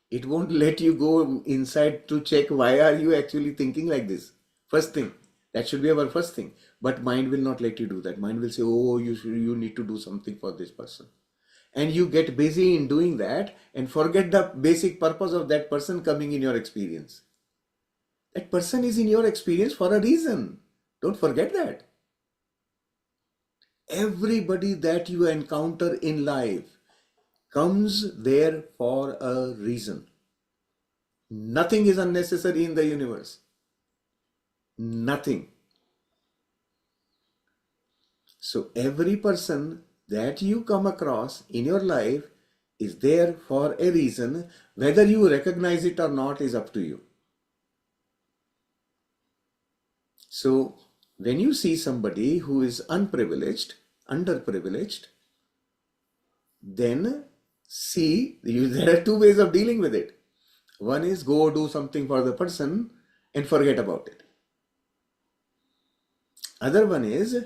It won't let you go inside to check why are you actually thinking like this. First thing, that should be our first thing. But mind will not let you do that. Mind will say, oh, you need to do something for this person. And you get busy in doing that and forget the basic purpose of that person coming in your experience. That person is in your experience for a reason. Don't forget that. Everybody that you encounter in life comes there for a reason. Nothing is unnecessary in the universe. Nothing. So every person that you come across in your life is there for a reason. Whether you recognize it or not is up to you. So when you see somebody who is unprivileged, underprivileged, then there are two ways of dealing with it. One is go do something for the person and forget about it. Other one is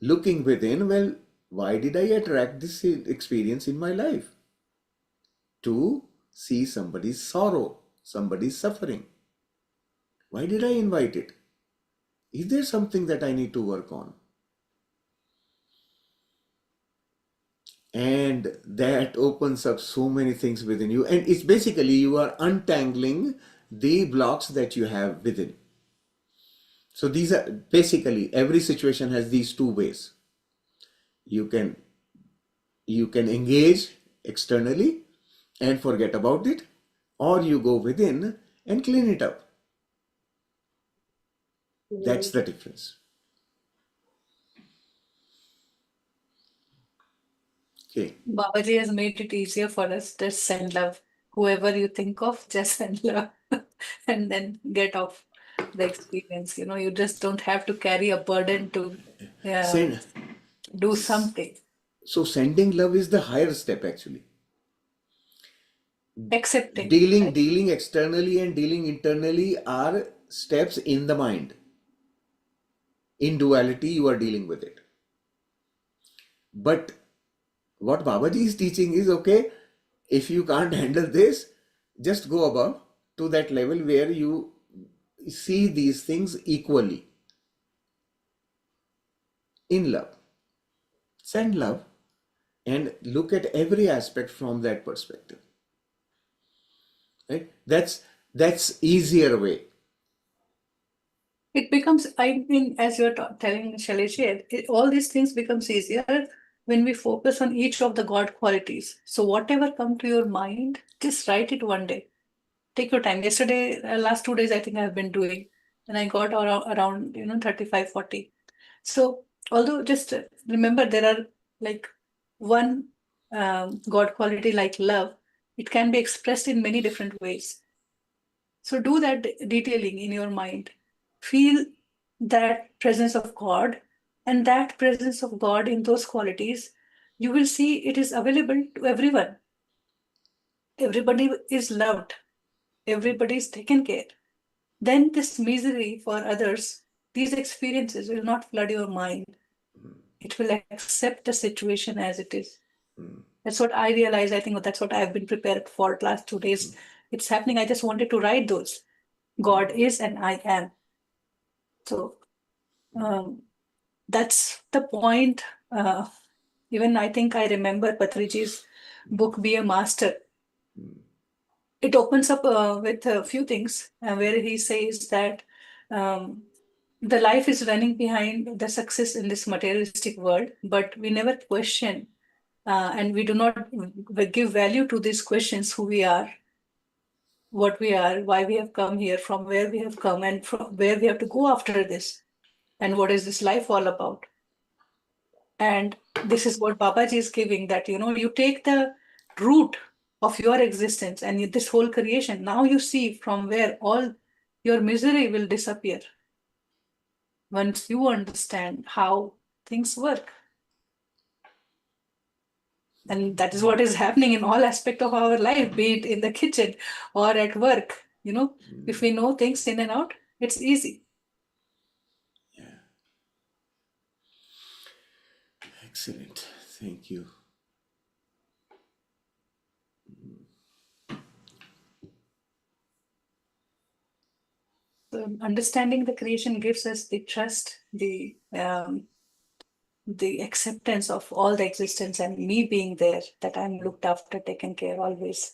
looking within, well, why did I attract this experience in my life? To see somebody's sorrow, somebody's suffering. Why did I invite it? Is there something that I need to work on? And that opens up so many things within you. And it's basically you are untangling the blocks that you have within. So these are basically, every situation has these two ways. You can engage externally and forget about it, or you go within and clean it up. That's the difference. Okay. Babaji has made it easier for us. Just send love. Whoever you think of, just send love. And then get off the experience. You just don't have to carry a burden to do something. So sending love is the higher step actually. Accepting. Dealing externally and dealing internally are steps in the mind. In duality, you are dealing with it. But what Babaji is teaching is, okay, if you can't handle this, just go above to that level where you see these things equally. In love. Send love and look at every aspect from that perspective. Right? That's easier way. It becomes, I mean, as you're telling Shailesh, all these things becomes easier when we focus on each of the God qualities. So whatever come to your mind, just write it one day. Take your time. Yesterday, last 2 days, I think I've been doing, and I got around 35, 40. So although just remember there are like one God quality like love, it can be expressed in many different ways. So do that detailing in your mind. Feel that presence of God, and that presence of God in those qualities, you will see it is available to everyone. everybody is loved, everybody is taken care, then this misery for others, these experiences will not flood your mind. It will accept the situation as it is. That's what I realized. I think that's what I've been prepared for the last 2 days. It's happening. I just wanted to write those. God is and I am. So that's the point. Even I think I remember Patriji's book, Be a Master. It opens up with a few things where he says that the life is running behind the success in this materialistic world, but we never question and we do not give value to these questions: who we are, what we are, why we have come here, from where we have come, and from where we have to go after this, and what is this life all about. And this is what Babaji is giving, that you take the root of your existence and this whole creation. Now you see from where all your misery will disappear once you understand how things work. And that is what is happening in all aspects of our life, be it in the kitchen or at work. If we know things in and out, it's easy. Yeah. Excellent. Thank you. So understanding the creation gives us the trust, the acceptance of all the existence and me being there, that I'm looked after, taken care always.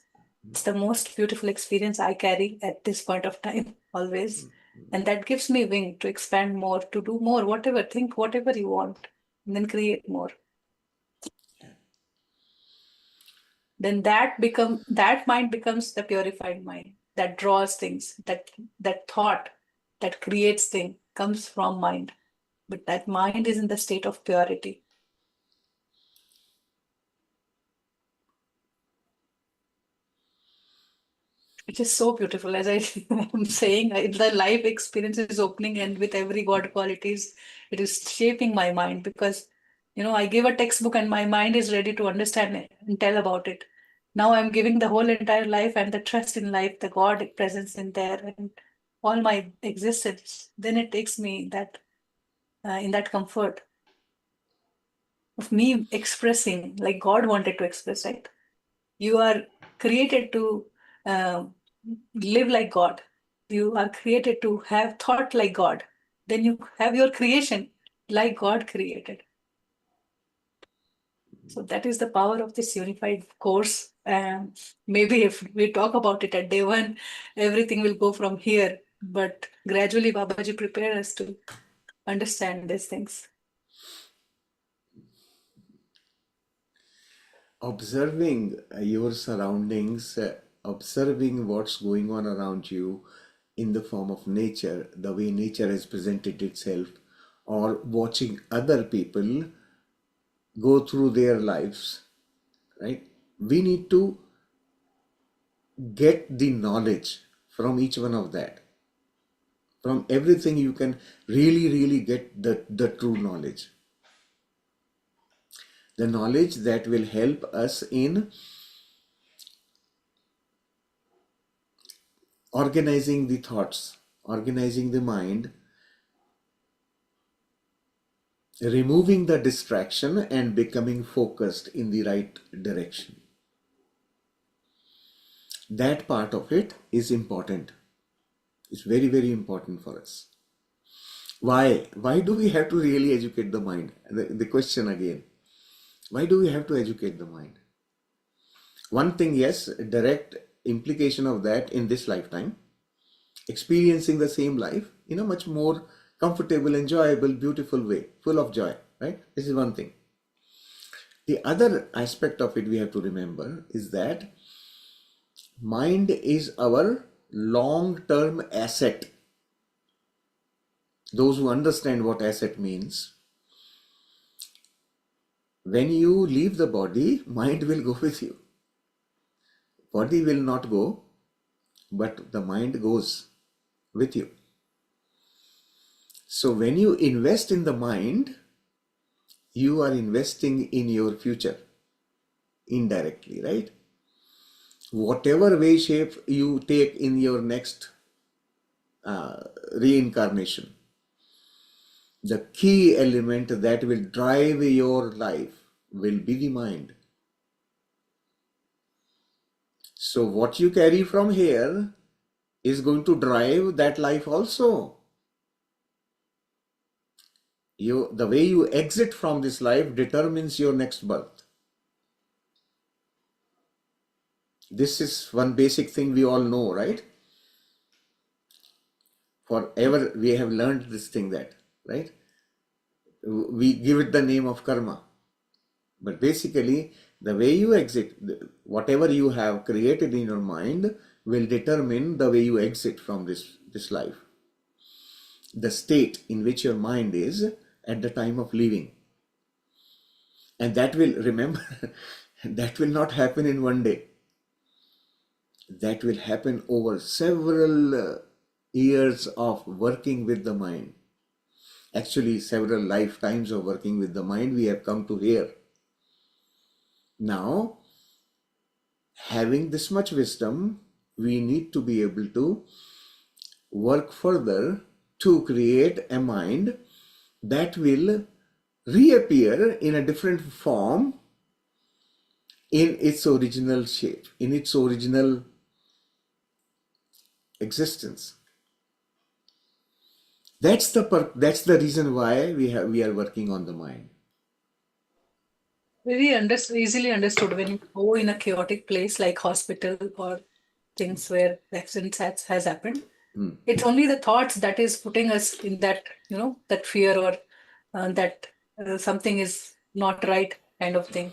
It's the most beautiful experience I carry at this point of time, always. And that gives me wing to expand more, to do more, whatever, think whatever you want, and then create more. Then that mind becomes the purified mind that draws things, that thought that creates thing comes from mind. But that mind is in the state of purity. Which is so beautiful. As I'm saying, the life experience is opening, and with every God qualities, it is shaping my mind, because I give a textbook and my mind is ready to understand it and tell about it. Now I'm giving the whole entire life and the trust in life, the God presence in there, and all my existence. Then it takes me that in that comfort of me expressing like God wanted to express, right? You are created to live like God. You are created to have thought like God. Then you have your creation like God created. So that is the power of this unified course. Maybe if we talk about it at day one, everything will go from here. But gradually, Babaji prepared us to understand these things. Observing your surroundings, observing what's going on around you in the form of nature, the way nature has presented itself, or watching other people go through their lives, right? We need to get the knowledge from each one of that. From everything, you can really get the true knowledge. The knowledge that will help us in organizing the thoughts, organizing the mind, removing the distraction and becoming focused in the right direction. That part of it is important. It's very important for us. Why do we have to really educate the mind? The question again, why do we have to educate the mind? One thing, yes, direct implication of that in this lifetime, experiencing the same life in a much more comfortable, enjoyable, beautiful way, full of joy, right? This is one thing. The other aspect of it we have to remember is that mind is our long-term asset. Those who understand what asset means, when you leave the body, mind will go with you. Body will not go, but the mind goes with you. So when you invest in the mind, you are investing in your future indirectly, right? whatever way, shape you take in your next reincarnation, the key element that will drive your life will be the mind. So what you carry from here is going to drive that life also. The way you exit from this life determines your next birth. This is one basic thing we all know, right? Forever we have learned this thing, that, right? We give it the name of karma. But basically, the way you exit, whatever you have created in your mind will determine the way you exit from this life. The state in which your mind is at the time of leaving. And that will, remember, that will not happen in one day. That will happen over several years of working with the mind. Actually, several lifetimes of working with the mind we have come to here. Now, having this much wisdom, we need to be able to work further to create a mind that will reappear in a different form in its original shape, in its original existence. That's the reason why we are working on the mind. Very easily understood. When you go in a chaotic place like hospital or things where accidents has happened, it's only the thoughts that is putting us in that, that fear or that something is not right kind of thing.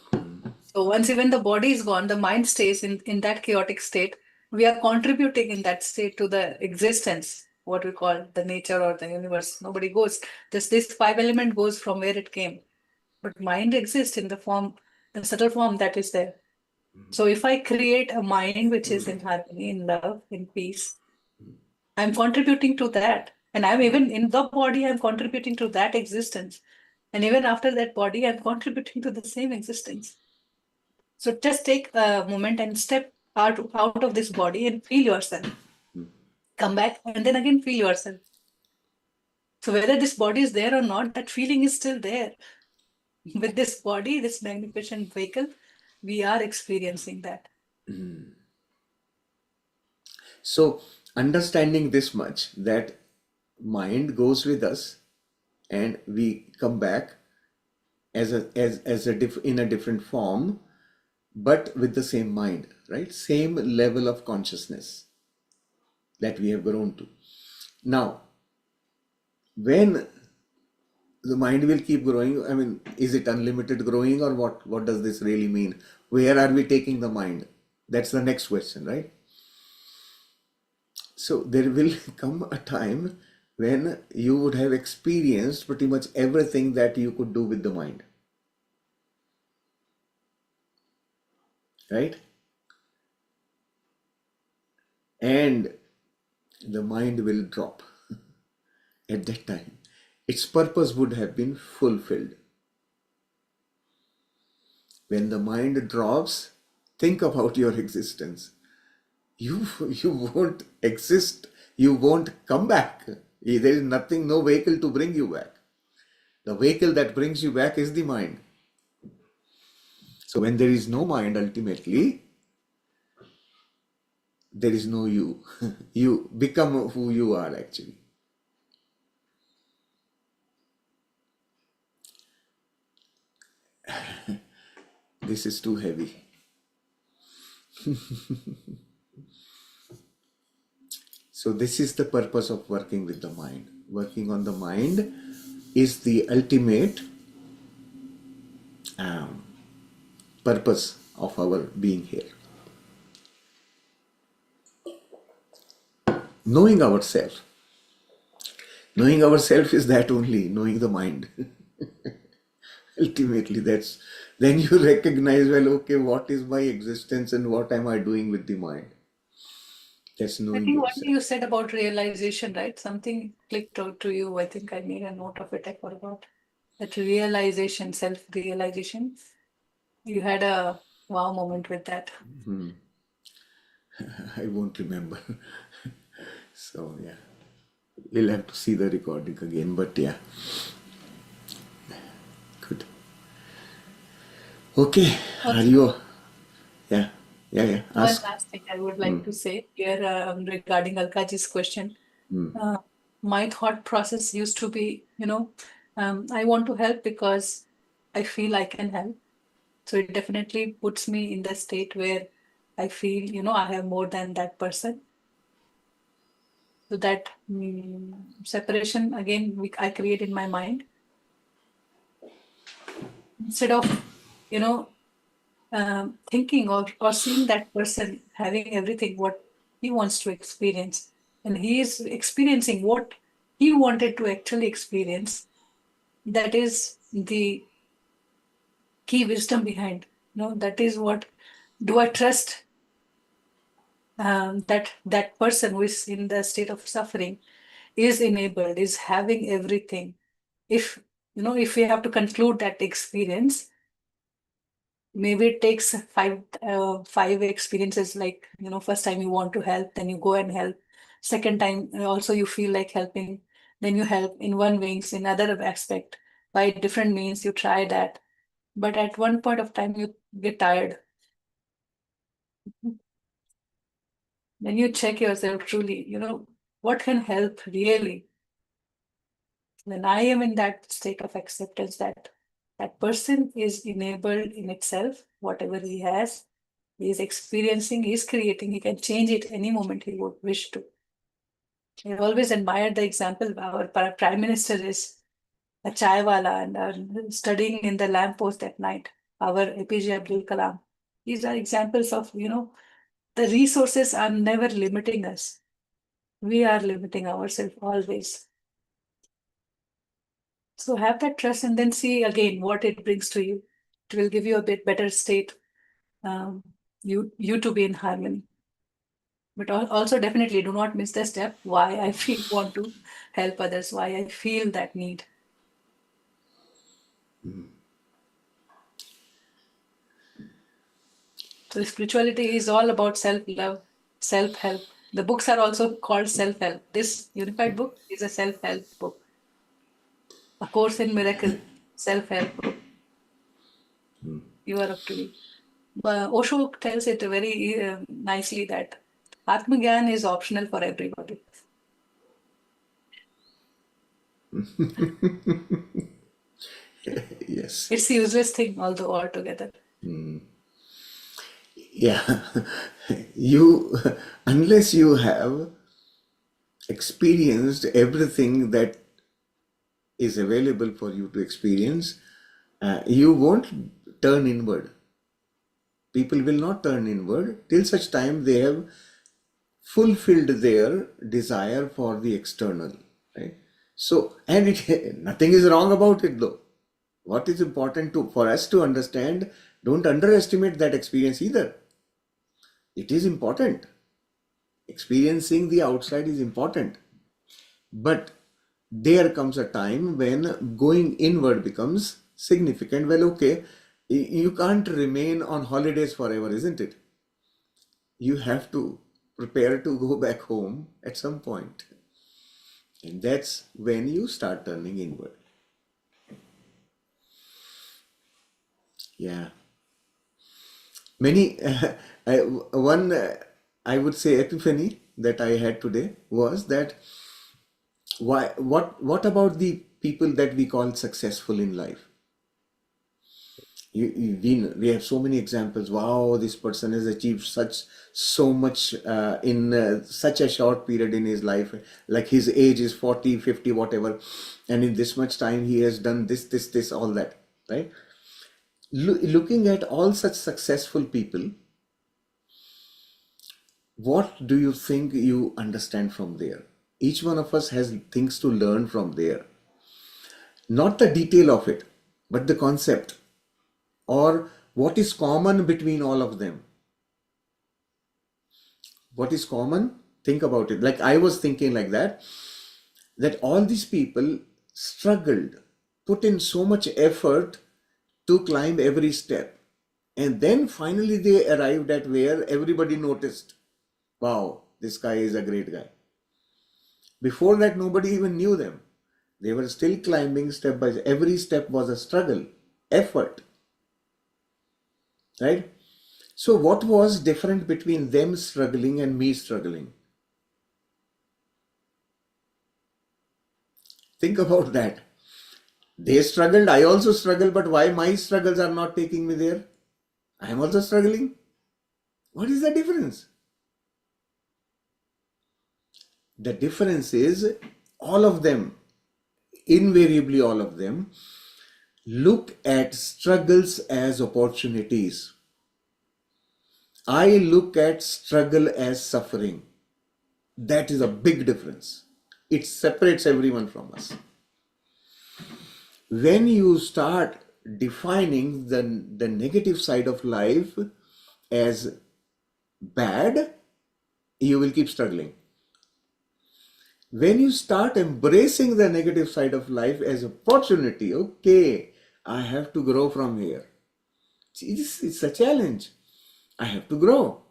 So once even the body is gone, the mind stays in that chaotic state. We are contributing in that state to the existence, what we call the nature or the universe. Nobody goes. Just this five element goes from where it came. But mind exists in the form, the subtle form that is there. So if I create a mind which is in harmony, in love, in peace, I'm contributing to that. And I'm even in the body, I'm contributing to that existence. And even after that body, I'm contributing to the same existence. So just take a moment and step out of this body and feel yourself. Come back and then again feel yourself. So whether this body is there or not, that feeling is still there. With this body, this magnificent vehicle, we are experiencing that. So understanding this much, that mind goes with us and we come back in a different form, but with the same mind, right? Same level of consciousness that we have grown to. Now, when the mind will keep growing, I mean, is it unlimited growing, or what does this really mean? Where are we taking the mind? That's the next question, right? So there will come a time when you would have experienced pretty much everything that you could do with the mind. Right? And the mind will drop at that time. Its purpose would have been fulfilled. When the mind drops, think about your existence. You won't exist. You won't come back. There is nothing, no vehicle to bring you back. The vehicle that brings you back is the mind. So when there is no mind, ultimately, there is no you. You become who you are actually. This is too heavy. So this is the purpose of working with the mind. Working on the mind is the ultimate purpose of our being here. Knowing ourselves. Knowing ourselves is that only, knowing the mind. Ultimately, then you recognize, well, okay, what is my existence and what am I doing with the mind? That's I knowing think what yourself. you said about realization, right? Something clicked out to you. I think I made a note of it. I forgot. That realization, self-realization. You had a wow moment with that. I won't remember. So yeah, we'll have to see the recording again. But yeah, good. Okay, are Also, you? Yeah, yeah. one Ask. last thing I would like to say here regarding Alkaji's question. Uh, my thought process used to be, I want to help because I feel I can help. So it definitely puts me in the state where I feel, I have more than that person. So that separation again, I create in my mind instead of, you know, thinking or seeing that person having everything what he wants to experience, and he is experiencing what he wanted to actually experience. That is the key wisdom behind. That is what do I trust that person who is in the state of suffering is enabled, is having everything. If we have to conclude that experience, maybe it takes five experiences, like first time you want to help, then you go and help. Second time also you feel like helping, then you help in one means, in other aspect, by different means you try that. But at one point of time you get tired. Then you check yourself truly, what can help really. When I am in that state of acceptance that that person is enabled in itself, whatever he has, he is experiencing, he is creating, he can change it any moment he would wish to. I always admired the example our Prime Minister is a chaiwala and studying in the lamppost at night, our APJ Abdul Kalam. These are examples of, the resources are never limiting us. We are limiting ourselves always. So have that trust and then see again what it brings to you. It will give you a bit better state, you to be in harmony. But also definitely do not miss the step why I feel want to help others, why I feel that need. So spirituality is all about self-love, self-help. The books are also called self-help. This unified book is a self-help book. A Course in Miracle, self-help book. You are up to you. Osho tells it very nicely that Atmagyan is optional for everybody. Yes. It's a useless thing, although altogether. Yeah. You, unless you have experienced everything that is available for you to experience, you won't turn inward. People will not turn inward till such time they have fulfilled their desire for the external, right? So, and it nothing is wrong about it though. What is important for us to understand, don't underestimate that experience either. It is important. Experiencing the outside is important. But there comes a time when going inward becomes significant. Well, okay, you can't remain on holidays forever, isn't it? You have to prepare to go back home at some point. And that's when you start turning inward. Yeah. Many, one, I would say, epiphany that I had today was that what about the people that we call successful in life? We have so many examples. Wow, this person has achieved so much in such a short period in his life. Like his age is 40, 50, whatever, and in this much time he has done this, all that, right? Looking at all such successful people, what do you think you understand from there? Each one of us has things to learn from there. Not the detail of it, but the concept, or what is common between all of them. What is common? Think about it. Like I was thinking like that all these people struggled, put in so much effort to climb every step. And then finally they arrived at where everybody noticed. Wow, this guy is a great guy. Before that, nobody even knew them. They were still climbing step by step. Every step was a struggle, effort, right? So, what was different between them struggling and me struggling? Think about that. They struggled, I also struggled, but why my struggles are not taking me there? I am also struggling. What is the difference? The difference is all of them, invariably all of them, look at struggles as opportunities. I look at struggle as suffering. That is a big difference. It separates everyone from us. When you start defining the negative side of life as bad, you will keep struggling. When you start embracing the negative side of life as opportunity, okay, I have to grow from here. It's a challenge. I have to grow.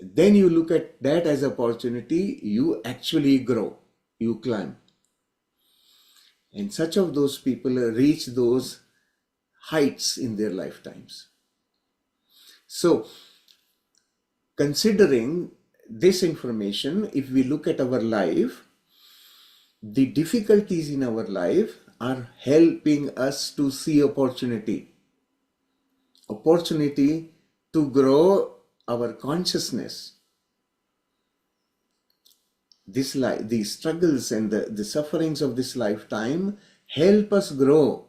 Then you look at that as opportunity, you actually grow, you climb. And such of those people reach those heights in their lifetimes. So, considering this information, if we look at our life, the difficulties in our life are helping us to see opportunity to grow our consciousness. The struggles and the sufferings of this lifetime help us grow.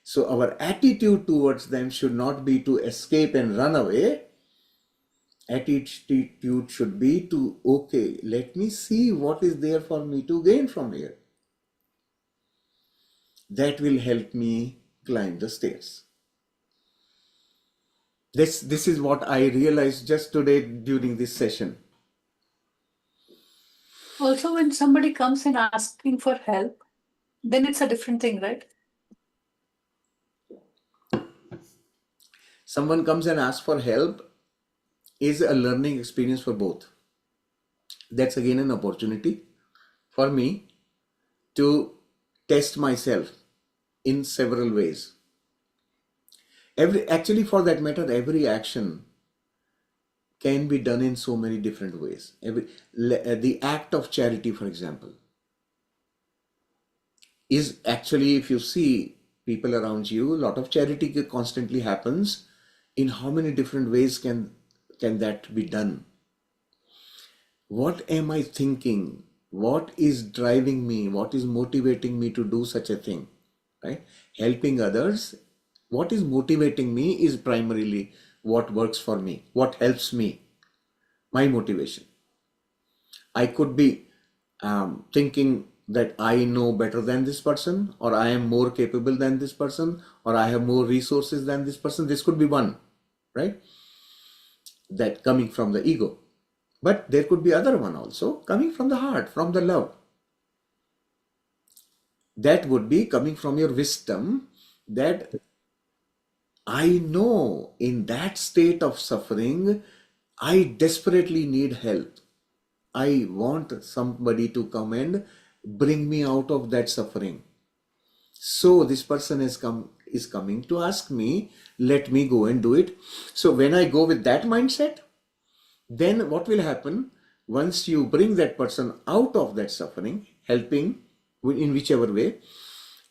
So our attitude towards them should not be to escape and run away. Attitude should be to, okay, let me see what is there for me to gain from here. That will help me climb the stairs. This is what I realized just today during this session. Also, when somebody comes in asking for help, then it's a different thing, right? Someone comes and asks for help is a learning experience for both. That's again an opportunity for me to test myself in several ways. Actually, for that matter, every action can be done in so many different ways. The act of charity, for example, is actually, if you see people around you, a lot of charity constantly happens. In how many different ways can that be done? What am I thinking? What is driving me? What is motivating me to do such a thing? Right? Helping others. What is motivating me is primarily what works for me, what helps me, my motivation. I could be thinking that I know better than this person, or I am more capable than this person, or I have more resources than this person. This could be one, right? That coming from the ego. But there could be other one also coming from the heart, from the love. That would be coming from your wisdom that I know in that state of suffering, I desperately need help. I want somebody to come and bring me out of that suffering. So this person is coming to ask me, let me go and do it. So when I go with that mindset, then what will happen once you bring that person out of that suffering, helping in whichever way,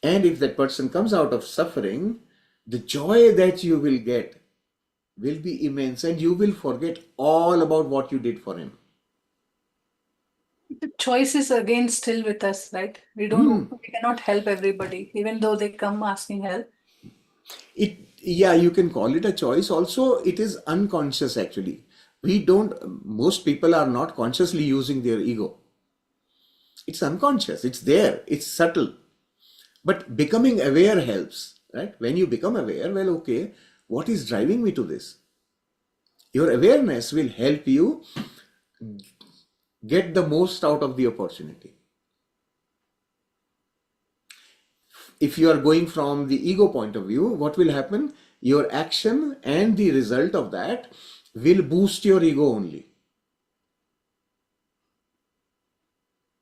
and if that person comes out of suffering, the joy that you will get will be immense and you will forget all about what you did for him. The choice is again still with us, right? We cannot help everybody, even though they come asking help. You can call it a choice. Also, it is unconscious actually. Most people are not consciously using their ego. It's unconscious, it's there, it's subtle. But becoming aware helps, right? When you become aware, well, okay, what is driving me to this? Your awareness will help you get the most out of the opportunity. If you are going from the ego point of view, what will happen? Your action and the result of that will boost your ego only.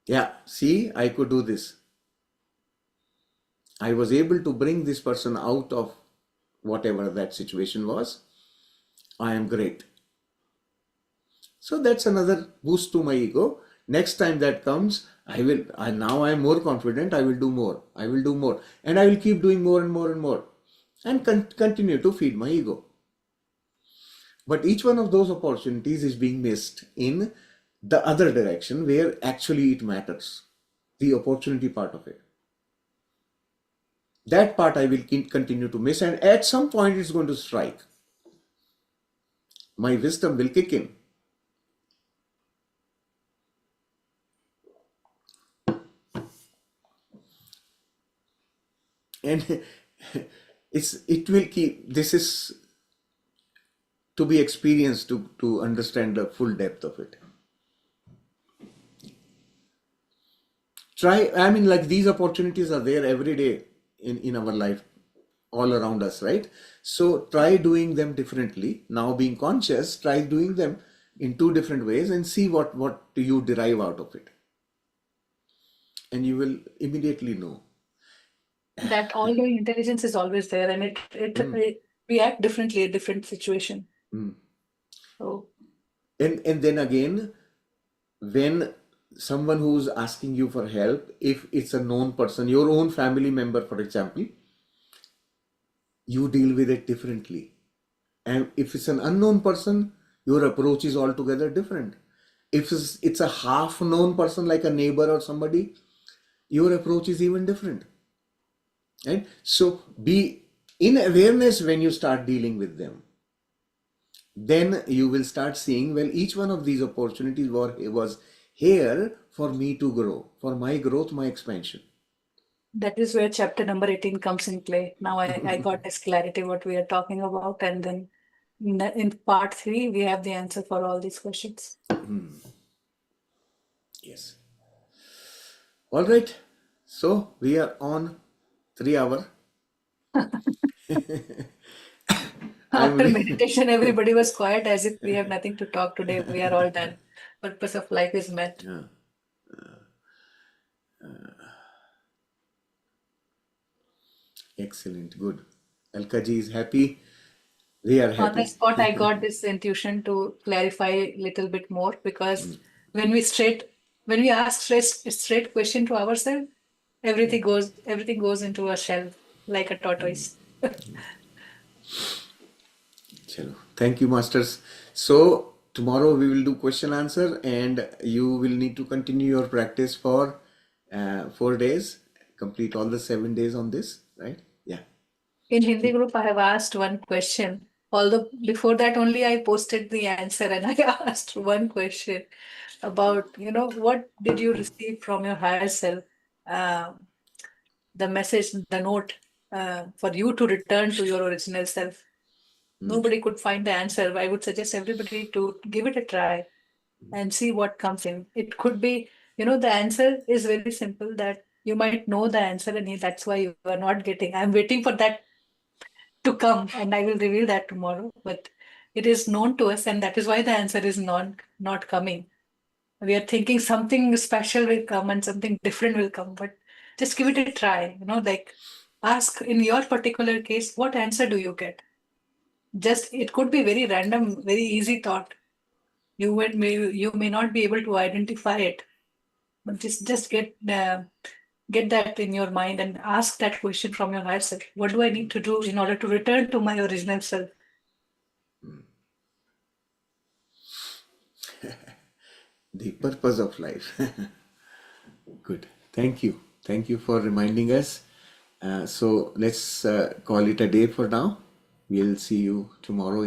Yeah, see, I could do this. I was able to bring this person out of whatever that situation was. I am great. So that's another boost to my ego. Next time that comes, now I am more confident. I will do more. I will do more. And I will keep doing more and more and more. And continue to feed my ego. But each one of those opportunities is being missed in the other direction where actually it matters. The opportunity part of it. That part I will continue to miss, and at some point it's going to strike. My wisdom will kick in. And it will keep, this is to be experienced to understand the full depth of it. Try, I mean, like these opportunities are there every day in our life, all around us, right? So try doing them differently. Now being conscious, try doing them in two different ways and see what you derive out of it. And you will immediately know. That all-knowing intelligence is always there, and it react differently at different situation. So And then again, when someone who's asking you for help, if it's a known person, your own family member, for example, you deal with it differently. And if it's an unknown person, your approach is altogether different. If it's a half known person like a neighbor or somebody, your approach is even different. Right? So be in awareness when you start dealing with them. Then you will start seeing, well, each one of these opportunities was here for me to grow, for my growth, my expansion. that is where chapter number 18 comes in play. Now I got this clarity what we are talking about, and then in part 3 we have the answer for all these questions. Yes. All right. So we are on 3 hour. After meditation, everybody was quiet as if we have nothing to talk today. We are all done. Purpose of life is met. Excellent. Good. Alkaji is happy. We are On the happy. spot, I got this intuition to clarify a little bit more, because when we ask straight question to ourselves, everything goes into a shell like a tortoise. Chalo. Thank you, masters. So tomorrow we will do question answer, and you will need to continue your practice for 4 days. Complete all the 7 days on this, right? Yeah. In Hindi group, I have asked one question. Although before that only I posted the answer, and I asked one question about, what did you receive from your higher self? The message, the note for you to return to your original self. Nobody could find the answer. I would suggest everybody to give it a try and see what comes in. It could be, the answer is very simple, that you might know the answer and that's why you are not getting. I'm waiting for that to come, and I will reveal that tomorrow. But it is known to us, and that is why the answer is not coming. We are thinking something special will come and something different will come, but just give it a try. Like ask in your particular case, what answer do you get? Just it could be very random, very easy thought. You may not be able to identify it, but just get that in your mind and ask that question from your higher self. What do I need to do in order to return to my original self? The purpose of life. Good. Thank you. Thank you for reminding us. So let's call it a day for now. We'll see you tomorrow.